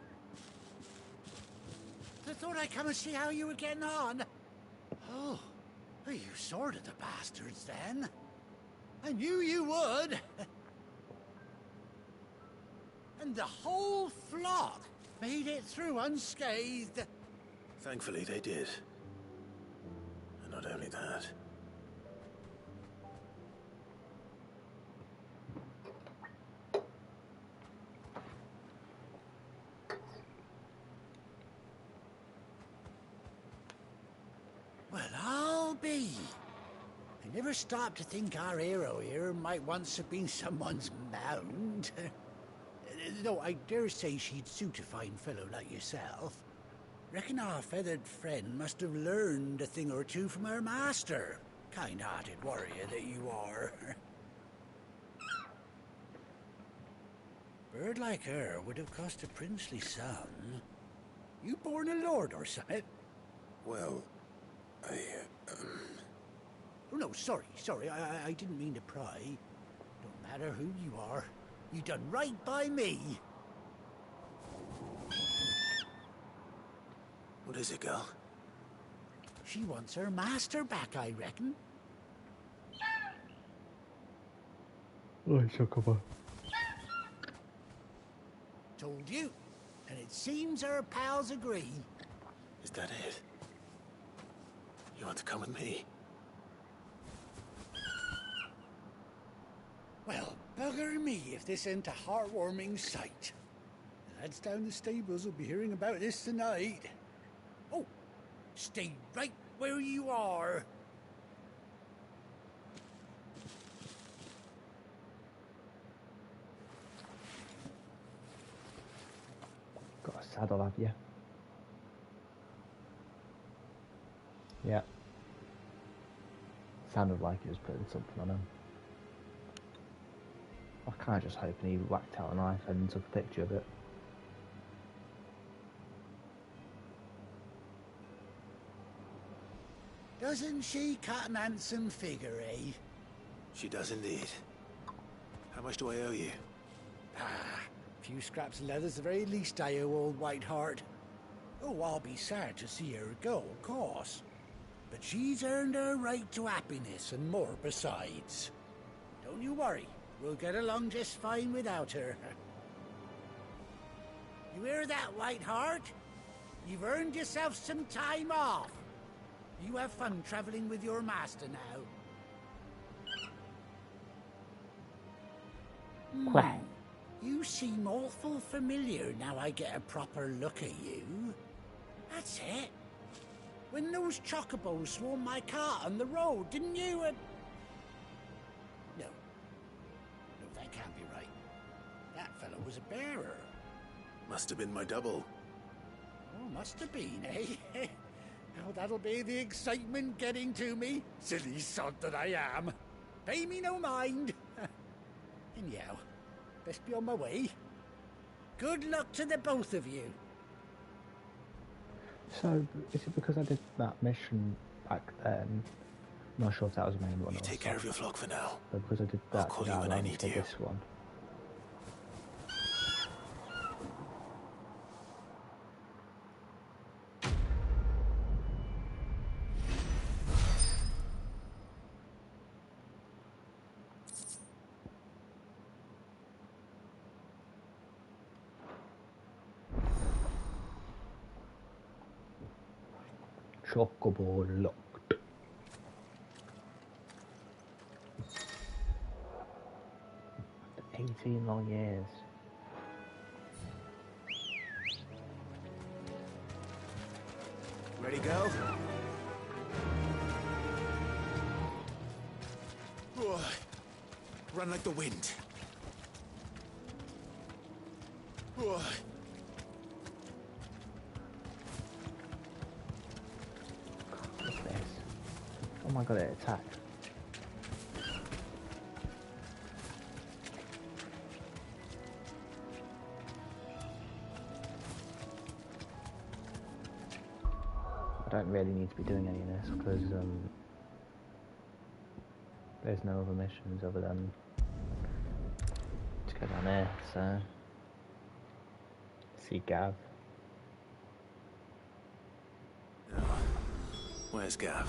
I thought I'd come and see how you were getting on. Oh, you sorted the bastards then. I knew you would. And the whole flock made it through unscathed. Thankfully, they did. And not only that. Well, I'll be. I never stopped to think our hero here might once have been someone's mound. Though I dare say she'd suit a fine fellow like yourself. Reckon our feathered friend must have learned a thing or two from her master. Kind-hearted warrior that you are. Bird like her would have cost a princely sum. You born a lord or something? Well, Oh, no, sorry. I didn't mean to pry. Don't matter who you are. You done right by me. What is it, girl? She wants her master back, I reckon. Oh, Chocobo. Told you. And it seems her pals agree. Is that it? You want to come with me? Well, bugger me if this ain't a heartwarming sight. The lads down the stables will be hearing about this tonight. Oh, stay right where you are. Got a saddle, have you? Yeah. Sounded like he was putting something on him. I kind of just hoping he whacked out a knife and took a picture of it. Doesn't she cut an handsome figure, eh? She does indeed. How much do I owe you? Ah, a few scraps of leather's the very least I owe old Whiteheart. Oh, I'll be sad to see her go, of course. But she's earned her right to happiness and more besides. Don't you worry. We'll get along just fine without her. You hear that, Whiteheart? You've earned yourself some time off. You have fun traveling with your master now. Well. You seem awful familiar now I get a proper look at you. That's it. When those chocobos swarmed my cart on the road, didn't you? No, that can't be right. That fellow was a bearer. Must have been my double. Oh, must have been, eh? Oh, that'll be the excitement getting to me. Silly sod that I am. Pay me no mind. Anyhow, best be on my way. Good luck to the both of you. So, is it because I did that mission back then? I'm not sure if that was the main one. You take care of your flock for now. But because I did that, I'll call you when I need you. This one. Chocobo locked. After 18 long years. Ready, go? Run like the wind. Oh my god, it attacked. I don't really need to be doing any of this because there's no other missions other than to go down there, so see Gav. Where's Gav?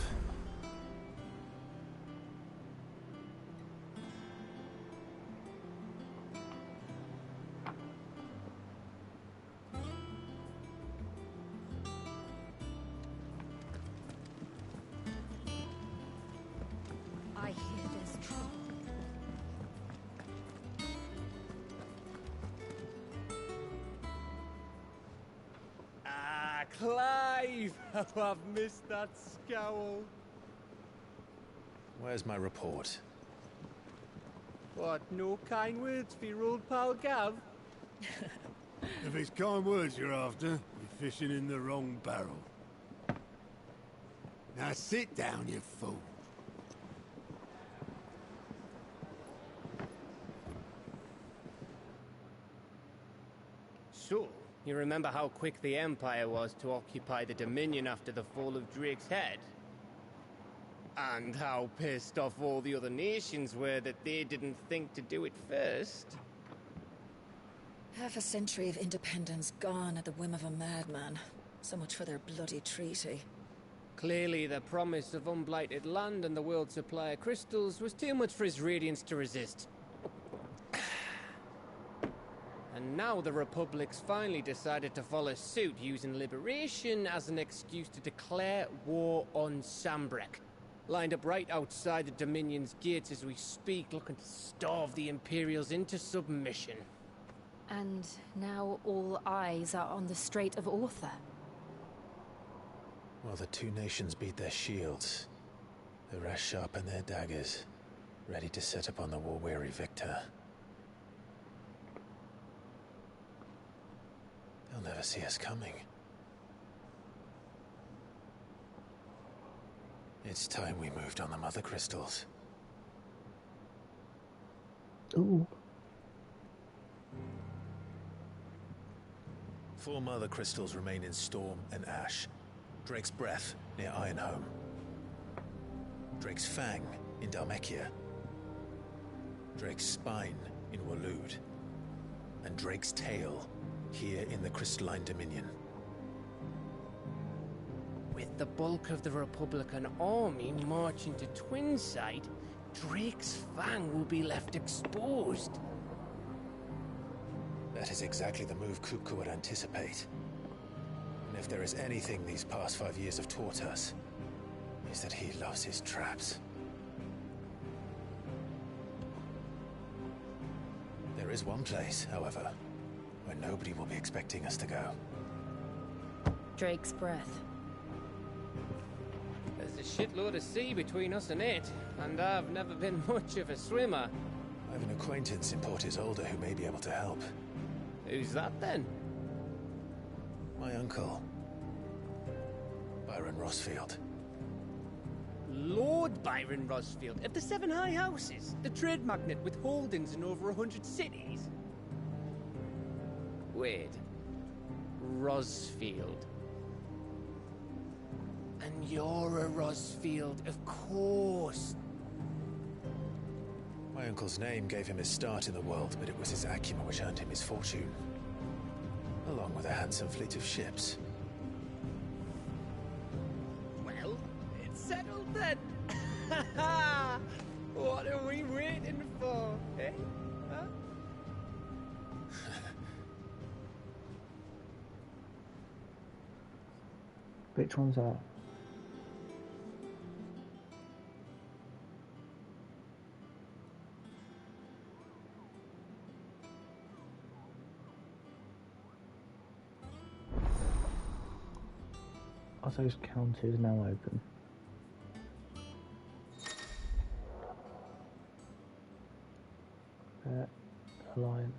I hear there's trouble. Ah, Clive! How I've missed that scowl. Where's my report? What, no kind words for your old pal Gav? If it's kind words you're after, we fishing in the wrong barrel. Now sit down, you fool. So, you remember how quick the Empire was to occupy the Dominion after the fall of Drake's head? And how pissed off all the other nations were that they didn't think to do it first? Half a century of independence gone at the whim of a madman. So much for their bloody treaty. Clearly, the promise of unblighted land and the world's supply of crystals was too much for his radiance to resist. And now the Republic's finally decided to follow suit, using liberation as an excuse to declare war on Sambrek. Lined up right outside the Dominion's gates as we speak, looking to starve the Imperials into submission. And now all eyes are on the Strait of Author. While the two nations beat their shields, the rest sharpen their daggers, ready to set upon the war-weary victor. They'll never see us coming. It's time we moved on the Mother Crystals. Ooh. 4 Mother Crystals remain in Storm and Ash. Drake's Breath near Ironhome. Drake's Fang in Dhalmekia. Drake's Spine in Waloed. And Drake's Tail here in the Crystalline Dominion. With the bulk of the Republican army marching to Twinside, Drake's Fang will be left exposed. That is exactly the move Kupka would anticipate. And if there is anything these past 5 years have taught us, is that he loves his traps. There is one place, however, where nobody will be expecting us to go. Drake's Breath. There's a shitload of sea between us and it, and I've never been much of a swimmer. I have an acquaintance in Port Isolde who may be able to help. Who's that then? My uncle, Byron Rosfield. Lord Byron Rosfield of the Seven High Houses, the trade magnate with holdings in over 100 cities. Wait, Rosfield. And you're a Rosfield, of course. My uncle's name gave him his start in the world, but it was his acumen which earned him his fortune. Along with a handsome fleet of ships. Well, it's settled then. What are we waiting for, eh? Huh? Which one's that? Are those counters now open? Alliant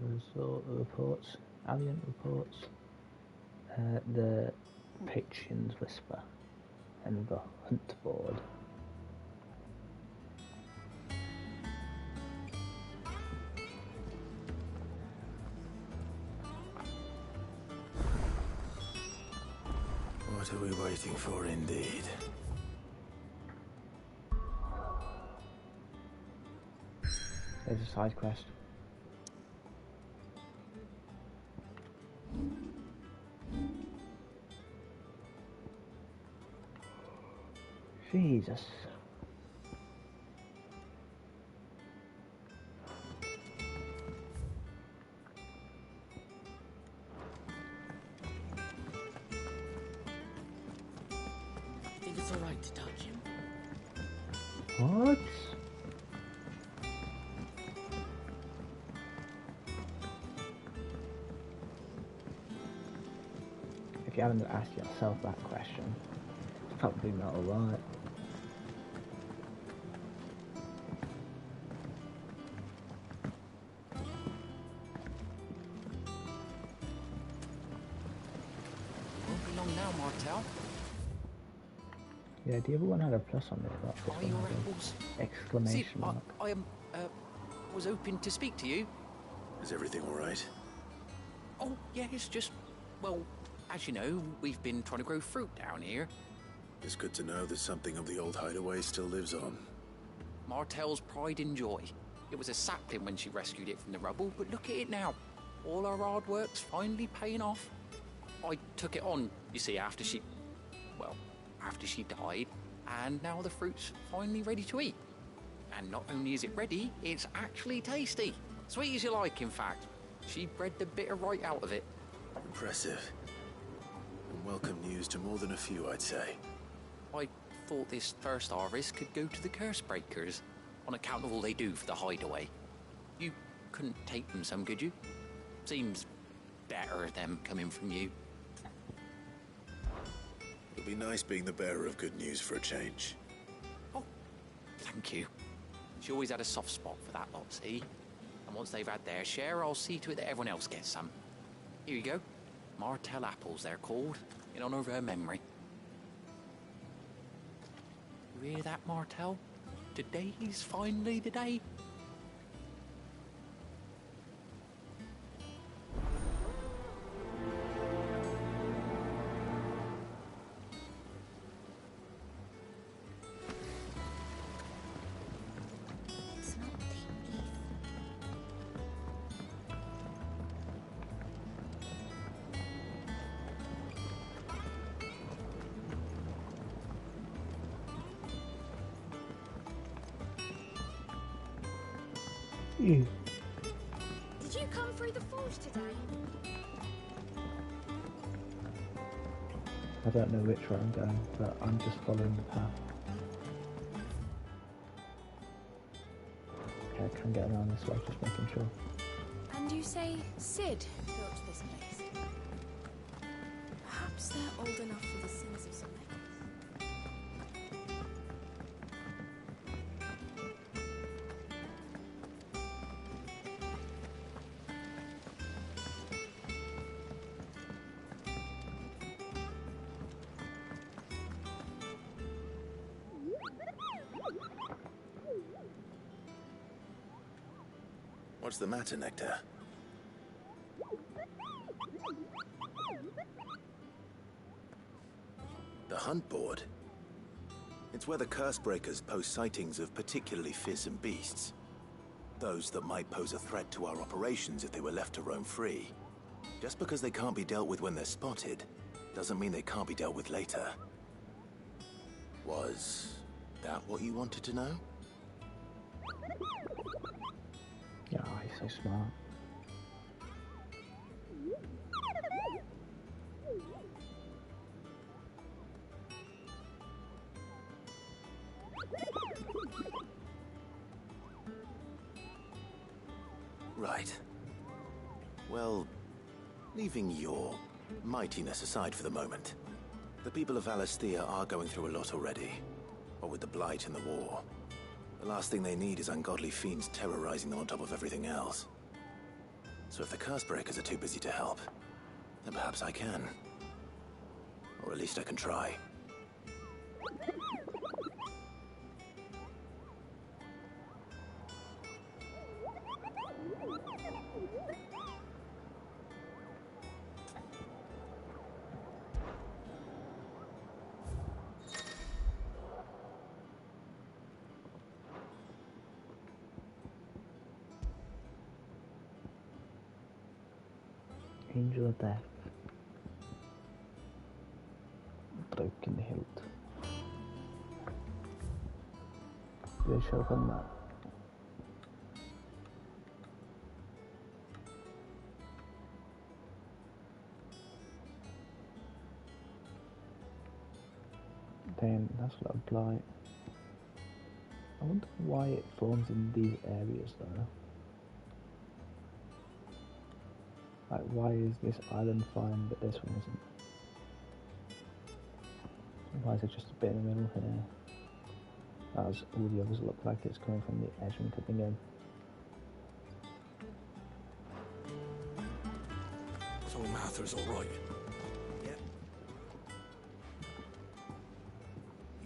reports, Alliant reports, the Pitchin's Whisper, and the Hunt Board. What are we waiting for, indeed? There's a side quest. Jesus. I think it's alright to touch him. What? If you haven't asked yourself that question, it's probably not alright. along now, Martel? Yeah, the other one had a plus on it. Like this Are you one had an rebels? exclamation See, mark. I was hoping to speak to you. Is everything all right? Oh, yeah, it's just, well, as you know, we've been trying to grow fruit down here. It's good to know that something of the old hideaway still lives on. Martel's pride and joy. It was a sapling when she rescued it from the rubble, but look at it now. All our hard work's finally paying off. I took it on, you see, after she died, and now the fruit's finally ready to eat. And not only is it ready, it's actually tasty. Sweet as you like, in fact. She bred the bitter right out of it. Impressive. And welcome news to more than a few, I'd say. I thought this first harvest could go to the curse breakers, on account of all they do for the hideaway. You couldn't take them some, could you? Seems better them coming from you. It'll be nice being the bearer of good news for a change. Oh, thank you. She always had a soft spot for that lot, see? And once they've had their share, I'll see to it that everyone else gets some. Here you go. Martel apples, they're called, in honor of her memory. You hear that, Martel? Today's finally the day. Did you come through the forge today? I don't know which way I'm going, but I'm just following the path. Okay, I can get around this way, just making sure. And you say Sid built this place? Perhaps they're old enough for the sins of some echoes. What's the matter, Nectar? The hunt board? It's where the curse breakers post sightings of particularly fearsome beasts. Those that might pose a threat to our operations if they were left to roam free. Just because they can't be dealt with when they're spotted, doesn't mean they can't be dealt with later. Was that what you wanted to know? Yeah, he's so smart. Right. Well, leaving your mightiness aside for the moment, the people of Valisthea are going through a lot already. What with the Blight and the war. The last thing they need is ungodly fiends terrorizing them on top of everything else. So if the curse breakers are too busy to help, then perhaps I can. Or at least I can try. Angel of Death. Broken hilt. Jag kör på den där. Damn, that's a lot of blight. I wonder why it forms in these areas though. Like, why is this island fine but this one isn't? Why is it just a bit in the middle here? As all the others look like it's coming from the edge and coming in. So Mather's all right. Yeah.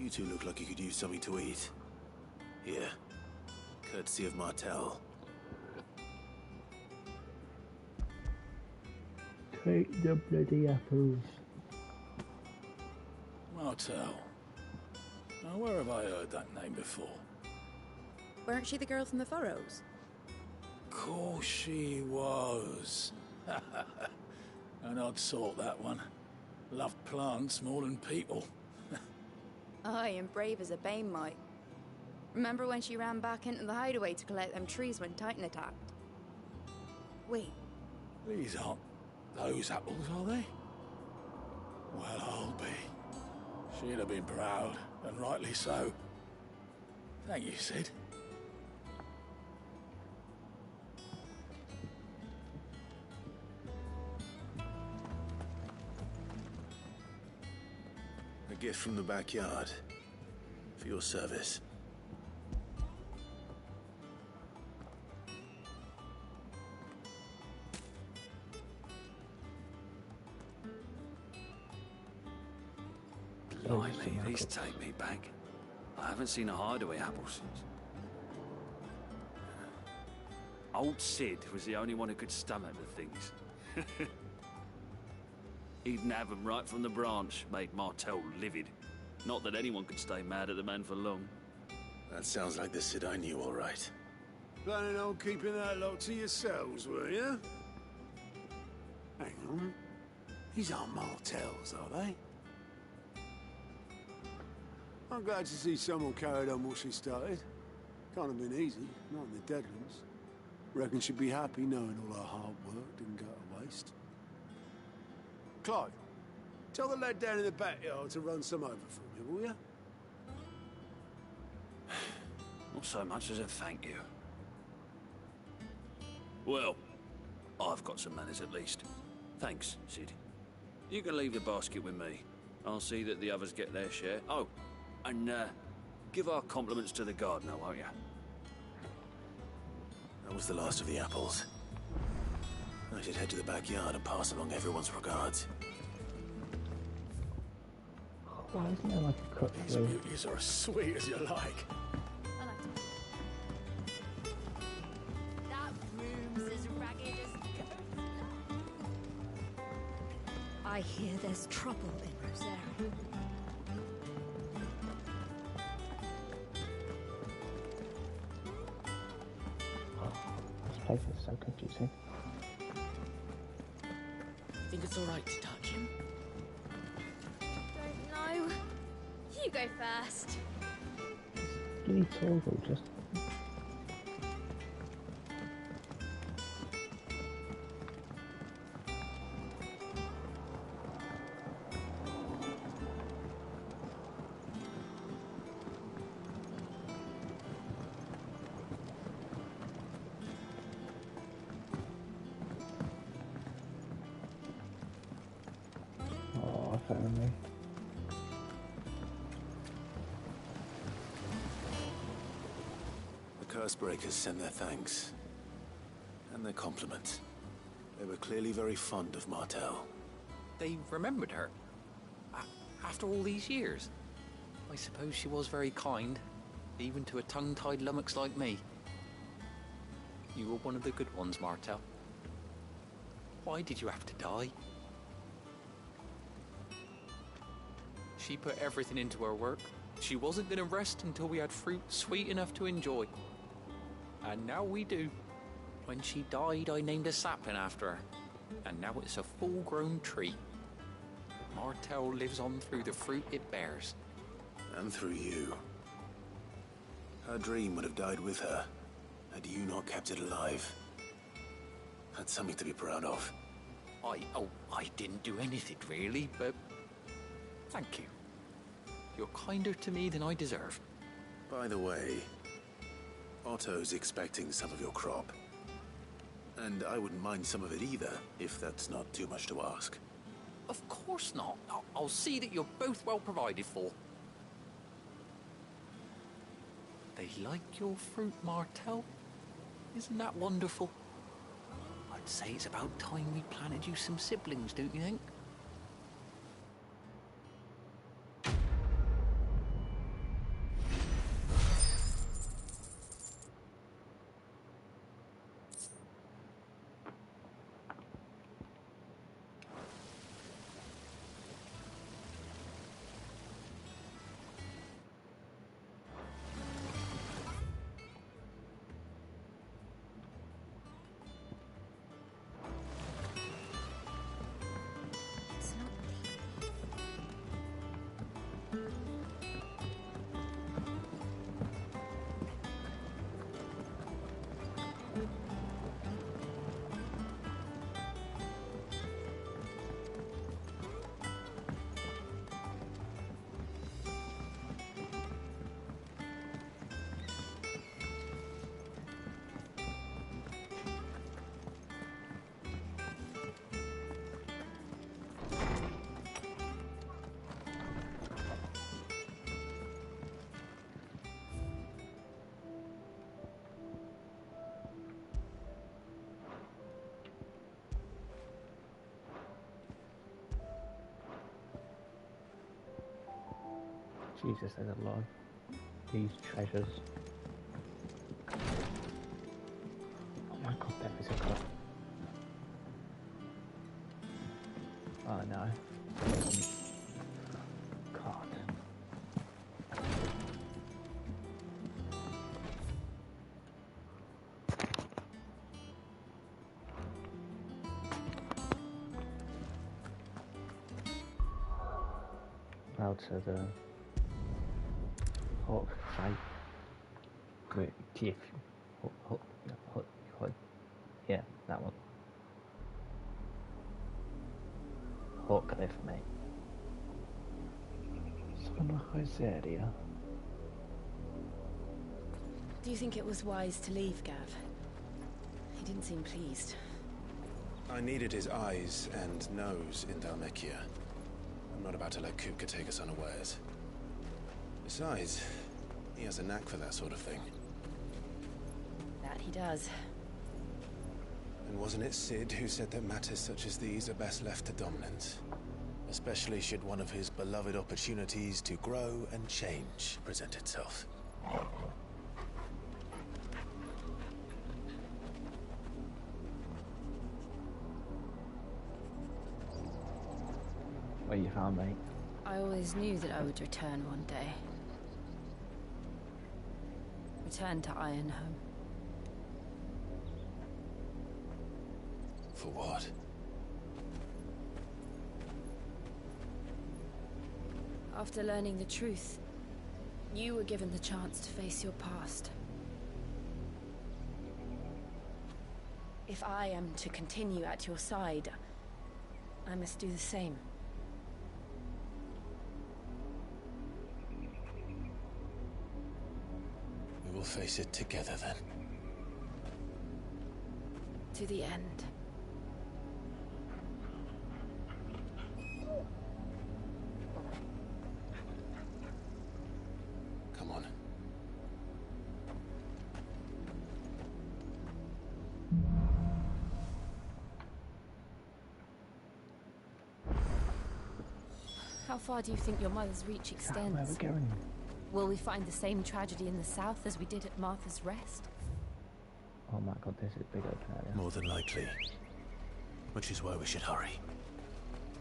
You two look like you could use something to eat. Here. Courtesy of Martel. Take the bloody apples. Martel. Now, where have I heard that name before? Weren't she the girl from the Furrows? Course she was. An odd sort, that one. Loved plants more than people. Aye, and brave as a bane might. Remember when she ran back into the hideaway to collect them trees when Titan attacked? Wait. These aren't those apples, are they? Well, I'll be. She'd have been proud, and rightly so. Thank you, Sid. A gift from the backyard. For your service. Blimey, these take me back. I haven't seen a hideaway apple since. Old Sid was the only one who could stomach the things. He'd nab them right from the branch, made Martel livid. Not that anyone could stay mad at the man for long. That sounds like the Sid I knew, all right. Planning on keeping that lot to yourselves, were you? Hang on. These aren't Martels, are they? I'm glad to see someone carried on what she started. Can't have been easy, not in the Deadlands. Reckon she'd be happy knowing all her hard work didn't go to waste. Clive, tell the lad down in the backyard to run some over for me, will you? Not so much as a thank you. Well, I've got some manners at least. Thanks, Sid. You can leave the basket with me. I'll see that the others get their share. Oh, and give our compliments to the gardener, won't you? That was the last of the apples. I should head to the backyard and pass along everyone's regards. Why isn't there like a cut These through? beauties are as sweet as you like. That room's as ragged as... I hear there's trouble in Rosaria. This place is so confusing. Think it's all right to touch him? Don't know. You go first. Really toggle, just. Oh, I found me. The Cursebreakers send their thanks. And their compliments. They were clearly very fond of Martel. They remembered her. After all these years. I suppose she was very kind, even to a tongue-tied lummox like me. You were one of the good ones, Martel. Why did you have to die? She put everything into her work. She wasn't going to rest until we had fruit sweet enough to enjoy. And now we do. When she died, I named a sapling after her. And now it's a full-grown tree. Martel lives on through the fruit it bears. And through you. Her dream would have died with her, had you not kept it alive. That's something to be proud of. I didn't do anything really, but thank you. You're kinder to me than I deserve. By the way, Otto's expecting some of your crop. And I wouldn't mind some of it either, if that's not too much to ask. Of course not. I'll see that you're both well provided for. They like your fruit, Martel. Isn't that wonderful? I'd say it's about time we planted you some siblings, don't you think? Jesus, there's a lot of these treasures. Oh my god, there is a god. Oh no. God. Out to the Hawk site. Great Cliff. Yeah, that one. Hawk Cliff, mate. Sono Rosaria. Do you think it was wise to leave, Gav? He didn't seem pleased. I needed his eyes and nose in Dhalmekia. I'm not about to let Kupka take us unawares. Besides, he has a knack for that sort of thing. That he does. And wasn't it Sid who said that matters such as these are best left to dominance? Especially should one of his beloved opportunities to grow and change present itself. What you found, mate? I always knew that I would return one day. Return to Ironhome. For what? After learning the truth, you were given the chance to face your past. If I am to continue at your side, I must do the same. We will face it together then. To the end. Come on. How far do you think your mother's reach extends? Where we're going? Will we find the same tragedy in the south as we did at Martha's Rest? Oh my god, this is a big open area. More than likely. Which is why we should hurry.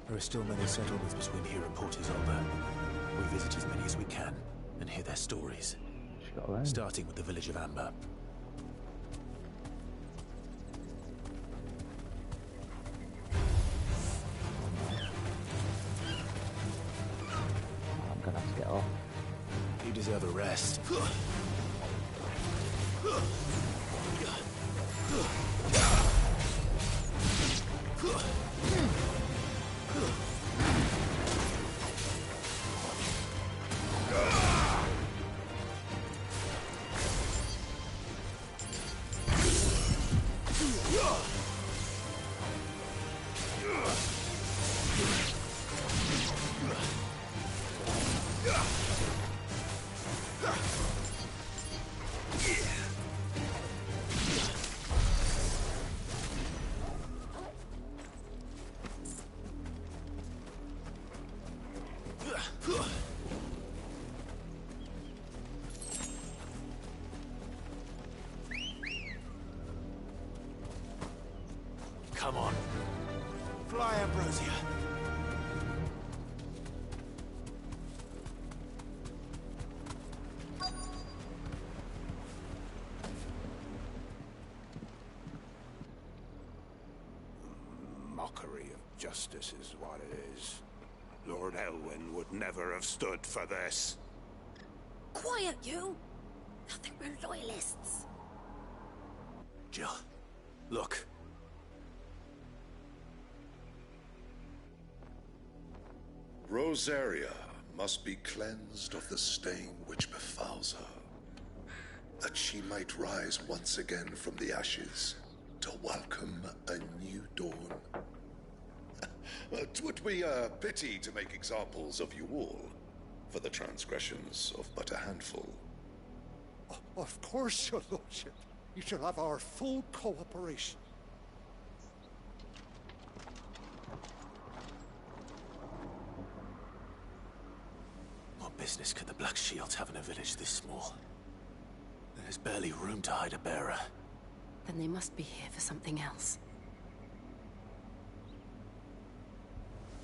There are still many settlements between here and Port Isolde. We visit as many as we can and hear their stories. Starting with the village of Amber. I'm gonna have to get off. You deserve a rest. Come on. Fly, Ambrosia. Mockery of justice is what it is. Lord Elwyn would never have stood for this. Quiet, you! Nothing but loyalists. Jill, look. Rosaria must be cleansed of the stain which befouls her, that she might rise once again from the ashes to welcome a new dawn. 'Twould be a pity to make examples of you all, for the transgressions of but a handful. Of course, your lordship. You shall have our full cooperation. What business could the Black Shields have in a village this small? There's barely room to hide a bearer. Then they must be here for something else.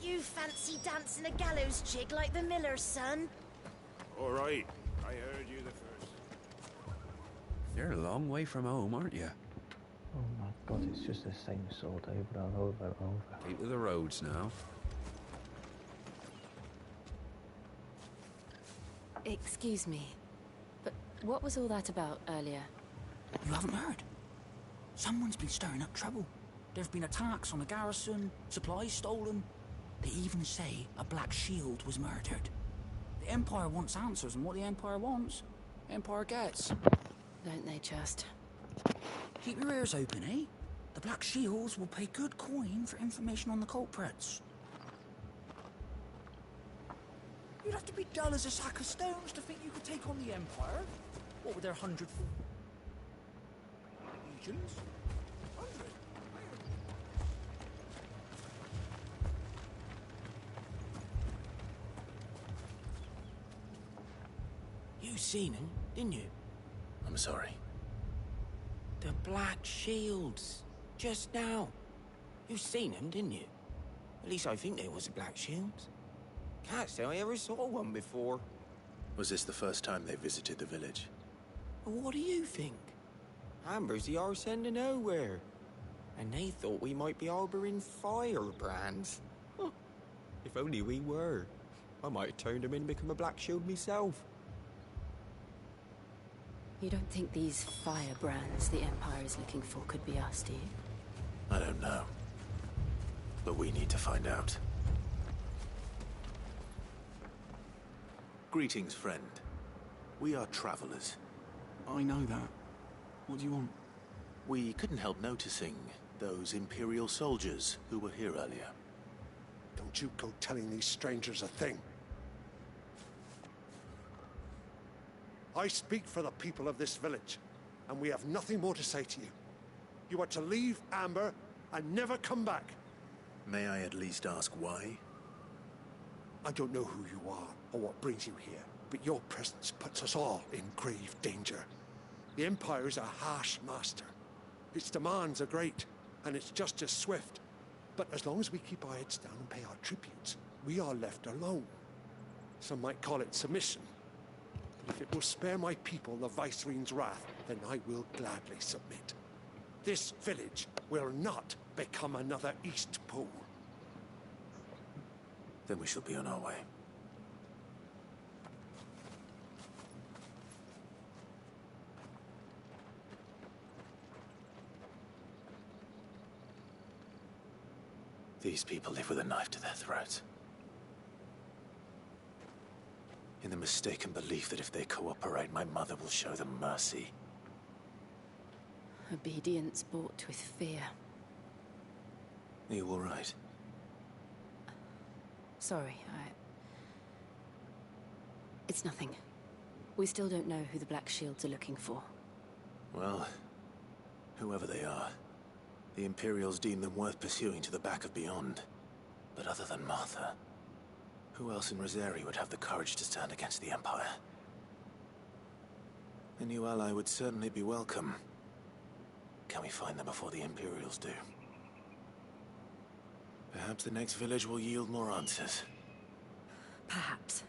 You fancy dancing a gallows jig like the miller's son? All right, I heard you the first. You're a long way from home, aren't you? Oh my god, it's just the same sword over and over and over. Keep to the roads now. Excuse me, but what was all that about earlier? You haven't heard? Someone's been stirring up trouble. There've been attacks on the garrison, supplies stolen. They even say a Black Shield was murdered. The Empire wants answers, and what the Empire wants, the Empire gets. Don't they just? Keep your ears open, eh? The Black Shields will pay good coin for information on the culprits. You'd have to be dull as a sack of stones to think you could take on the Empire. What with their 100 legions? 100? You seen him, didn't you? I'm sorry. The Black Shields. Just now. You seen him, didn't you? At least I think there was a Black Shields. Can't say I ever saw one before. Was this the first time they visited the village? Well, what do you think? Amber's the arse end of nowhere. And they thought we might be harboring firebrands. Huh. If only we were. I might have turned them in and become a Black Shield myself. You don't think these firebrands the Empire is looking for could be us, do you? I don't know. But we need to find out. Greetings, friend. We are travelers. I know that. What do you want? We couldn't help noticing those Imperial soldiers who were here earlier. Don't you go telling these strangers a thing. I speak for the people of this village, and we have nothing more to say to you. You are to leave Amber and never come back. May I at least ask why? I don't know who you are or what brings you here, but your presence puts us all in grave danger. The Empire is a harsh master. Its demands are great, and its justice swift. But as long as we keep our heads down and pay our tributes, we are left alone. Some might call it submission. But if it will spare my people the Viceroy's wrath, then I will gladly submit. This village will not become another East Pool. Then we shall be on our way. These people live with a knife to their throats. In the mistaken belief that if they cooperate, my mother will show them mercy. Obedience bought with fear. Are you all right? Sorry, It's nothing. We still don't know who the Black Shields are looking for. Well, whoever they are, the Imperials deem them worth pursuing to the back of beyond. But other than Martha, who else in Rosari would have the courage to stand against the Empire? A new ally would certainly be welcome. Can we find them before the Imperials do? Perhaps the next village will yield more answers. Perhaps.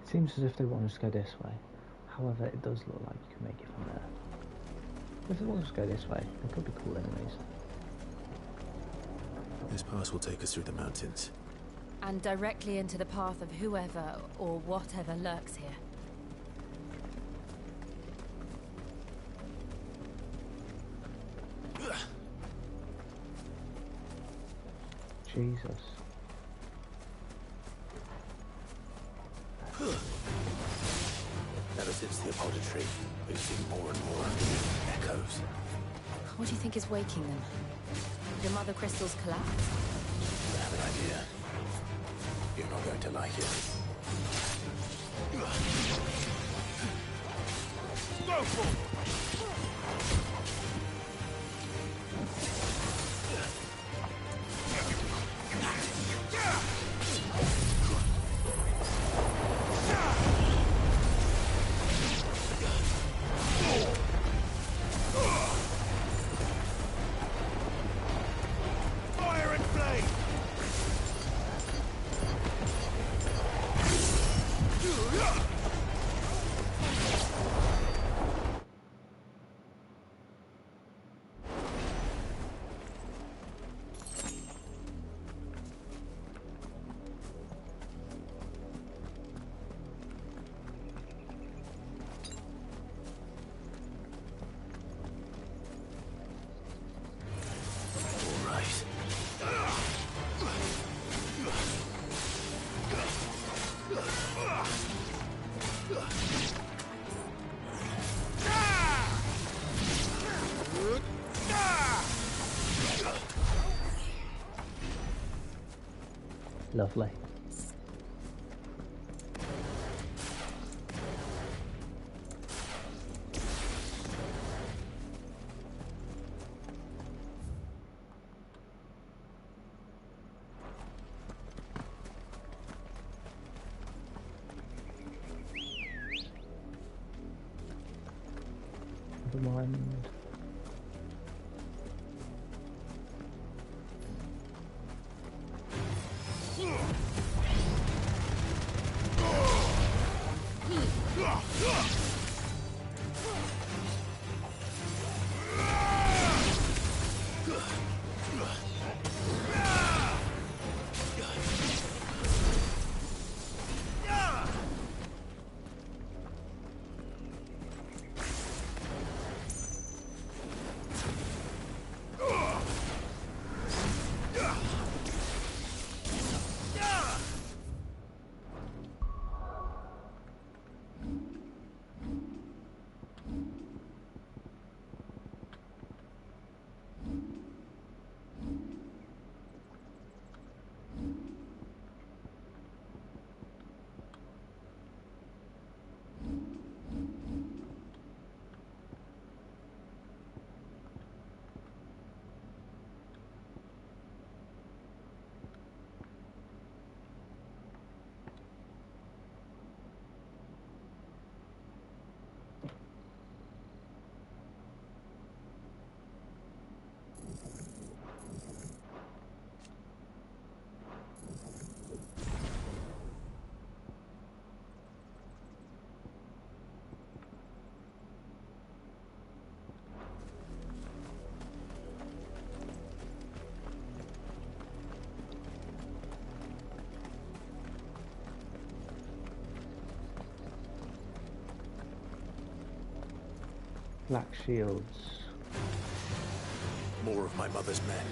It seems as if they want us to go this way. However, it does look like you can make it from there. If they want us to go this way, they could be cool enemies. This pass will take us through the mountains. And directly into the path of whoever or whatever lurks here. Jesus. Ever since the apollo tree, we've seen more and more echoes. What do you think is waking them? Your mother crystal's collapse? I have an idea. You're not going to like it. Lovely. Never mind. Black shields. More of my mother's men.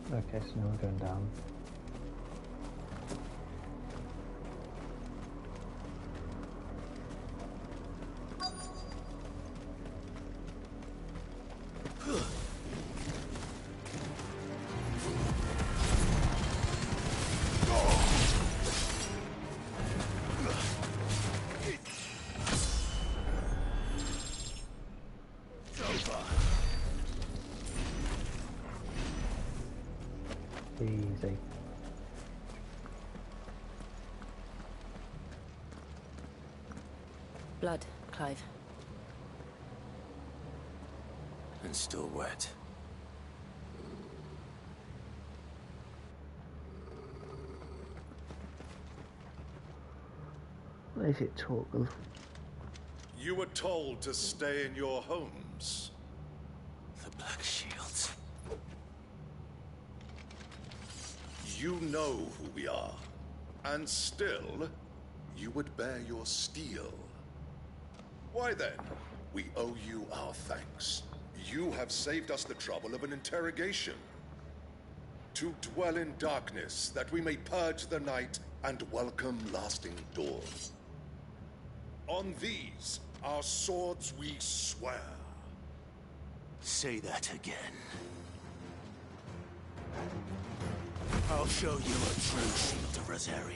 Okay, so now we're going down. Easy. Blood, Clive. And still wet. What is it, Torgal? You were told to stay in your homes. The Black Shields. You know who we are. And still, you would bear your steel. Why then, we owe you our thanks. You have saved us the trouble of an interrogation. To dwell in darkness, that we may purge the night and welcome lasting dawn. On these, our swords we swear. Say that again. I'll show you a true shield of Rosaria.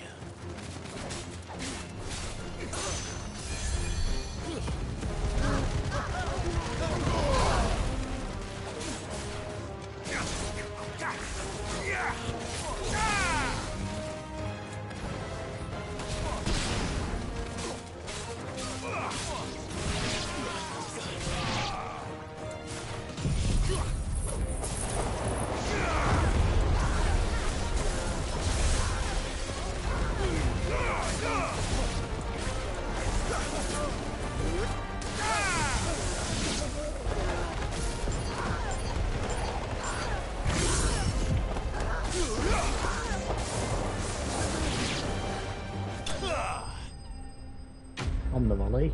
On the volley.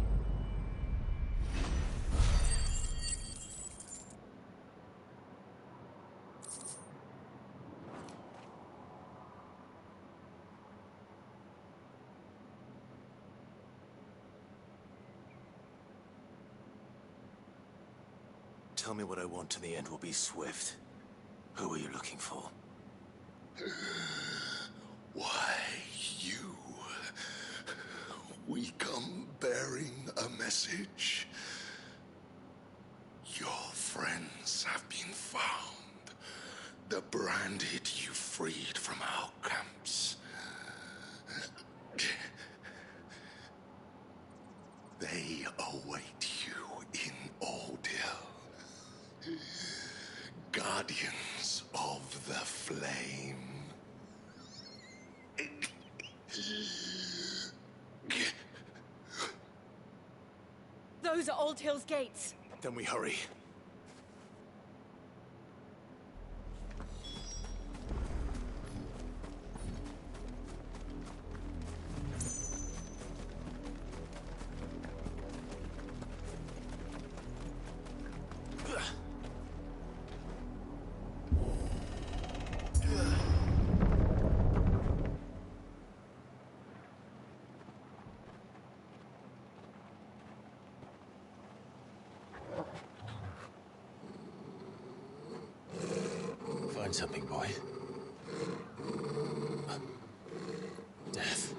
Tell me what I want and the end will be swift. Who are you looking for? Why, you. We come bearing a message. Your friends have been found. The branded you freed from our camps. They await you in Ordeal. Guardians of the Flame. Those are Old Hill's gates. Then we hurry. Find something, boy. Death.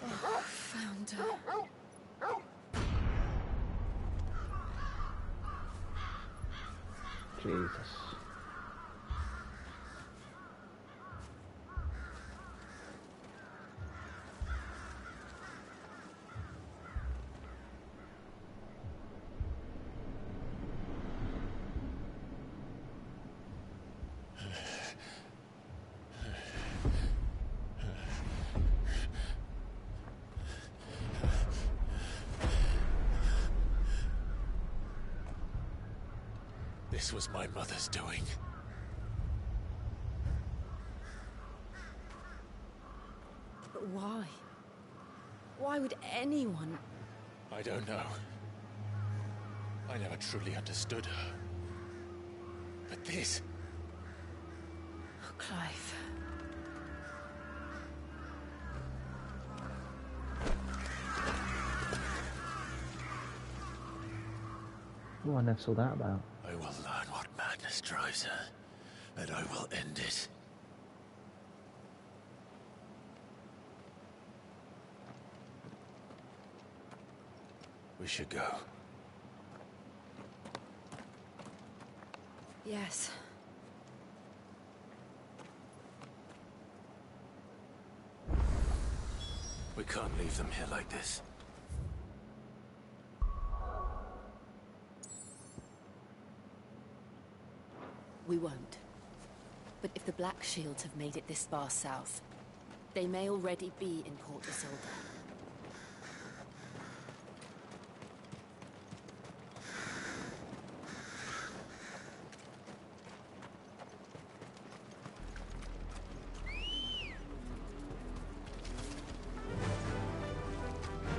Oh, found her. Jesus. This was my mother's doing. But why? Why would anyone? I don't know. I never truly understood her. But this... Oh, Clive. Oh, I never saw that about. I will learn what madness drives her, and I will end it. We should go. Yes. We can't leave them here like this. We won't. But if the Black Shields have made it this far south, they may already be in Port Isolde.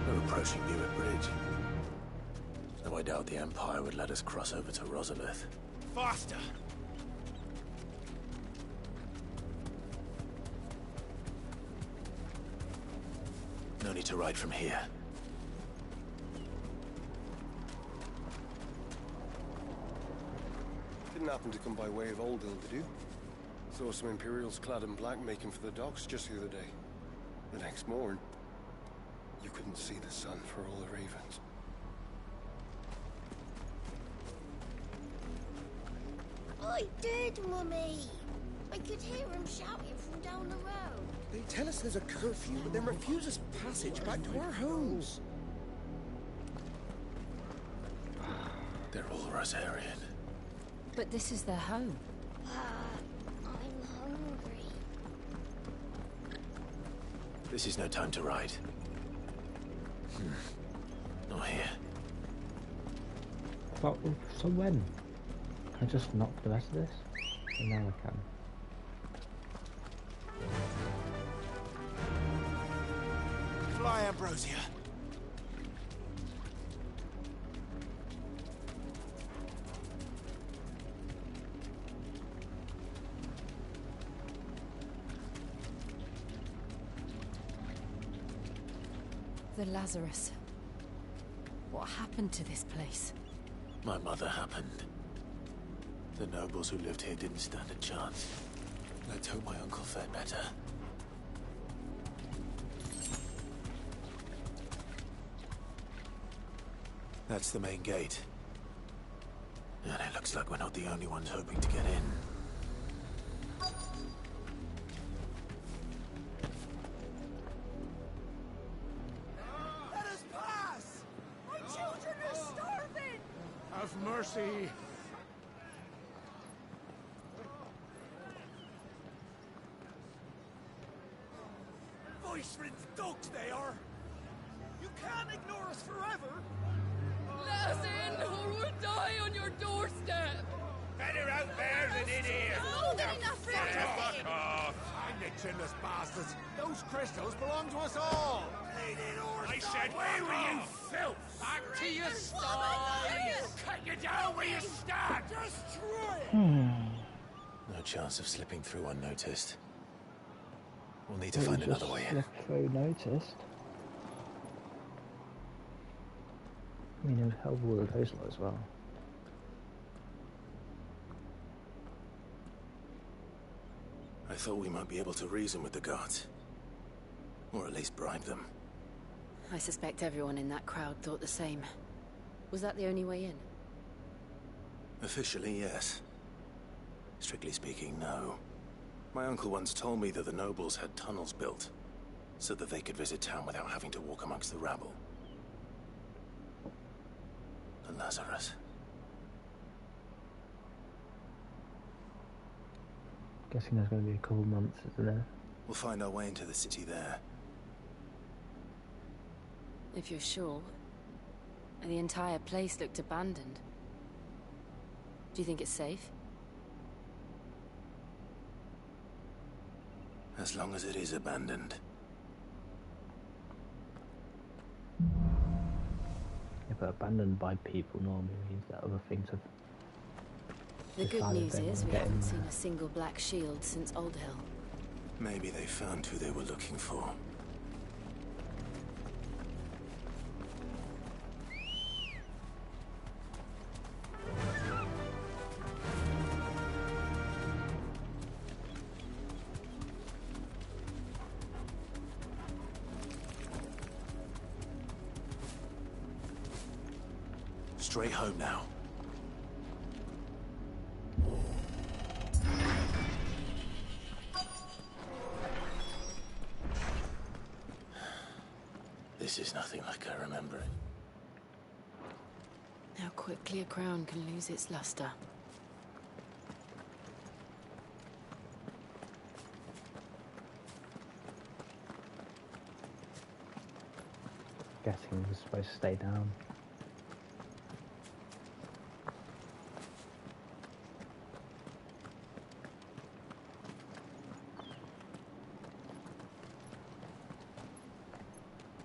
We're approaching Newark Bridge. Though I doubt the Empire would let us cross over to Rosalith. Faster! No need to ride from here. Didn't happen to come by way of Old Hill, did you? Saw some Imperials clad in black making for the docks just the other day. The next morn, you couldn't see the sun for all the ravens. I did, Mummy. I could hear him shouting from down the road. They tell us there's a curfew, but then refuse us passage back to our homes. They're all Rosarian. But this is their home. I'm hungry. This is no time to ride. Not here. But so when? Can I just knock the rest of this? And now I can. Fly, Ambrosia. The Lazarus. What happened to this place? My mother happened. The nobles who lived here didn't stand a chance. Let's hope my uncle fared better. That's the main gate. And it looks like we're not the only ones hoping to get in. Let us pass! My children are starving! Have mercy. Voice-ridden dogs they are! You can't ignore us forever! Let us in, or we'll die on your doorstep! Better out there than in here. More than enough for everything. Fuck off! Hang the chinless bastards. Those crystals belong to us all. I said, where were you, filth? Back to your sties! Cut you down where you stand! Destroy it! No chance of slipping through unnoticed. We'll need to find another way in. Through noticed. I mean, it was helpful with the coastline as well. I thought we might be able to reason with the guards. Or at least bribe them. I suspect everyone in that crowd thought the same. Was that the only way in? Officially, yes. Strictly speaking, no. My uncle once told me that the nobles had tunnels built, so that they could visit town without having to walk amongst the rabble. The Lazarus. Guessing there's going to be a couple months, isn't there? We'll find our way into the city there. If you're sure. The entire place looked abandoned. Do you think it's safe? As long as it is abandoned. Yeah, but abandoned by people normally means that other things have... The good decided news they is wanna we get haven't in seen there. a single black shield since Old Hill. Maybe they found who they were looking for. Straight home now. This is nothing like I remember it. How quickly a crown can lose its luster. guessing we're supposed to stay down.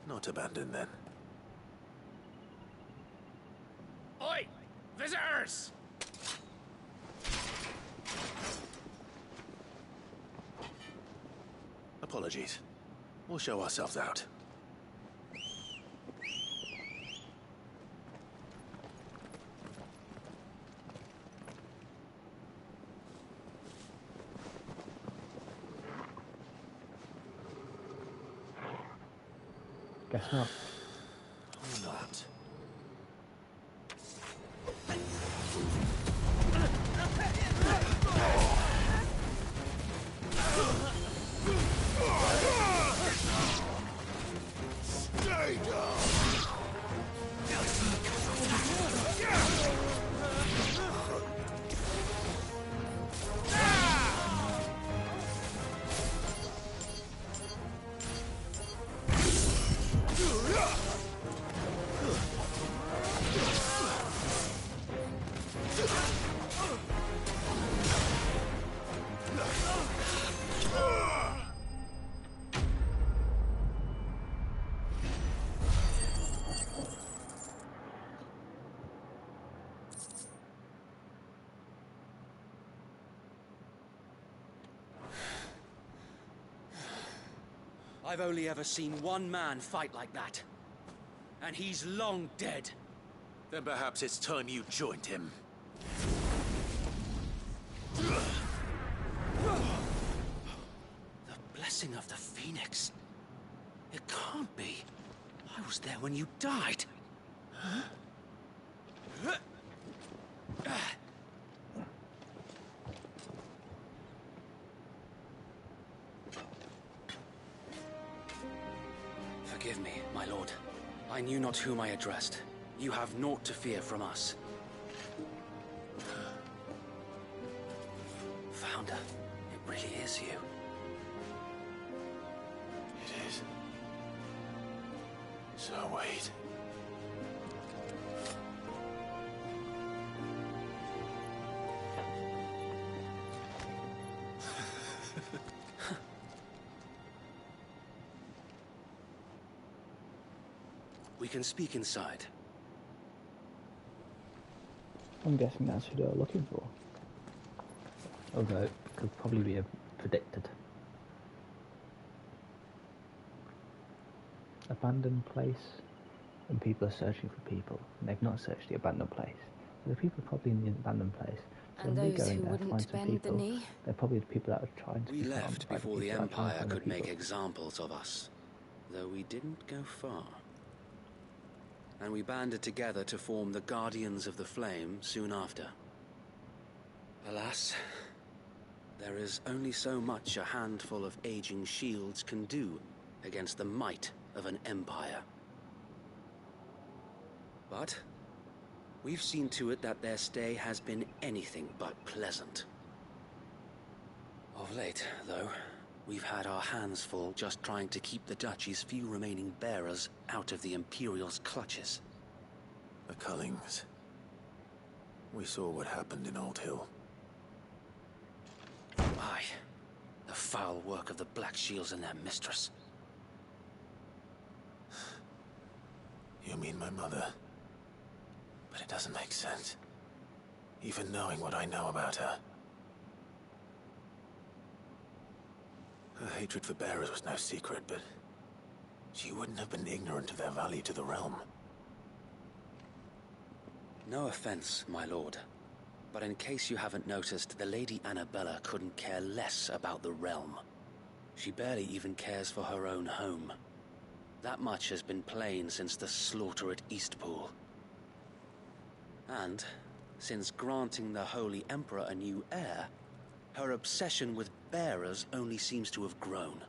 Not abandoned then. Oi! Visitors! Apologies. We'll show ourselves out. Guess not. Or not. Stay down! I've only ever seen one man fight like that. And he's long dead. Then perhaps it's time you joined him. The blessing of the Phoenix. It can't be. I was there when you died. Forgive me, my lord. I knew not whom I addressed. You have naught to fear from us. Founder, it really is you. It is. So wait. We can speak inside. I'm guessing that's who they're looking for. Although it could probably be predicted. Abandoned place, and people are searching for people. And they've not searched the abandoned place. So the people are probably in the abandoned place. So And when we those go in who there, wouldn't find some bend the people, knee? they're probably the people that are trying to We be found left by the before the people that are trying to Empire find the could make people. examples of us, though we didn't go far. And we banded together to form the Guardians of the Flame soon after. Alas, there is only so much a handful of aging shields can do against the might of an empire. But we've seen to it that their stay has been anything but pleasant. Of late, though, we've had our hands full just trying to keep the Duchy's few remaining bearers out of the Imperial's clutches. The Cullings. We saw what happened in Old Hill. Aye. The foul work of the Black Shields and their mistress. You mean my mother? But it doesn't make sense. Even knowing what I know about her. Her hatred for bearers was no secret, but she wouldn't have been ignorant of their value to the realm. No offense, my lord. But in case you haven't noticed, the Lady Annabella couldn't care less about the realm. She barely even cares for her own home. That much has been plain since the slaughter at Eastpool. And, since granting the Holy Emperor a new heir, her obsession with bearers only seems to have grown.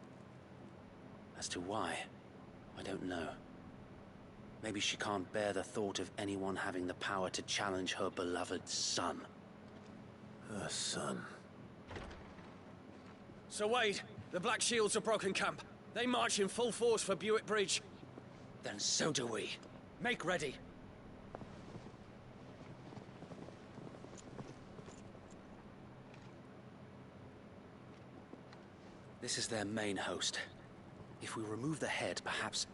As to why, I don't know. Maybe she can't bear the thought of anyone having the power to challenge her beloved son. Her son. Sir Wade, the Black Shields have broken camp. They march in full force for Buick Bridge. Then so do we. Make ready. This is their main host. If we remove the head, perhaps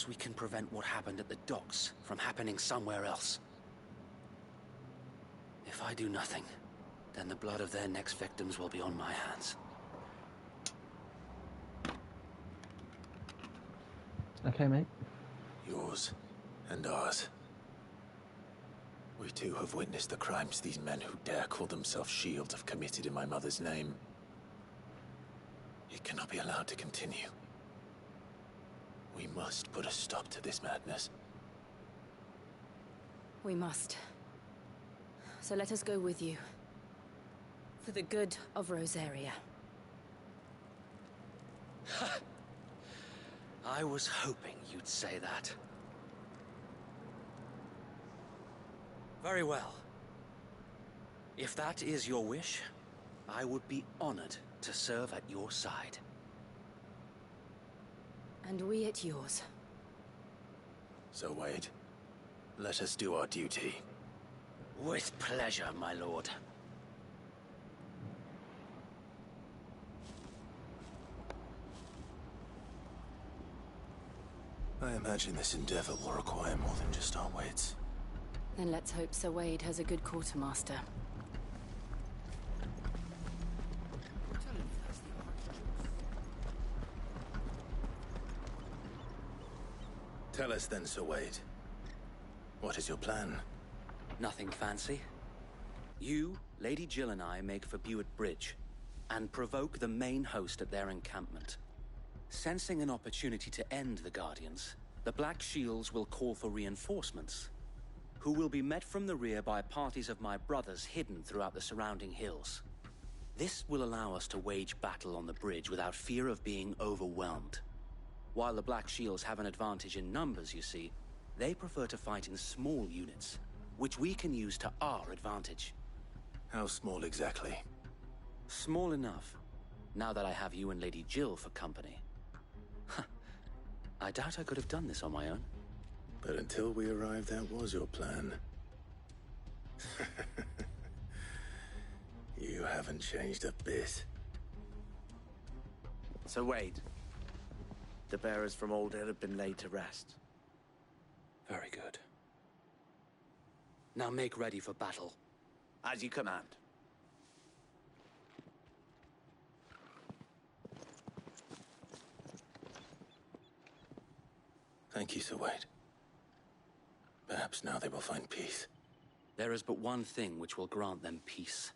we can prevent what happened at the docks from happening somewhere else. If I do nothing, then the blood of their next victims will be on my hands. Okay, mate. Yours and ours. We too have witnessed the crimes these men who dare call themselves Shield have committed in my mother's name. It cannot be allowed to continue. We must put a stop to this madness. We must. So let us go with you. For the good of Rosaria. I was hoping you'd say that. Very well. If that is your wish, I would be honored to serve at your side. And we at yours. So, Wade, let us do our duty. With pleasure, my lord. I imagine this endeavor will require more than just our wits. Then let's hope Sir Wade has a good quartermaster. Tell us then, Sir Wade. What is your plan? Nothing fancy. You, Lady Jill and I make for Buett Bridge, and provoke the main host at their encampment. Sensing an opportunity to end the Guardians, the Black Shields will call for reinforcements, who will be met from the rear by parties of my brothers hidden throughout the surrounding hills. This will allow us to wage battle on the bridge without fear of being overwhelmed. While the Black Shields have an advantage in numbers, you see, they prefer to fight in small units, which we can use to our advantage. How small exactly? Small enough, now that I have you and Lady Jill for company. I doubt I could have done this on my own. But until we arrived, that was your plan. You haven't changed a bit. So Wade, the bearers from Old Hill have been laid to rest. Very good. Now make ready for battle. As you command. Thank you, Sir Wade. Perhaps now they will find peace. There is but one thing which will grant them peace.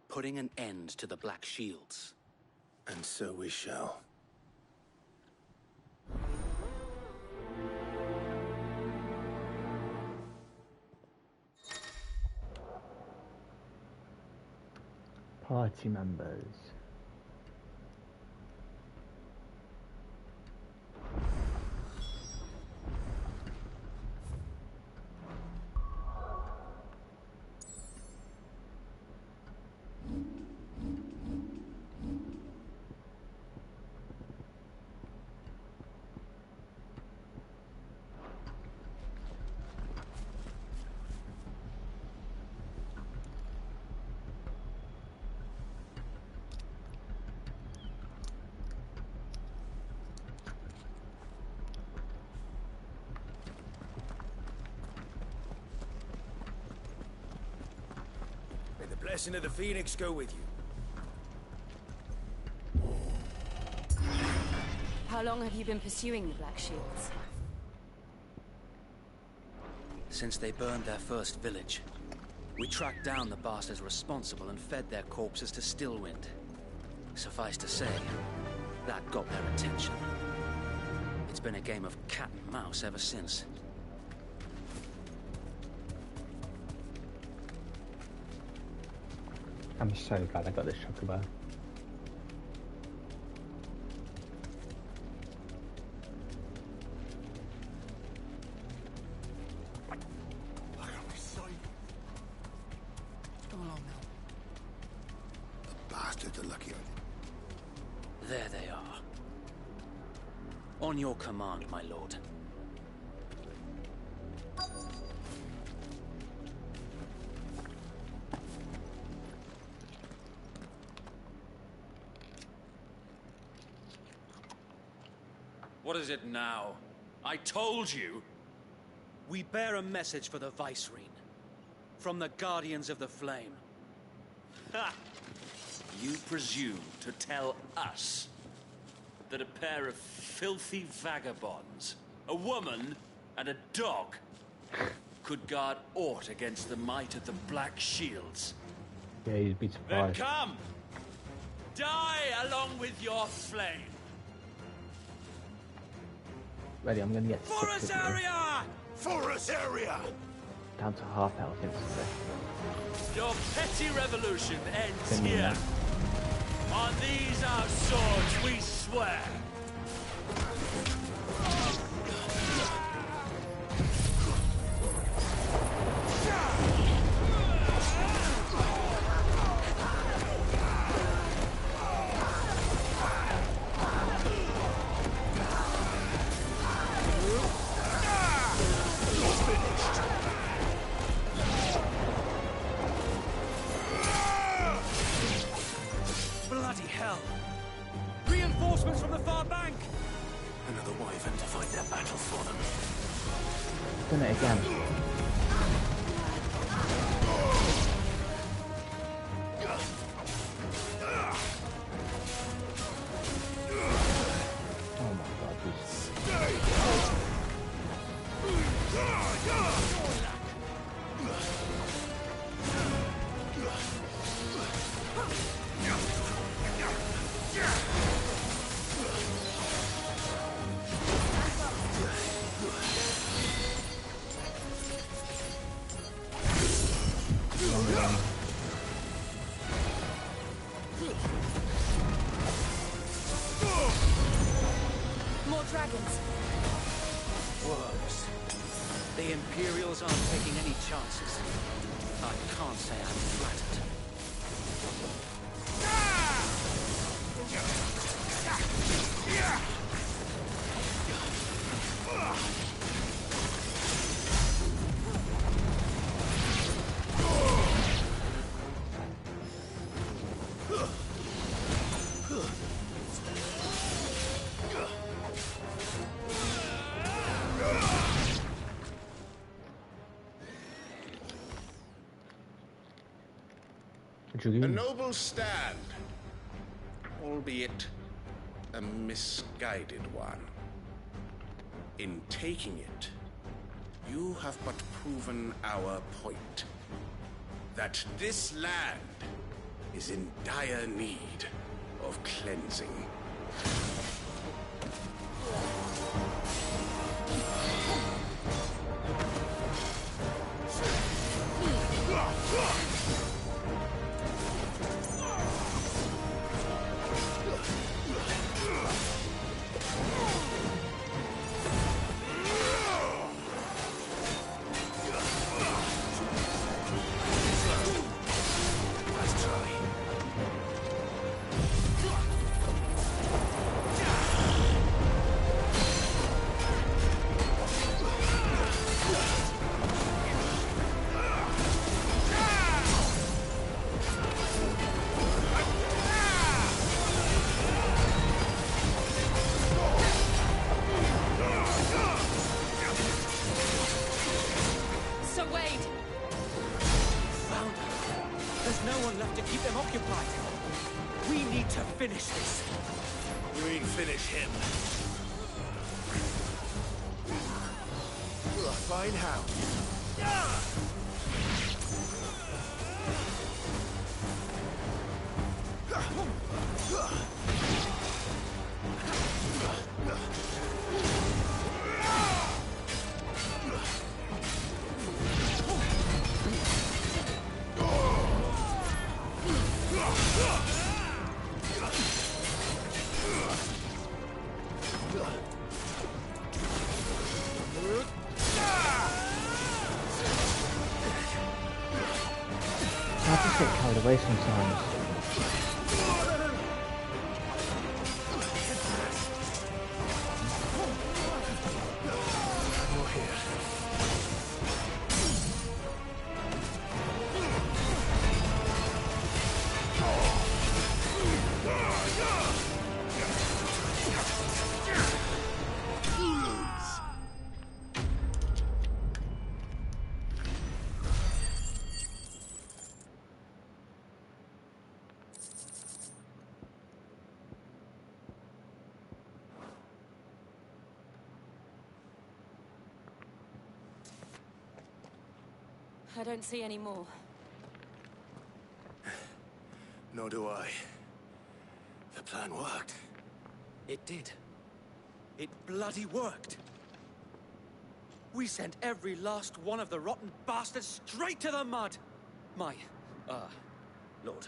Putting an end to the Black Shields. And so we shall. Party members. May the blessing of the Phoenix go with you. How long have you been pursuing the Black Shields? Since they burned their first village. We tracked down the bastards responsible and fed their corpses to Stillwind. Suffice to say, that got their attention. It's been a game of cat and mouse ever since. I'm so glad I got this chocobo. Come along now. The bastards are lucky. There they are. On your command, my lord. What is it now? I told you! We bear a message for the Vicereine. From the Guardians of the Flame. Ha! You presume to tell us that a pair of filthy vagabonds, a woman and a dog, could guard aught against the might of the Black Shields? Yeah, you'd be Then surprised. come! Die along with your flame! Ready, I'm gonna get Forest sick quickly. area! Forest area! Down to half health instantly. Your petty revolution ends Didn't mean here. that. On these our swords we swear. Bloody hell! Reinforcements from the far bank! Another wyvern to fight their battle for them. Done it again. Oh my god, this. More dragons. Worms. The Imperials aren't taking any chances. I can't say I'm flattered. A noble stand, albeit a misguided one. In taking it, you have but proven our point. That this land is in dire need of cleansing. Sir Wade! Found her. There's no one left to keep them occupied. We need to finish this. You mean finish him? We'll find how. I just get carried away sometimes. I don't see any more. Nor do I. The plan worked. It did. It bloody worked. We sent every last one of the rotten bastards straight to the mud! Lord,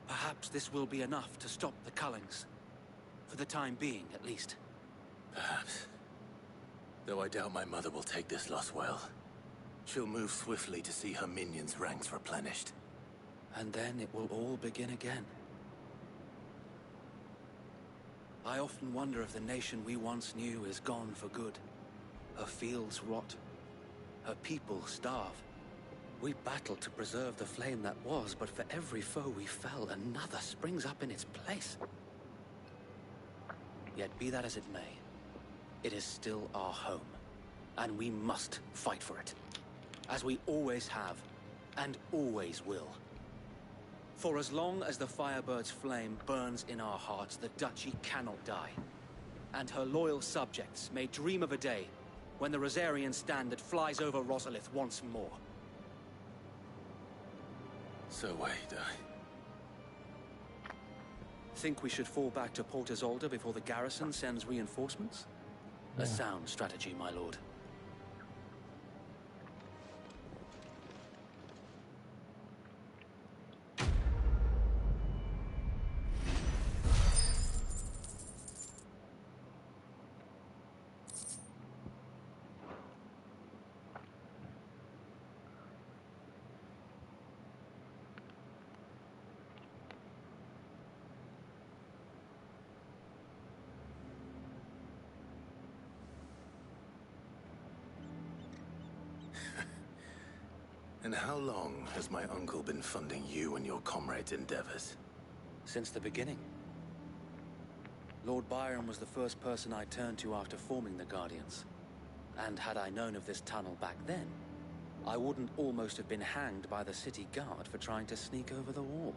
perhaps this will be enough to stop the Cullings. For the time being, at least. Perhaps. Though I doubt my mother will take this loss well. She'll move swiftly to see her minions' ranks replenished. And then it will all begin again. I often wonder if the nation we once knew is gone for good. Her fields rot. Her people starve. We battled to preserve the flame that was, but for every foe we fell, another springs up in its place. Yet be that as it may, it is still our home, and we must fight for it. As we always have, and always will. For as long as the Firebird's flame burns in our hearts, the Duchy cannot die. And her loyal subjects may dream of a day when the Rosarian standard flies over Rosalith once more. So wait, Think we should fall back to Port Isolde before the garrison sends reinforcements? A sound strategy, my lord. And how long has my uncle been funding you and your comrades' endeavors? Since the beginning. Lord Byron was the first person I turned to after forming the Guardians. And had I known of this tunnel back then, I wouldn't almost have been hanged by the city guard for trying to sneak over the wall.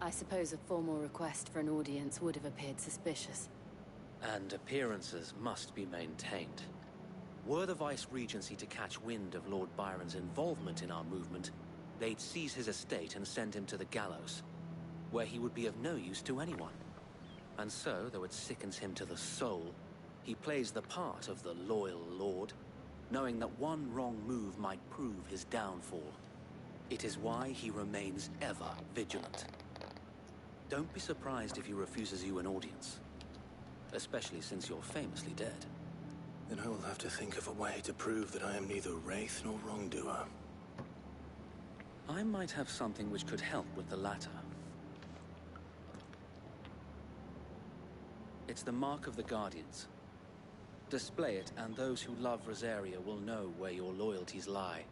I suppose a formal request for an audience would have appeared suspicious. And appearances must be maintained. Were the Vice-Regency to catch wind of Lord Byron's involvement in our movement, they'd seize his estate and send him to the gallows, where he would be of no use to anyone. And so, though it sickens him to the soul, he plays the part of the loyal lord, knowing that one wrong move might prove his downfall. It is why he remains ever vigilant. Don't be surprised if he refuses you an audience, especially since you're famously dead. Then I will have to think of a way to prove that I am neither wraith nor wrongdoer. I might have something which could help with the latter. It's the mark of the Guardians. Display it, and those who love Rosaria will know where your loyalties lie.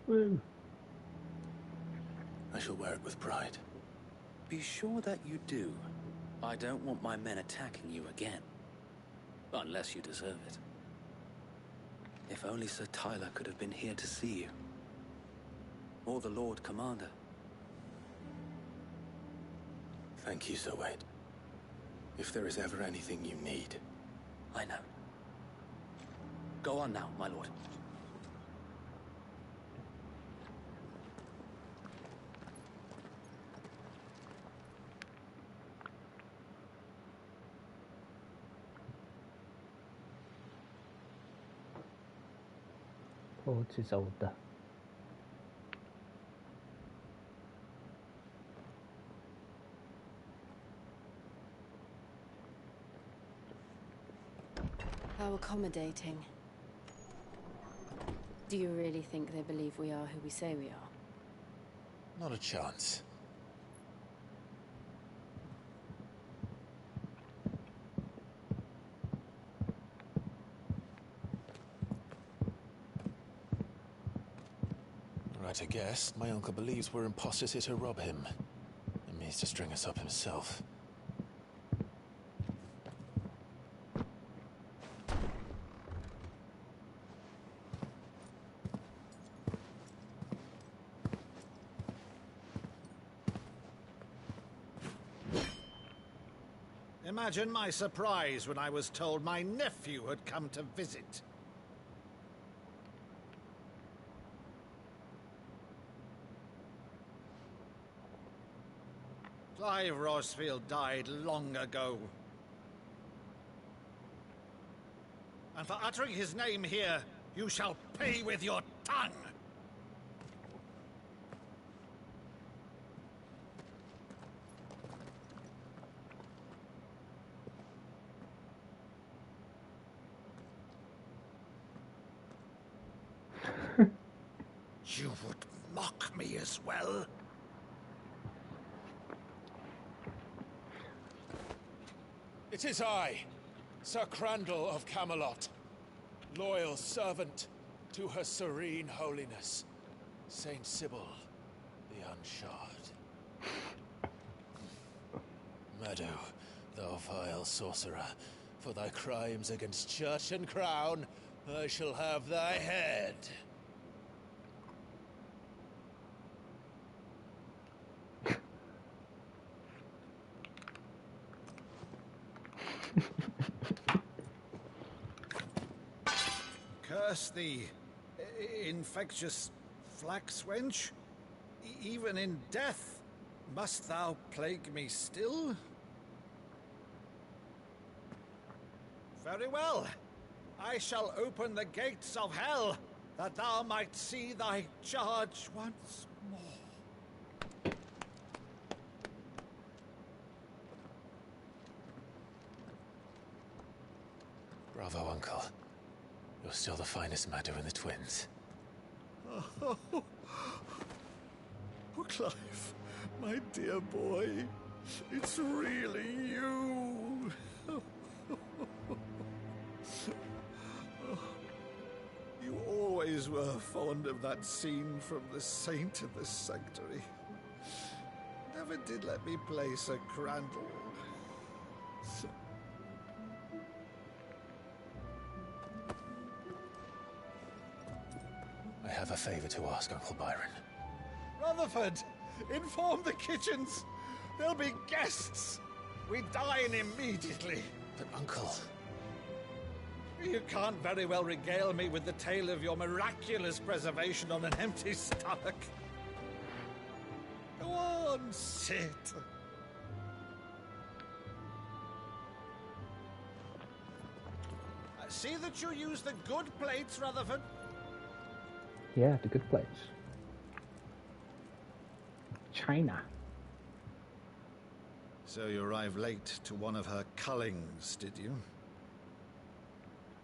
Woo. I shall wear it with pride. Be sure that you do. I don't want my men attacking you again. Unless you deserve it. If only Sir Tyler could have been here to see you. Or the Lord Commander. Thank you, Sir Wade. If there is ever anything you need... I know. Go on now, my lord. Port Isolde. How accommodating. Do you really think they believe we are who we say we are? Not a chance. Right, I guess. My uncle believes we're imposters here to rob him. He means to string us up himself. Imagine my surprise when I was told my nephew had come to visit. Clive Rosfield died long ago. And for uttering his name here, you shall pay with your tongue! You would mock me as well? It is I, Sir Crandall of Camelot, loyal servant to Her Serene Holiness, Saint Sybil the Unshod. Meadow, thou vile sorcerer, for thy crimes against church and crown, I shall have thy head. Curse thee, infectious flax wench. Even in death, must thou plague me still? Very well. I shall open the gates of hell, that thou might see thy charge once more. Bravo, Uncle. You're still the finest Meadow in the twins. Oh, Clive, my dear boy, it's really you. You always were fond of that scene from The Saint of the Sanctuary. Never did let me play Sir Crandall. I have a favor to ask, Uncle Byron. Rutherford, inform the kitchens. There'll be guests. We dine immediately. But, Uncle... You can't very well regale me with the tale of your miraculous preservation on an empty stomach. Go on, sit. See that you use the good plates, Rutherford. Yeah, the good plates. China. So you arrived late to one of her cullings, did you?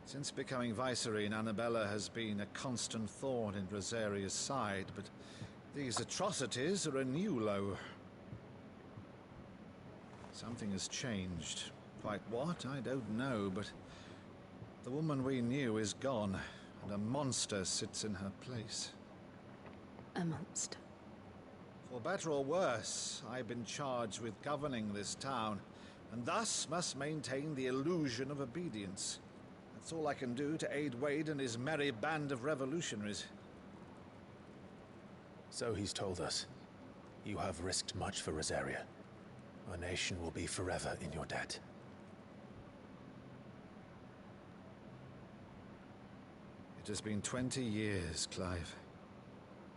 Since becoming Vicereine, Annabella has been a constant thorn in Rosaria's side, but these atrocities are a new low. Something has changed. Quite what, I don't know, but the woman we knew is gone, and a monster sits in her place. A monster? For better or worse, I've been charged with governing this town, and thus must maintain the illusion of obedience. That's all I can do to aid Wade and his merry band of revolutionaries. So he's told us. You have risked much for Rosaria. Our nation will be forever in your debt. It has been 20 years, Clive.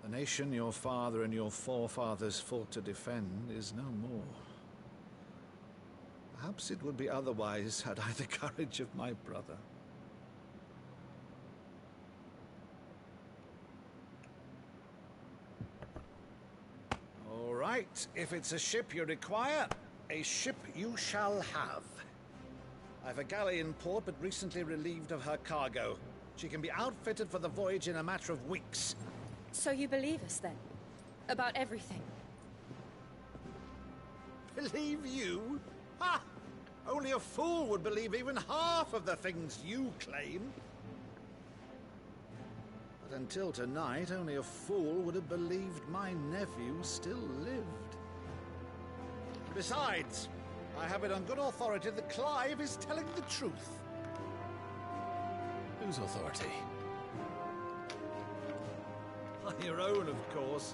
The nation your father and your forefathers fought to defend is no more. Perhaps it would be otherwise had I the courage of my brother. All right, if it's a ship you require, a ship you shall have. I've a galley in port, but recently relieved of her cargo. She can be outfitted for the voyage in a matter of weeks. So you believe us, then? About everything? Believe you? Ha! Only a fool would believe even half of the things you claim. But until tonight, only a fool would have believed my nephew still lived. Besides, I have it on good authority that Clive is telling the truth. Whose authority? On your own, of course.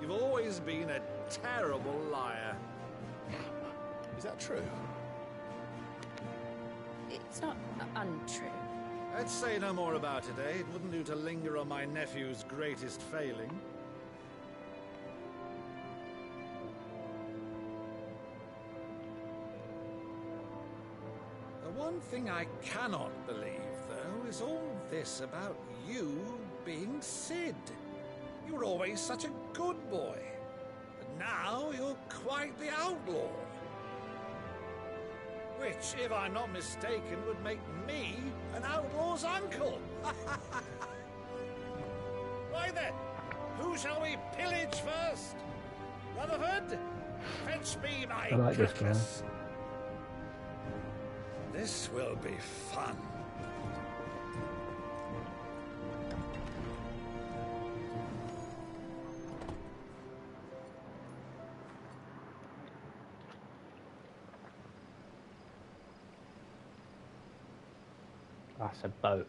You've always been a terrible liar. Is that true? It's not untrue. Let's say no more about it, eh? It wouldn't do to linger on my nephew's greatest failing. one thing I cannot believe, though, is all this about you being Sid. You were always such a good boy. But now you're quite the outlaw. Which, if I'm not mistaken, would make me an outlaw's uncle. Right then, who shall we pillage first? Rutherford, fetch me my I like this guy. cutlass. This will be fun. That's a boat.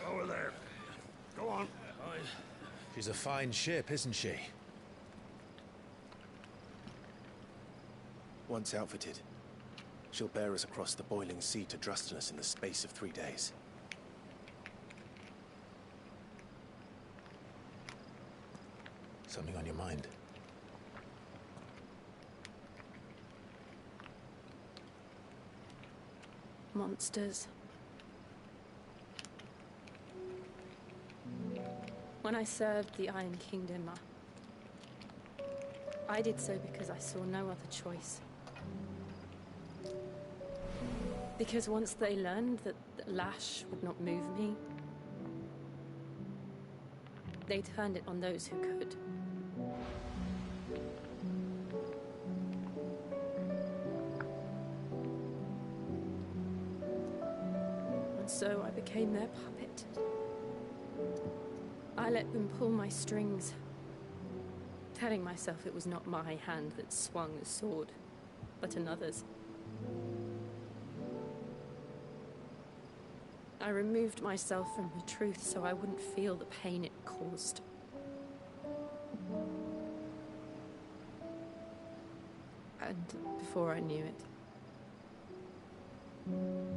Over there. Go on. She's a fine ship, isn't she? Once outfitted, she'll bear us across the boiling sea to Drustinus in the space of 3 days. Something on your mind? Monsters. When I served the Iron Kingdom, I did so because I saw no other choice. Because once they learned that the lash would not move me, they turned it on those who could. And so I became their puppet. I let them pull my strings, telling myself it was not my hand that swung the sword, but another's. I removed myself from the truth so I wouldn't feel the pain it caused. And before I knew it,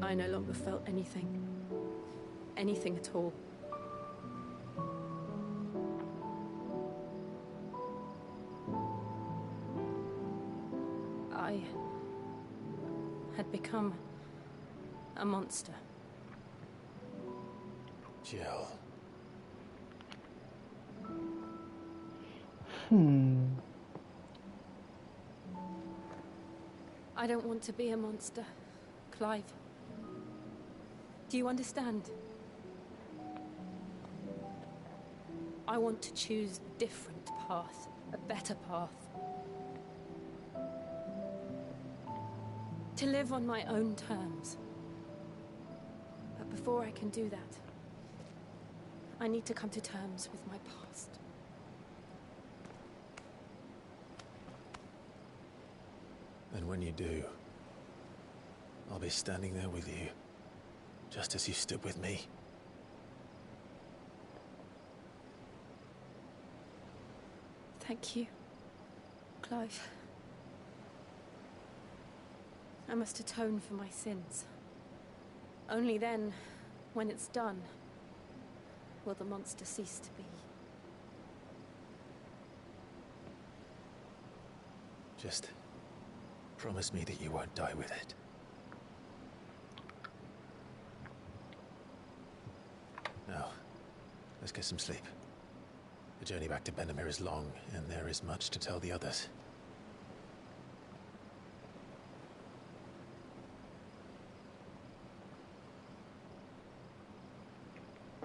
I no longer felt anything. Anything at all. I had become a monster. Jill. I don't want to be a monster, Clive. Do you understand? I want to choose a different path, a better path. To live on my own terms. But before I can do that, I need to come to terms with my past. And when you do, I'll be standing there with you, just as you stood with me. Thank you, Clive. I must atone for my sins. Only then, when it's done, will the monster cease to be. Just promise me that you won't die with it. Now, let's get some sleep. The journey back to Benamir is long, and there is much to tell the others.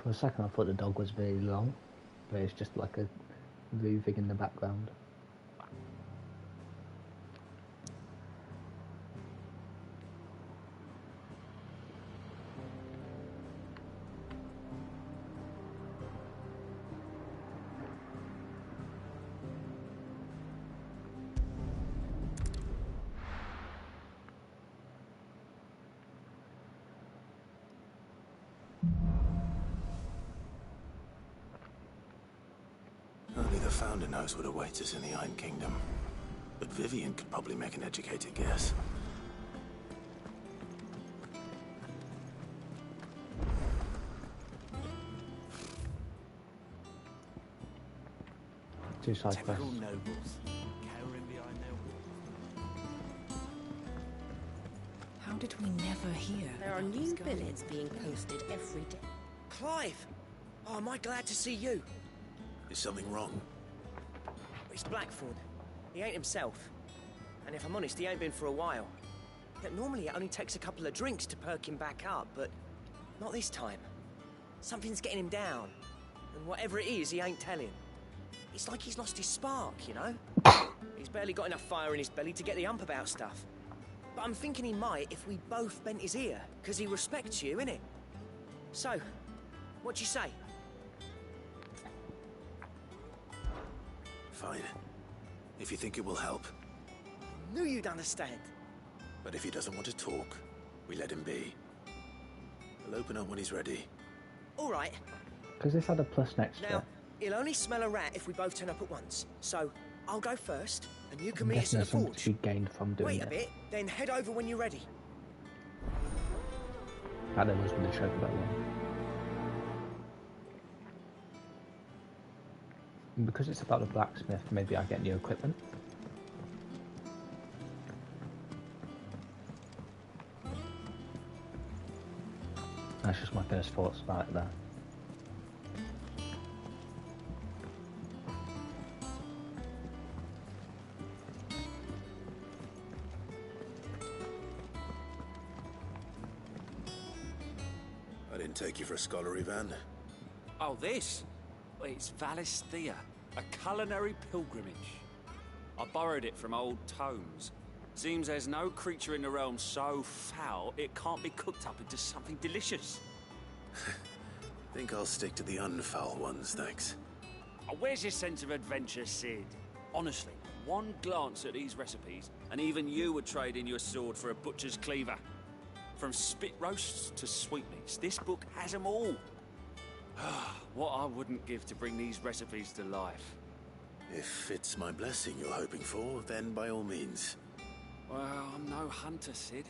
For a second I thought the dog was very long, but it's just like a moving in the background. Only the Founder knows what awaits us in the Iron Kingdom. But Vivian could probably make an educated guess. Two side quests. Typical nobles, cowering behind their did we never hear? There are new billets being posted every day. Clive! Oh, am I glad to see you? Is something wrong? It's Blackthorn. He ain't himself. And if I'm honest, he ain't been for a while. Yet normally it only takes a couple of drinks to perk him back up, but not this time. Something's getting him down. And whatever it is, he ain't telling. It's like he's lost his spark, you know? He's barely got enough fire in his belly to get the ump about stuff. But I'm thinking he might if we both bent his ear, because he respects you, innit? So, what you say? Fine. If you think it will help. Knew you'd understand. But if he doesn't want to talk, we let him be. He'll open up when he's ready. All right. Because this had a plus next to Now, it. he'll only smell a rat if we both turn up at once. So, I'll go first, and you can I'm meet us guessing at the there's something forge. to be gained from doing Wait a it. bit, then head over when you're ready. That was with the chocobo one. And because it's about the blacksmith, maybe I get new equipment. That's just my first thoughts about it there. I didn't take you for a scholar, Ivan. Oh, this? It's Valisthea, a culinary pilgrimage. I borrowed it from old tomes. Seems there's no creature in the realm so foul it can't be cooked up into something delicious. Think I'll stick to the unfoul ones, thanks. Oh, where's your sense of adventure, Sid? Honestly, one glance at these recipes, and even you would trade in your sword for a butcher's cleaver. From spit roasts to sweetmeats, this book has them all. What I wouldn't give to bring these recipes to life. If it's my blessing you're hoping for, then by all means. Well, I'm no hunter, Sid.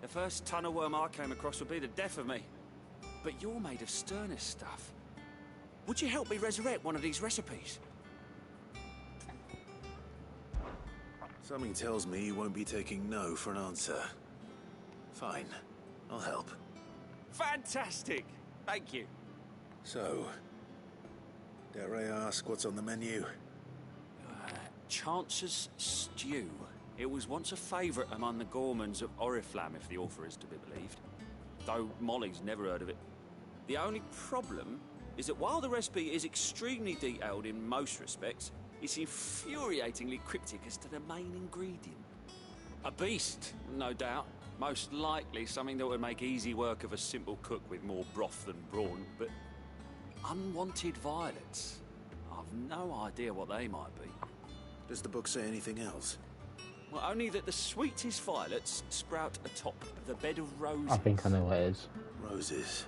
The first tunnel worm I came across would be the death of me. But you're made of sterner stuff. Would you help me resurrect one of these recipes? Something tells me you won't be taking no for an answer. Fine, I'll help. Fantastic! Thank you. So, dare I ask what's on the menu? Chance's Stew. It was once a favourite among the gourmands of Oriflamme, if the author is to be believed. Though Molly's never heard of it. The only problem is that while the recipe is extremely detailed in most respects, it's infuriatingly cryptic as to the main ingredient. A beast, no doubt. Most likely something that would make easy work of a simple cook with more broth than brawn, but unwanted violets. I've no idea what they might be. Does the book say anything else? Well, only that the sweetest violets sprout atop the bed of roses. I think I know what it is. Roses.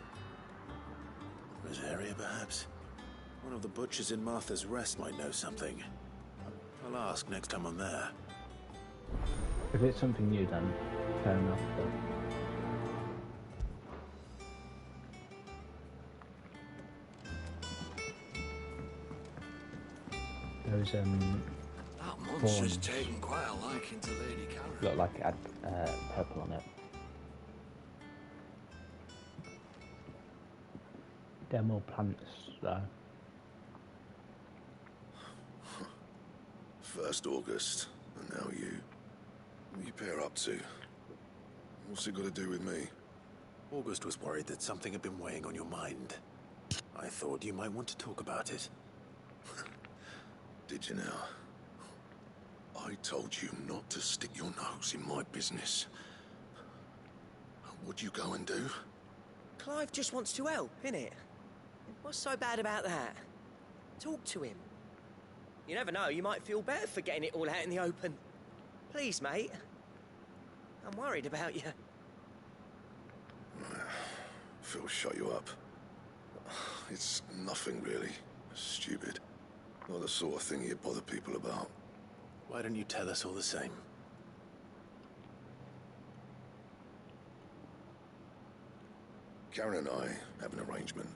Rosaria, perhaps? One of the butchers in Martha's Rest might know something. I'll ask next time I'm there. If it's something new, then fair enough. But those That monster's thorns taken quite a liking to Lady Karen. look like it had purple on it. They're more plants, though. 1st August, and now you. What you pair up to? What's it got to do with me? August was worried that something had been weighing on your mind. I thought you might want to talk about it. Did you now? I told you not to stick your nose in my business. What'd you go and do? Clive just wants to help, innit? What's so bad about that? Talk to him. You never know, you might feel better for getting it all out in the open. Please, mate. I'm worried about you. Phil shut you up. It's nothing really. Stupid. Not the sort of thing you bother people about. Why don't you tell us all the same? Karen and I have an arrangement.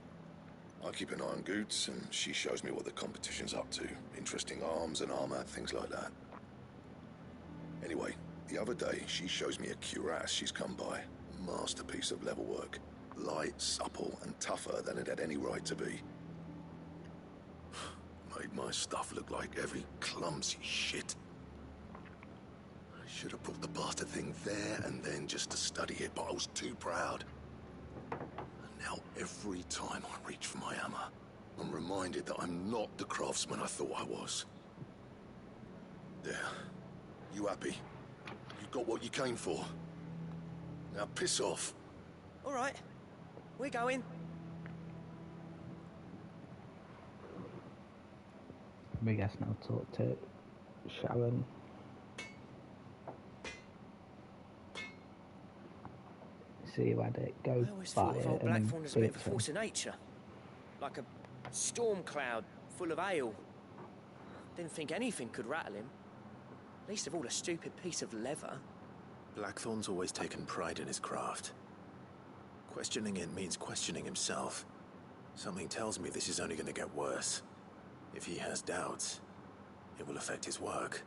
I keep an eye on Goots, and she shows me what the competition's up to. Interesting arms and armor, things like that. Anyway, The other day, she shows me a cuirass she's come by. Masterpiece of level work. Light, supple, and tougher than it had any right to be. Made my stuff look like heavy, clumsy shit. I should have brought the bastard thing there and then just to study it, but I was too proud. And now every time I reach for my hammer, I'm reminded that I'm not the craftsman I thought I was. There. You happy? You got what you came for. Now piss off. All right. We're going. We guess now talk to Sharon. See you had it, go I always buy thought of it old and then Blackthorn as a give bit it of a to him. force of nature. Like a storm cloud full of ale. Didn't think anything could rattle him. Least of all a stupid piece of leather. Blackthorn's always taken pride in his craft. Questioning it means questioning himself. Something tells me this is only going to get worse. If he has doubts, it will affect his work,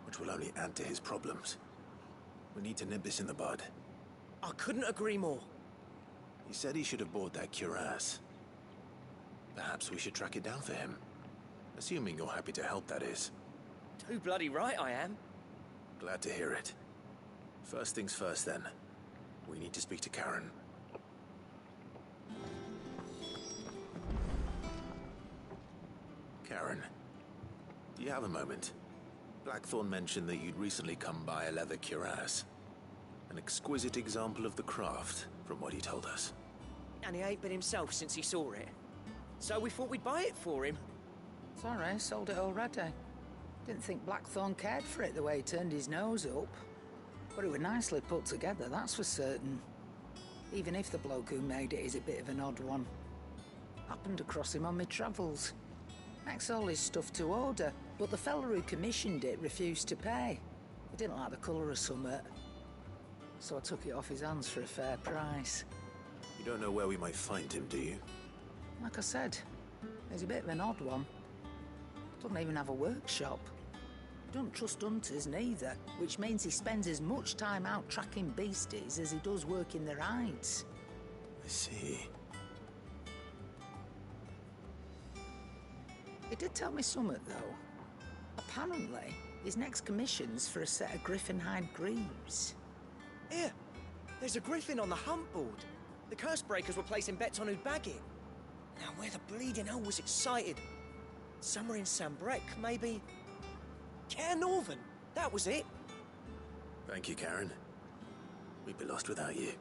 which will only add to his problems. We need to nip this in the bud. I couldn't agree more. He said he should have bought that cuirass. Perhaps we should track it down for him. Assuming you're happy to help, that is. Too bloody right I am. Glad to hear it. First things first, then. We need to speak to Karen. Karen, do you have a moment? Blackthorn mentioned that you'd recently come by a leather cuirass. An exquisite example of the craft, from what he told us. And he ain't been himself since he saw it. So we thought we'd buy it for him. Sorry, sold it already. Didn't think Blackthorn cared for it the way he turned his nose up. But it was nicely put together, that's for certain. Even if the bloke who made it is a bit of an odd one. Happened across him on my travels. Makes all his stuff to order, but the fella who commissioned it refused to pay. He didn't like the colour of summit. So I took it off his hands for a fair price. You don't know where we might find him, do you? Like I said, he's a bit of an odd one. Doesn't even have a workshop. Don't trust hunters neither, which means he spends as much time out tracking beasties as he does working their hides. I see. He did tell me something, though. Apparently, his next commission's for a set of griffin hide greaves. Here, there's a griffin on the hunt board. The curse breakers were placing bets on who'd bag it. Now, where the bleeding hell was it sighted? Somewhere in Sambrec, maybe? Care Northern, that was it. Thank you, Karen. We'd be lost without you.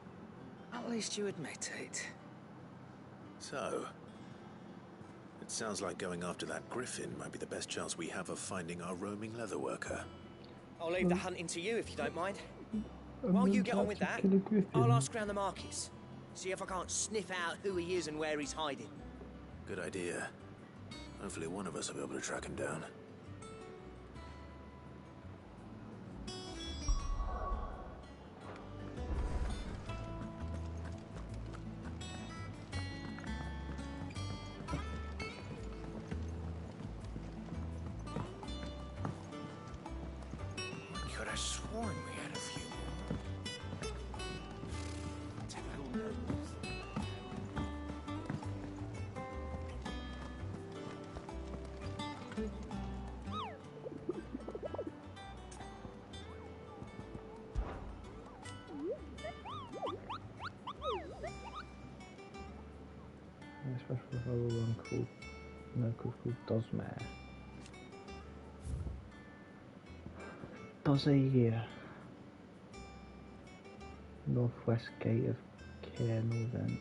At least you admit it. So, it sounds like going after that griffin might be the best chance we have of finding our roaming leatherworker. I'll leave the hunting to you if you don't mind. While you get on with that, I'll ask around the markets. See if I can't sniff out who he is and where he's hiding. Good idea. Hopefully one of us will be able to track him down. I could have sworn we had a few. Especially if I will run called called Dosmare. Does a year. Northwest gate of Care Northern.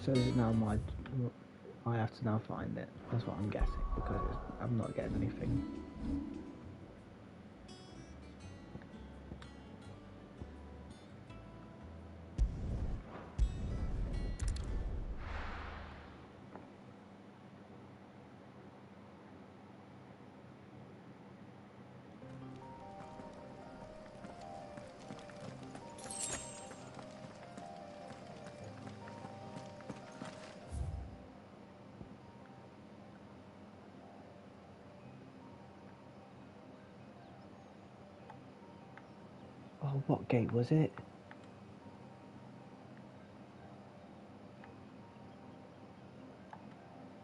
So is it now I have to now find it. That's what I'm guessing because I'm not getting anything. Oh, what gate was it?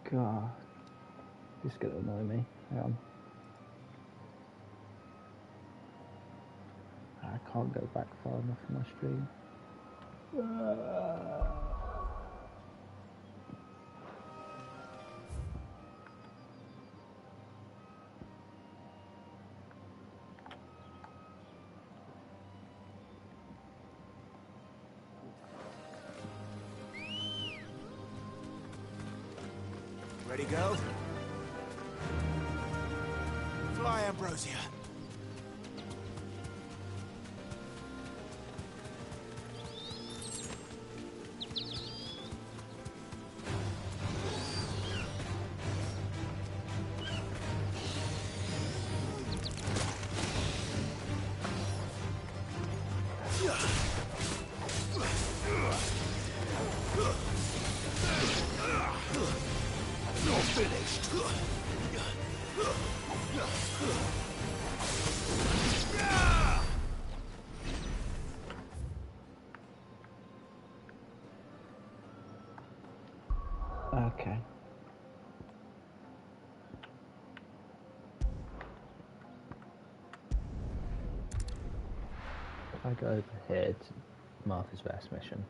God. This is gonna annoy me. Hang on. I can't go back far enough on my stream. Ready, go? Fly, Ambrosia. Okay. If I go over here to Martha's Best mission.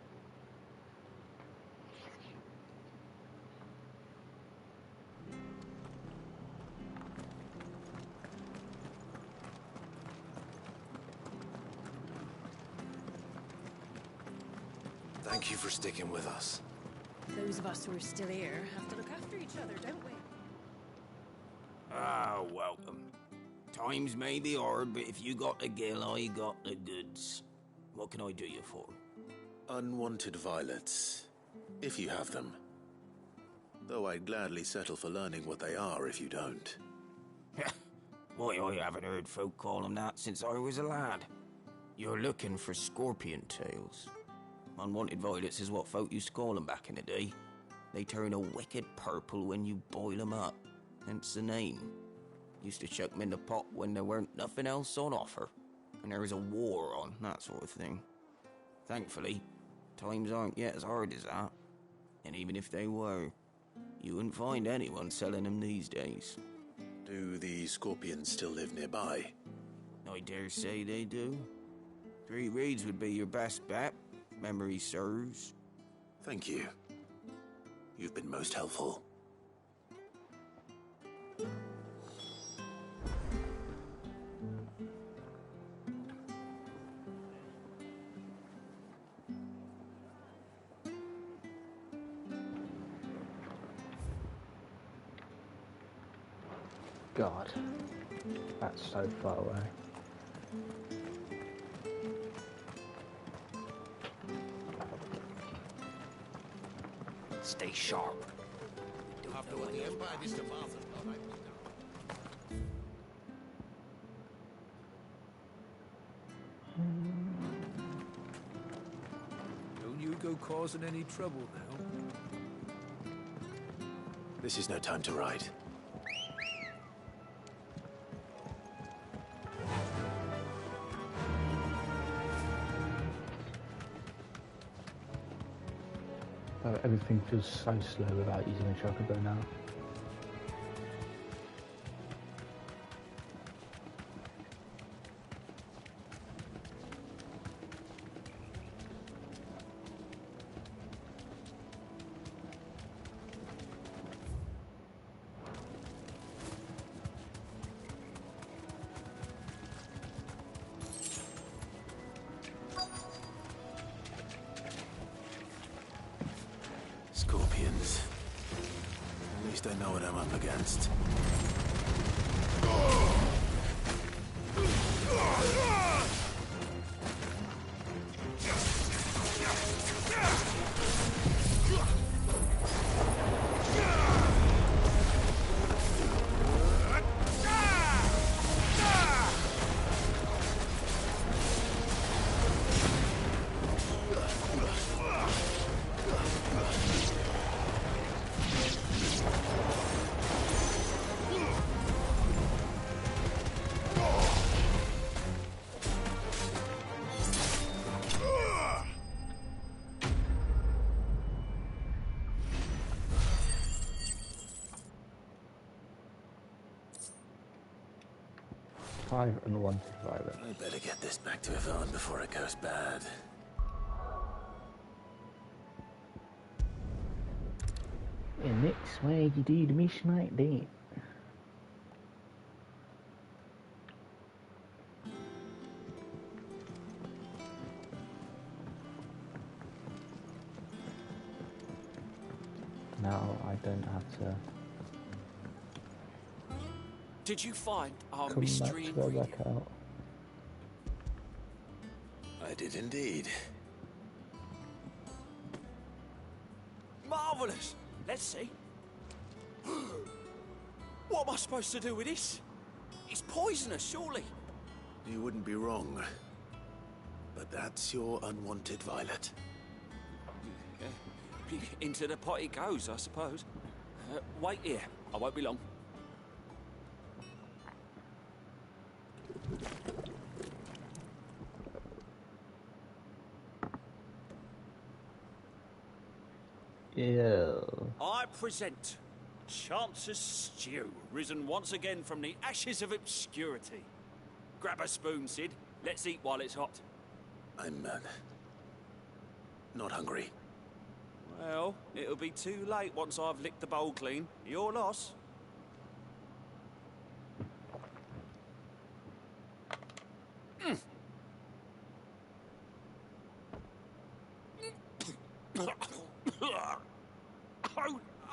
Thank you for sticking with us. Those of us who are still here have to look after each other, don't we? Ah, welcome. Times may be hard, but if you got the gill, I got the goods. What can I do you for? Unwanted violets, if you have them. Though I'd gladly settle for learning what they are if you don't. Why, I haven't heard folk call them that since I was a lad. You're looking for scorpion tails. Unwanted violets is what folk used to call them back in the day. They turn a wicked purple when you boil them up, hence the name. Used to chuck them in the pot when there weren't nothing else on offer, and there was a war on, that sort of thing. Thankfully, times aren't yet as hard as that, and even if they were, you wouldn't find anyone selling them these days. Do the scorpions still live nearby? I dare say they do. 3 Reeds would be your best bet. Memory serves. Thank you. You've been most helpful. God, that's so far away. Stay sharp. After what the Empire did to Martha, Don't you go causing any trouble now. This is no time to ride. Everything feels so slow without using a chocobo now. Scorpions. At least I know what I'm up against. 5 unwanted violet. I better get this back to Yvonne before it goes bad. And that's why you do the mission like that. Now I don't have to Did you find our come back mystery to go ingredient? back out. I did indeed. Marvellous! Let's see. What am I supposed to do with this? It's poisonous, surely. You wouldn't be wrong. But that's your unwanted violet. Into the pot it goes, I suppose. Wait here. I won't be long. Yeah. I present Chance's Stew, risen once again from the ashes of obscurity. Grab a spoon, Sid. Let's eat while it's hot. I'm, not hungry. Well, it'll be too late once I've licked the bowl clean. Your loss.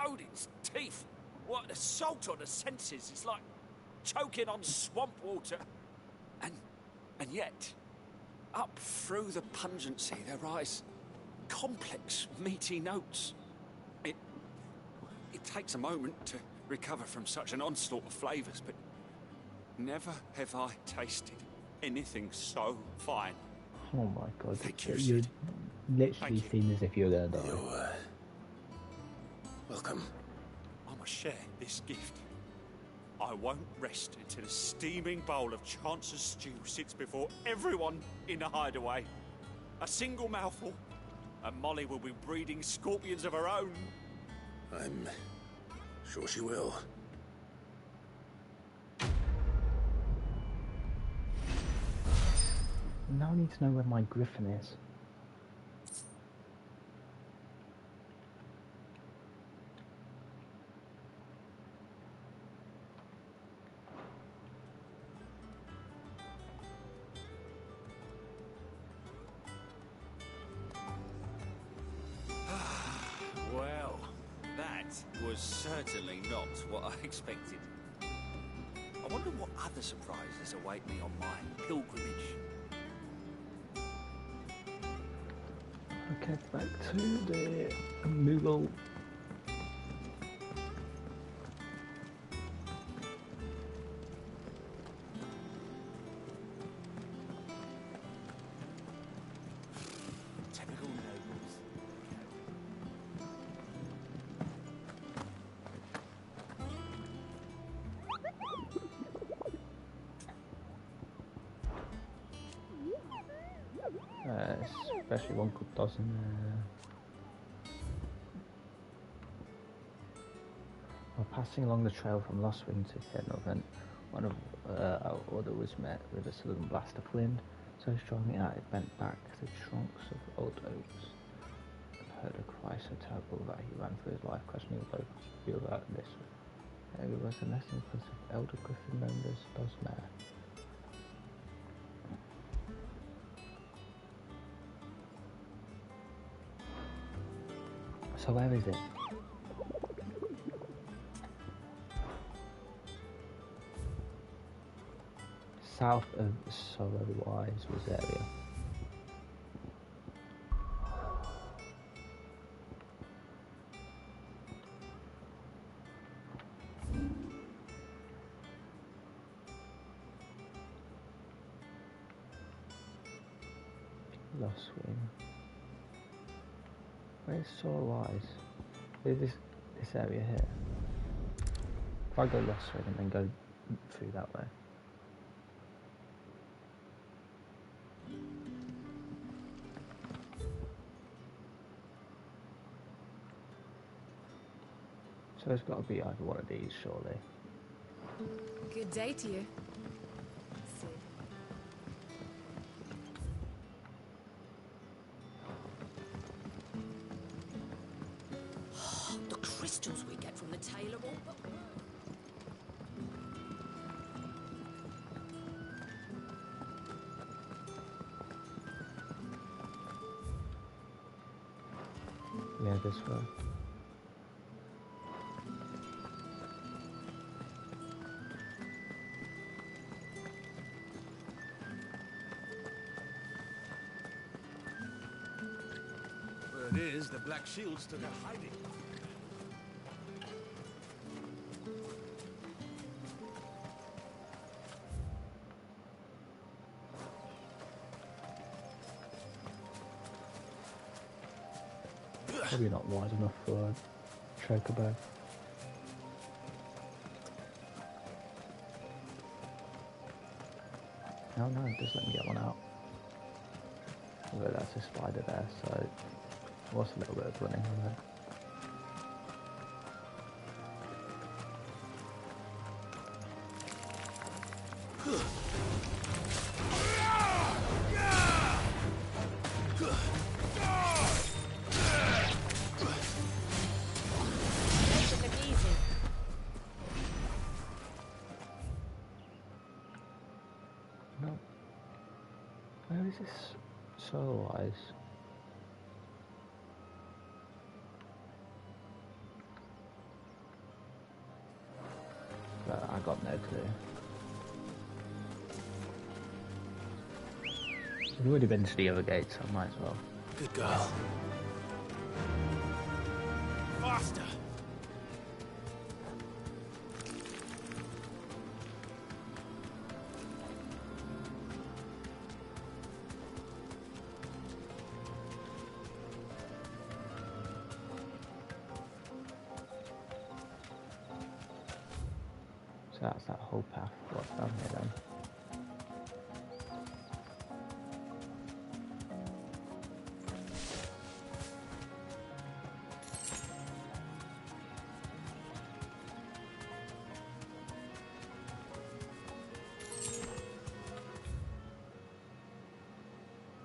Odin's teeth. What, the salt on the senses. It's like choking on swamp water. And yet, up through the pungency, there rise complex, meaty notes. It takes a moment to recover from such an onslaught of flavours, but never have I tasted anything so fine. Oh my god. Thank you, You Sid. literally seem as if you're gonna die. You're, welcome. I must share this gift. I won't rest until a steaming bowl of Chance's stew sits before everyone in the hideaway. A single mouthful, and Molly will be breeding scorpions of her own. I'm sure she will. Now I need to know where my griffin is. Well, that was certainly not what I expected. I wonder what other surprises await me on my pilgrimage. Okay, back to the Moogle. Typical nobles. Especially one called Dozen. While passing along the trail from Lost Wing to Cairnrobin, one of our order was met with a sudden blast of wind. So strong it bent back the trunks of old oaks and heard a cry so terrible that he ran for his life, questioning the locals view about this. There was a nesting place of elder griffin known as Dosmere. So where is it? South of Sorrow Wise was area. Lost Wing. Where's Sorrow Wise? Is this area here? If I go Lost Wing and then go through that way. So it's got to be either one of these, surely. Good day to you. crystals we get from the tailor won't. Yeah, this way. Word is, the Black Shields took a hiding. Probably not wide enough for a chocobo. Oh no, it does let me get one out. Although that's a spider there, so it was a little bit of running on there. No. Where is this soul eyes? But I got no clue. We've already been to the other gate, so I might as well. Good girl. Faster! So that's that whole path. What's down here then?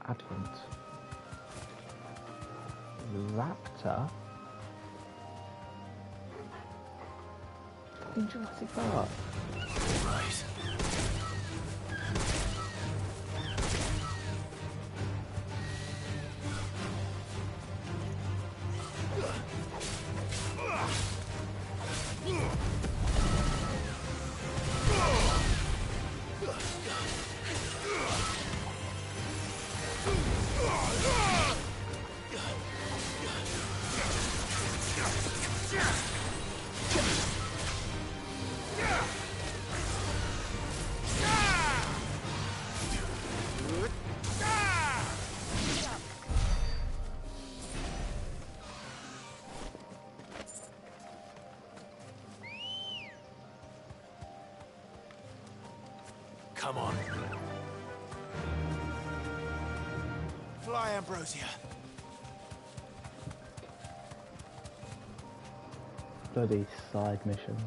Advent. Raptor? In Jurassic Park. Right. Come on. Fly, Ambrosia. Bloody side missions.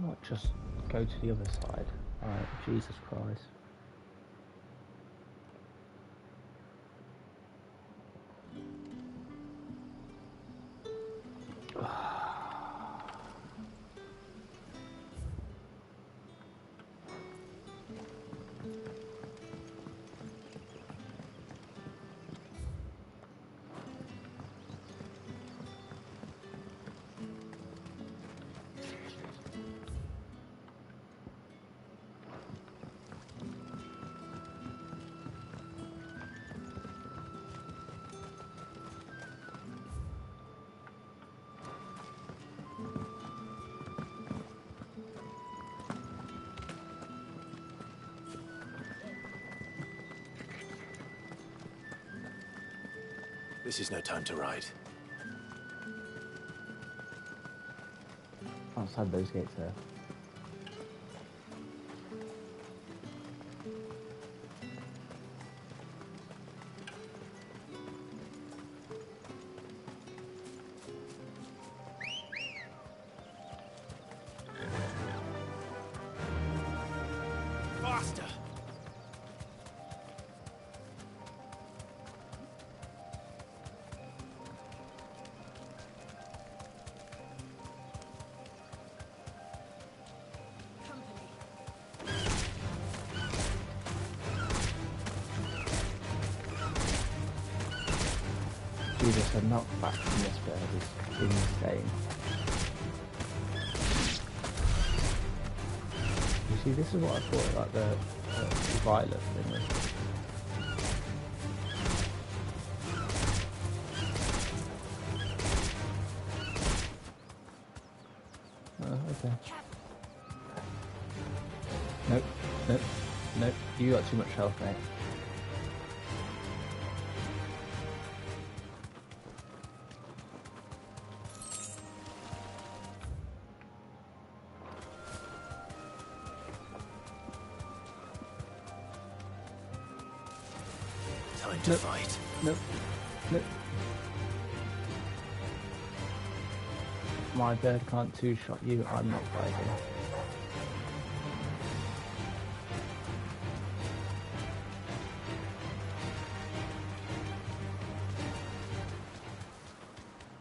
not just go to the other side? Alright, Jesus Christ. This is no time to ride. Outside those gates there. Faster! Jesus, a knockback from this bird is insane. You see, this is what I thought like the violet thing was. Oh, okay. Nope, nope, nope. You got too much health, mate. Time to fight. Nope. Nope. My bird can't two-shot you, I'm not fighting.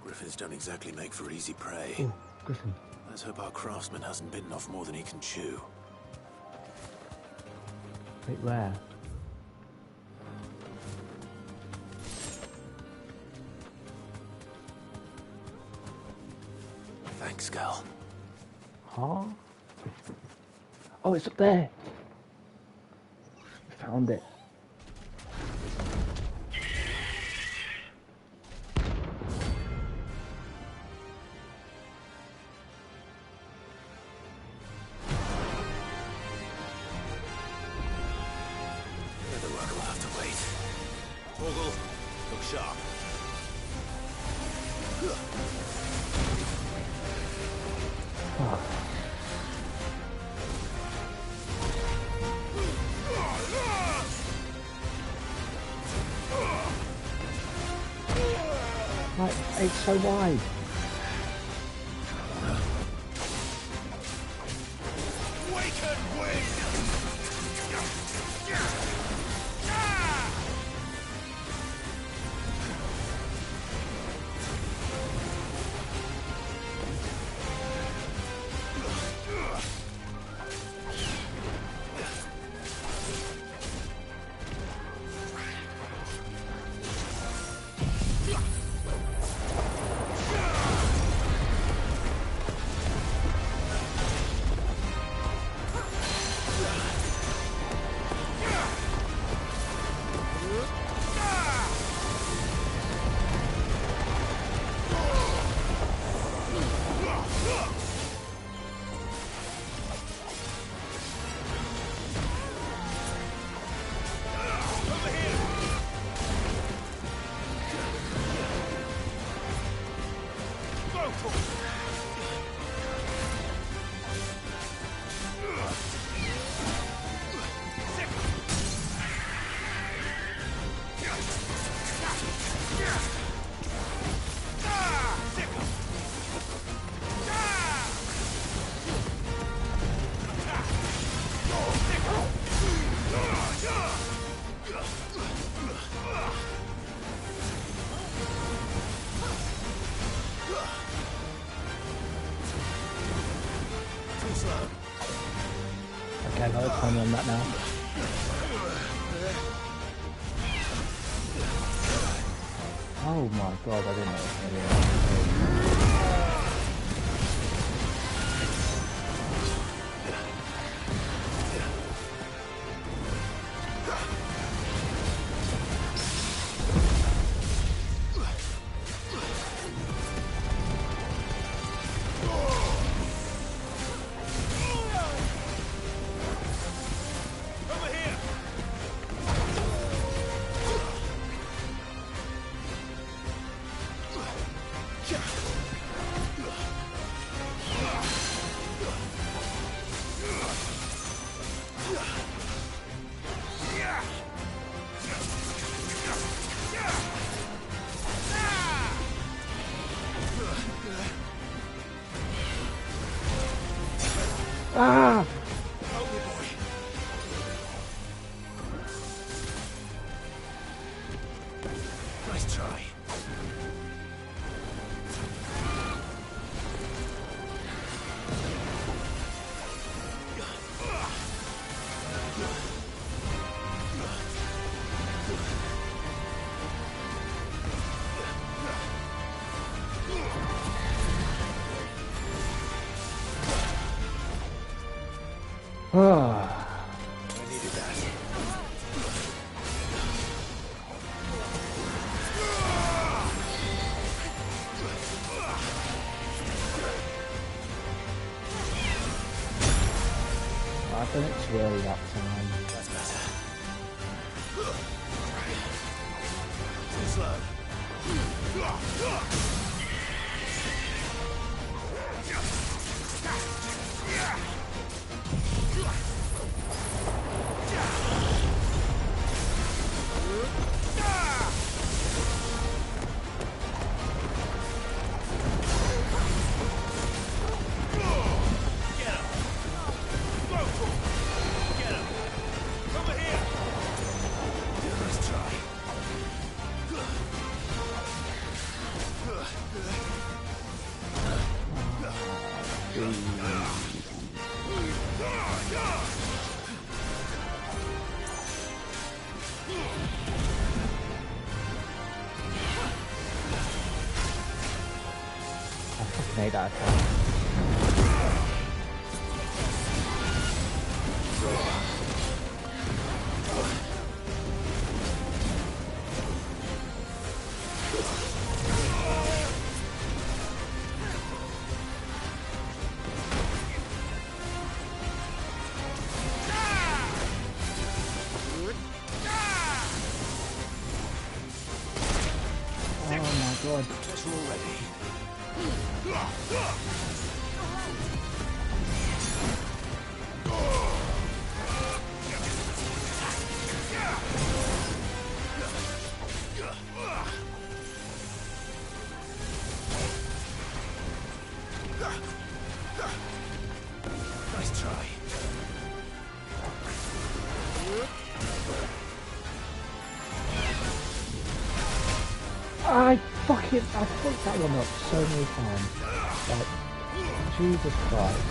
Griffins don't exactly make for easy prey. Ooh, Griffin. Let's hope our craftsman hasn't bitten off more than he can chew. Wait, where? Thanks, girl. Huh? Oh, it's up there. Found it. The work will have to wait. Torgal, look sharp. Like, it's so wide. Okay, I got a timer on that now. Oh my god, I didn't know it was Ah! Nice try. I needed that. I've done it too early that time. That's better. Too slow. Made that attack. Oh my god. Protector already. Nice try. I fucked that one up so many times. Like, Jesus Christ.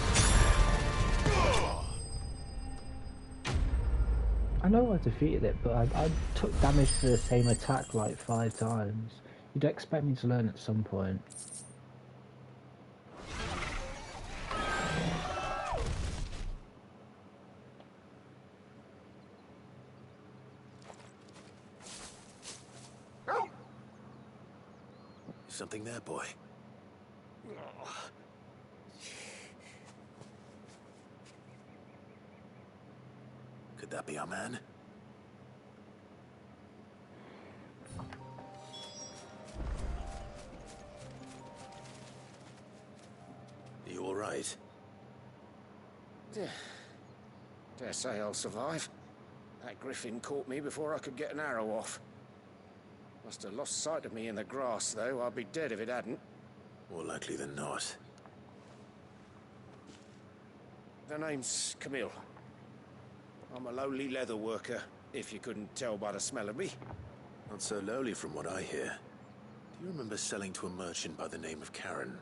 I know I defeated it, but I took damage to the same attack like 5 times. You'd expect me to learn at some point. Something there, boy. Could that be our man? You all right? Dare say I'll survive. That griffin caught me before I could get an arrow off. Must have lost sight of me in the grass, though. I'd be dead if it hadn't. More likely than not. The name's Camille. I'm a lowly leather worker, if you couldn't tell by the smell of me. Not so lowly from what I hear. Do you remember selling to a merchant by the name of Karen?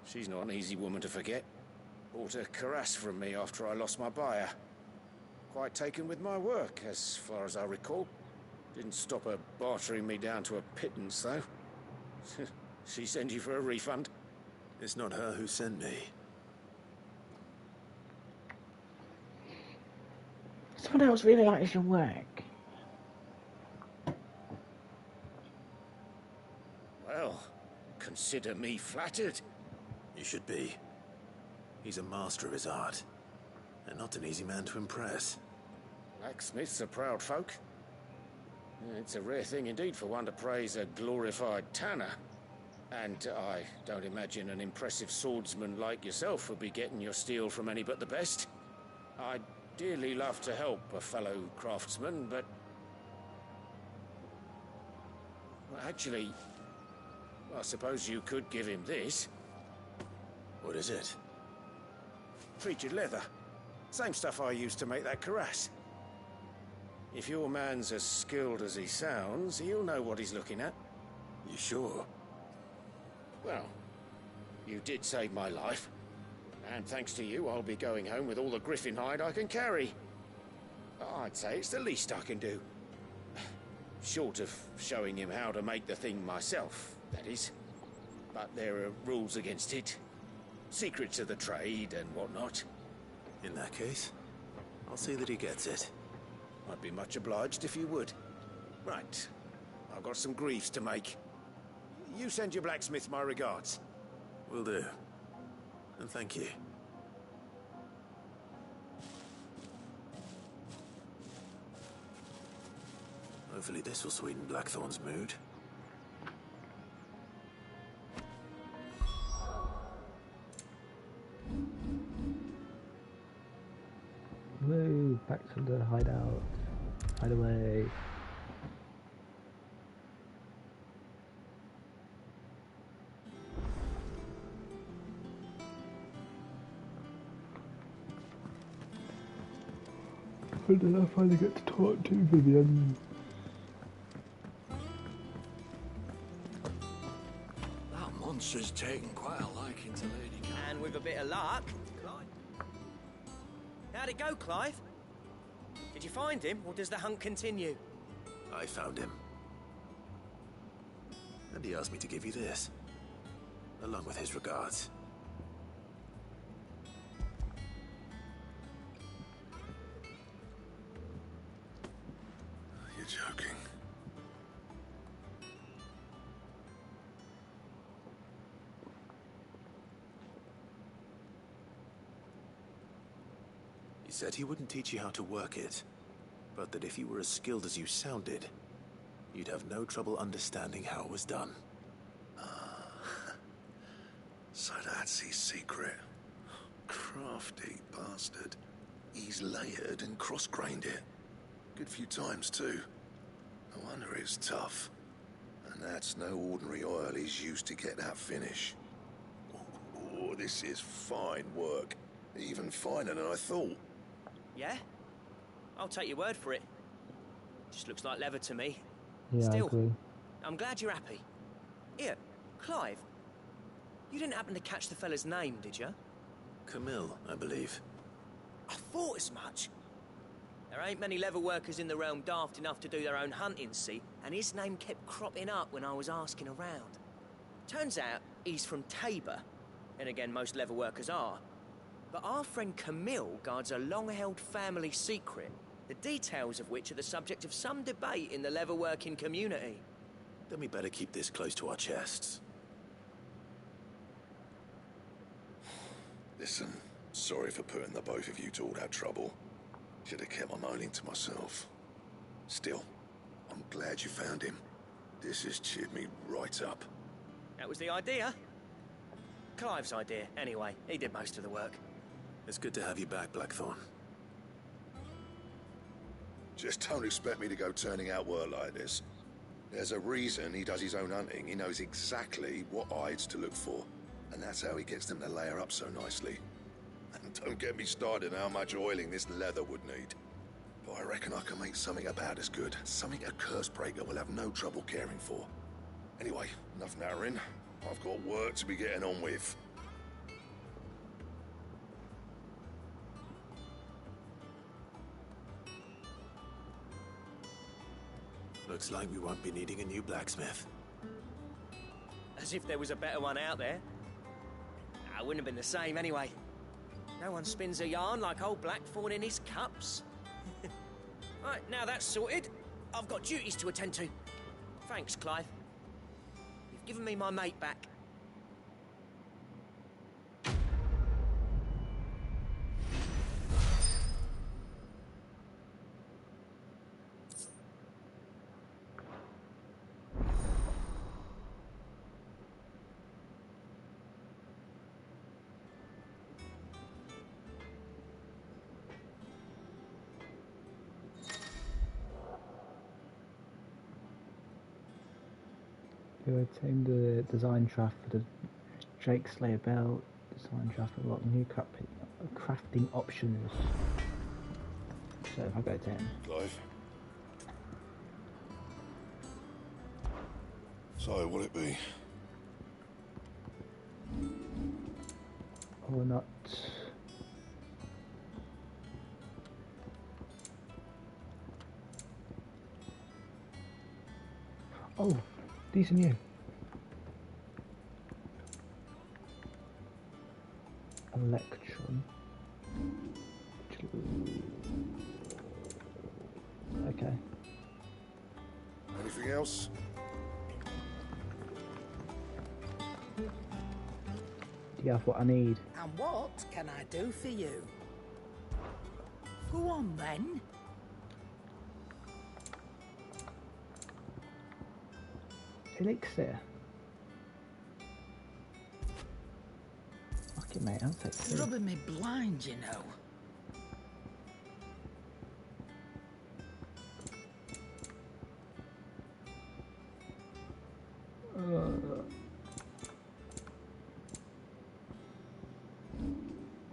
She's not an easy woman to forget. bought a cuirass from me after I lost my buyer. Quite taken with my work, as far as I recall. Didn't stop her bartering me down to a pittance, though. She send you for a refund? It's not her who sent me. Someone else really likes your work. Well, consider me flattered. You should be. He's a master of his art, and not an easy man to impress. Blacksmiths are proud folk. It's a rare thing indeed for one to praise a glorified tanner. And I don't imagine an impressive swordsman like yourself would be getting your steel from any but the best. I'd dearly love to help a fellow craftsman, but... Well, actually, I suppose you could give him this. What is it? Treated leather. Same stuff I used to make that cuirass. If your man's as skilled as he sounds, he'll know what he's looking at. You sure? Well, you did save my life. And thanks to you, I'll be going home with all the griffin hide I can carry. I'd say it's the least I can do. Short of showing him how to make the thing myself, that is. But there are rules against it. Secrets of the trade and whatnot. In that case, I'll see that he gets it. I'd be much obliged if you would. Right. I've got some greaves to make. You send your blacksmith my regards. Will do. And thank you. Hopefully this will sweeten Blackthorn's mood. Woo, back to the hideout. Hideaway. When did I finally get to talk to Vivian? That monster's taken quite a liking to Lady Cat. And with a bit of luck... How'd it go, Clive? Did you find him, or does the hunt continue? I found him. And he asked me to give you this, along with his regards. You're joking. He said he wouldn't teach you how to work it, but that if you were as skilled as you sounded, you'd have no trouble understanding how it was done. So that's his secret. Crafty bastard. He's layered and cross-grained it. Good few times, too. No wonder it's tough. And that's no ordinary oil he's used to get that finish. Oh, this is fine work. Even finer than I thought. Yeah? I'll take your word for it. Just looks like leather to me. Yeah, Still, I agree. I'm glad you're happy. Here, Clive. You didn't happen to catch the fella's name, did you? Camille, I believe. I thought as much. There ain't many leather workers in the realm daft enough to do their own hunting, see? And his name kept cropping up when I was asking around. Turns out he's from Tabor. And again, most leather workers are. But our friend Camille guards a long-held family secret, the details of which are the subject of some debate in the leather-working community. Then we better keep this close to our chests. Listen, sorry for putting the both of you to all that trouble. Should have kept my moaning to myself. Still, I'm glad you found him. This has cheered me right up. That was the idea. Clive's idea, anyway. He did most of the work. It's good to have you back, Blackthorn. Just don't expect me to go turning out work like this. There's a reason he does his own hunting. He knows exactly what hides to look for. And that's how he gets them to layer up so nicely. And don't get me started on how much oiling this leather would need. But I reckon I can make something about as good. Something a Cursebreaker will have no trouble caring for. Anyway, enough nattering. I've got work to be getting on with. Looks like we won't be needing a new blacksmith. As if there was a better one out there. Nah, it wouldn't have been the same anyway. No one spins a yarn like old Blackthorn in his cups. Right, now that's sorted, I've got duties to attend to. Thanks, Clive. You've given me my mate back. You obtained the design draft for the Drake Slayer belt. Design draft for a lot of new crafting options. So if I go to him. Clive. So, will it be? Or not? Oh, these are new. Electron. Okay. Anything else? Do you have what I need? And what can I do for you? Go on then. Elixir. Fuck it, mate, I'll take It's two. rubbing me blind, you know.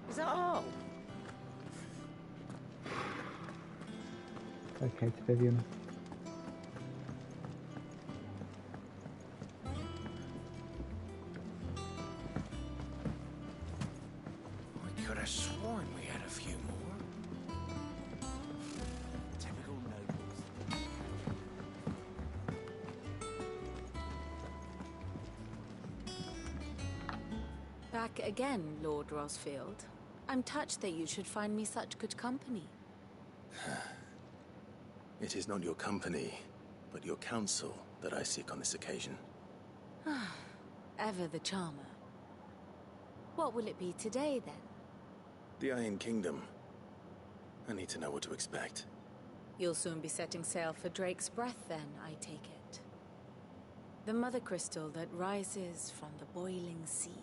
Is that all? Okay, to Vivian. I could have sworn we had a few more. Typical nobles. Back again, Lord Rosfield. I'm touched that you should find me such good company. It is not your company, but your counsel that I seek on this occasion. Ever the charmer. What will it be today, then? The Iron Kingdom. I need to know what to expect. You'll soon be setting sail for Drake's Breath, then, I take it. The mother crystal that rises from the boiling sea.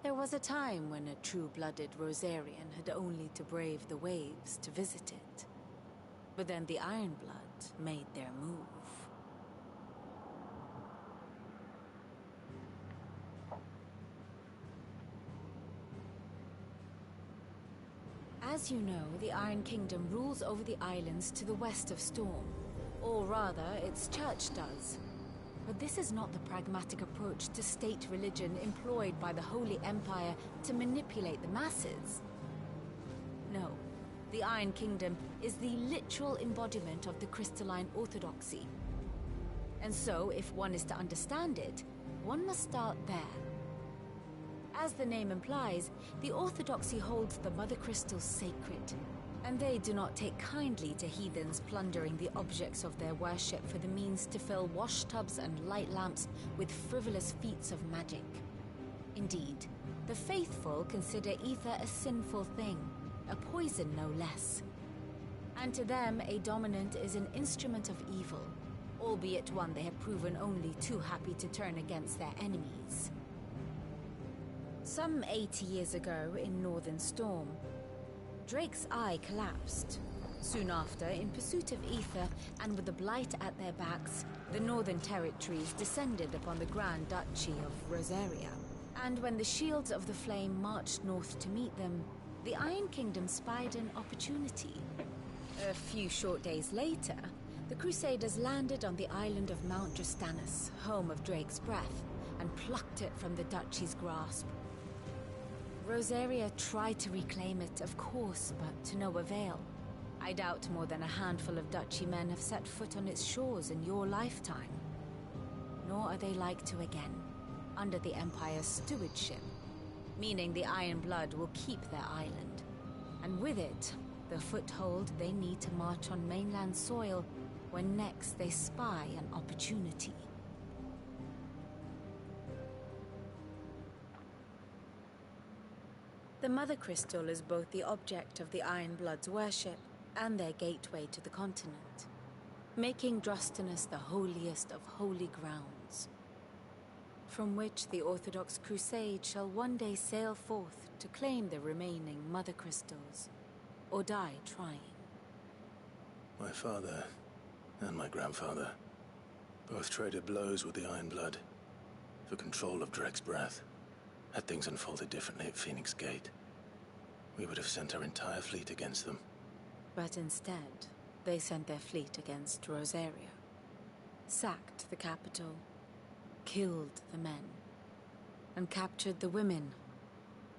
There was a time when a true-blooded Rosarian had only to brave the waves to visit it. But then the Ironblood made their move. As you know, the Iron Kingdom rules over the islands to the west of Storm. Or rather, its church does. But this is not the pragmatic approach to state religion employed by the Holy Empire to manipulate the masses. No, the Iron Kingdom is the literal embodiment of the crystalline orthodoxy. And so, if one is to understand it, one must start there. As the name implies, the orthodoxy holds the Mother Crystals sacred, and they do not take kindly to heathens plundering the objects of their worship for the means to fill washtubs and light lamps with frivolous feats of magic. Indeed, the faithful consider ether a sinful thing, a poison no less. And to them, a dominant is an instrument of evil, albeit one they have proven only too happy to turn against their enemies. Some 80 years ago in Northern Storm, Drake's eye collapsed. Soon after, in pursuit of ether and with the Blight at their backs, the Northern Territories descended upon the Grand Duchy of Rosaria. And when the Shields of the Flame marched north to meet them, the Iron Kingdom spied an opportunity. A few short days later, the Crusaders landed on the island of Mount Justanus, home of Drake's Breath, and plucked it from the Duchy's grasp. Rosaria tried to reclaim it, of course, but to no avail. I doubt more than a handful of Duchy men have set foot on its shores in your lifetime. Nor are they like to again, under the Empire's stewardship, meaning the Iron Blood will keep their island. And with it, the foothold they need to march on mainland soil when next they spy an opportunity. The Mother Crystal is both the object of the Iron Blood's worship and their gateway to the continent, making Drostanus the holiest of holy grounds, from which the Orthodox Crusade shall one day sail forth to claim the remaining Mother Crystals, or die trying. My father and my grandfather both traded blows with the Iron Blood for control of Drek's breath. Had things unfolded differently at Phoenix Gate, we would have sent our entire fleet against them. But instead, they sent their fleet against Rosaria, sacked the capital, killed the men, and captured the women,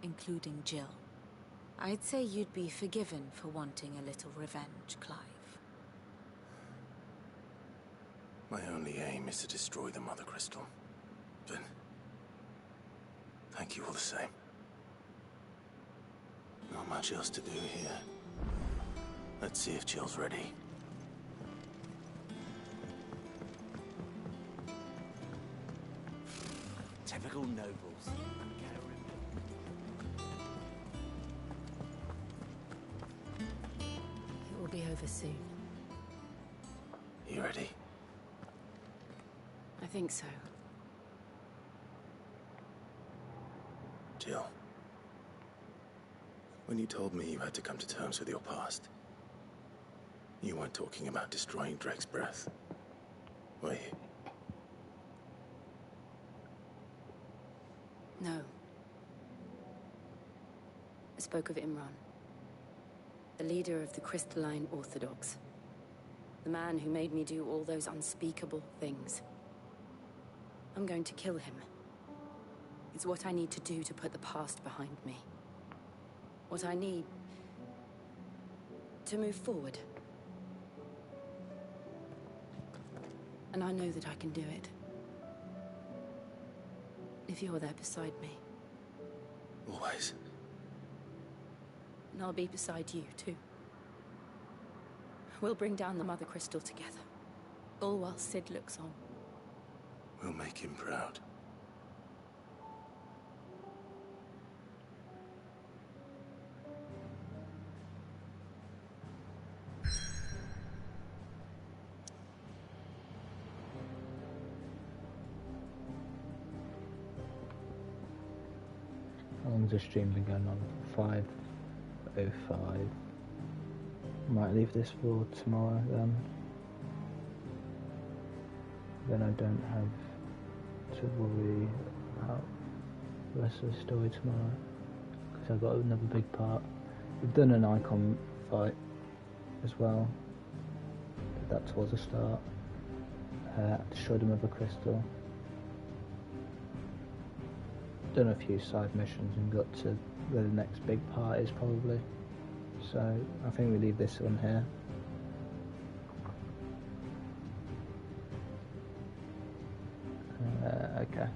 including Jill. I'd say you'd be forgiven for wanting a little revenge, Clive. My only aim is to destroy the Mother Crystal. But thank you all the same. Not much else to do here. Let's see if Jill's ready. Typical nobles. It will be over soon. You ready? I think so. Jill, when you told me you had to come to terms with your past, you weren't talking about destroying Drek's breath, were you? No. I spoke of Imran, the leader of the Crystalline Orthodox. The man who made me do all those unspeakable things. I'm going to kill him. It's what I need to do to put the past behind me. What I need to move forward. And I know that I can do it. If you're there beside me. Always. And I'll be beside you, too. We'll bring down the Mother Crystal together. All while Sid looks on. We'll make him proud. How long's the stream been going on? 5:05. Might leave this for tomorrow then. Then I don't have to worry about the rest of the story tomorrow. Because I've got another big part. We've done an icon fight as well. Did that towards the start. Destroyed him with a crystal. Done a few side missions and got to where the next big part is probably. So I think we leave this one here. Okay.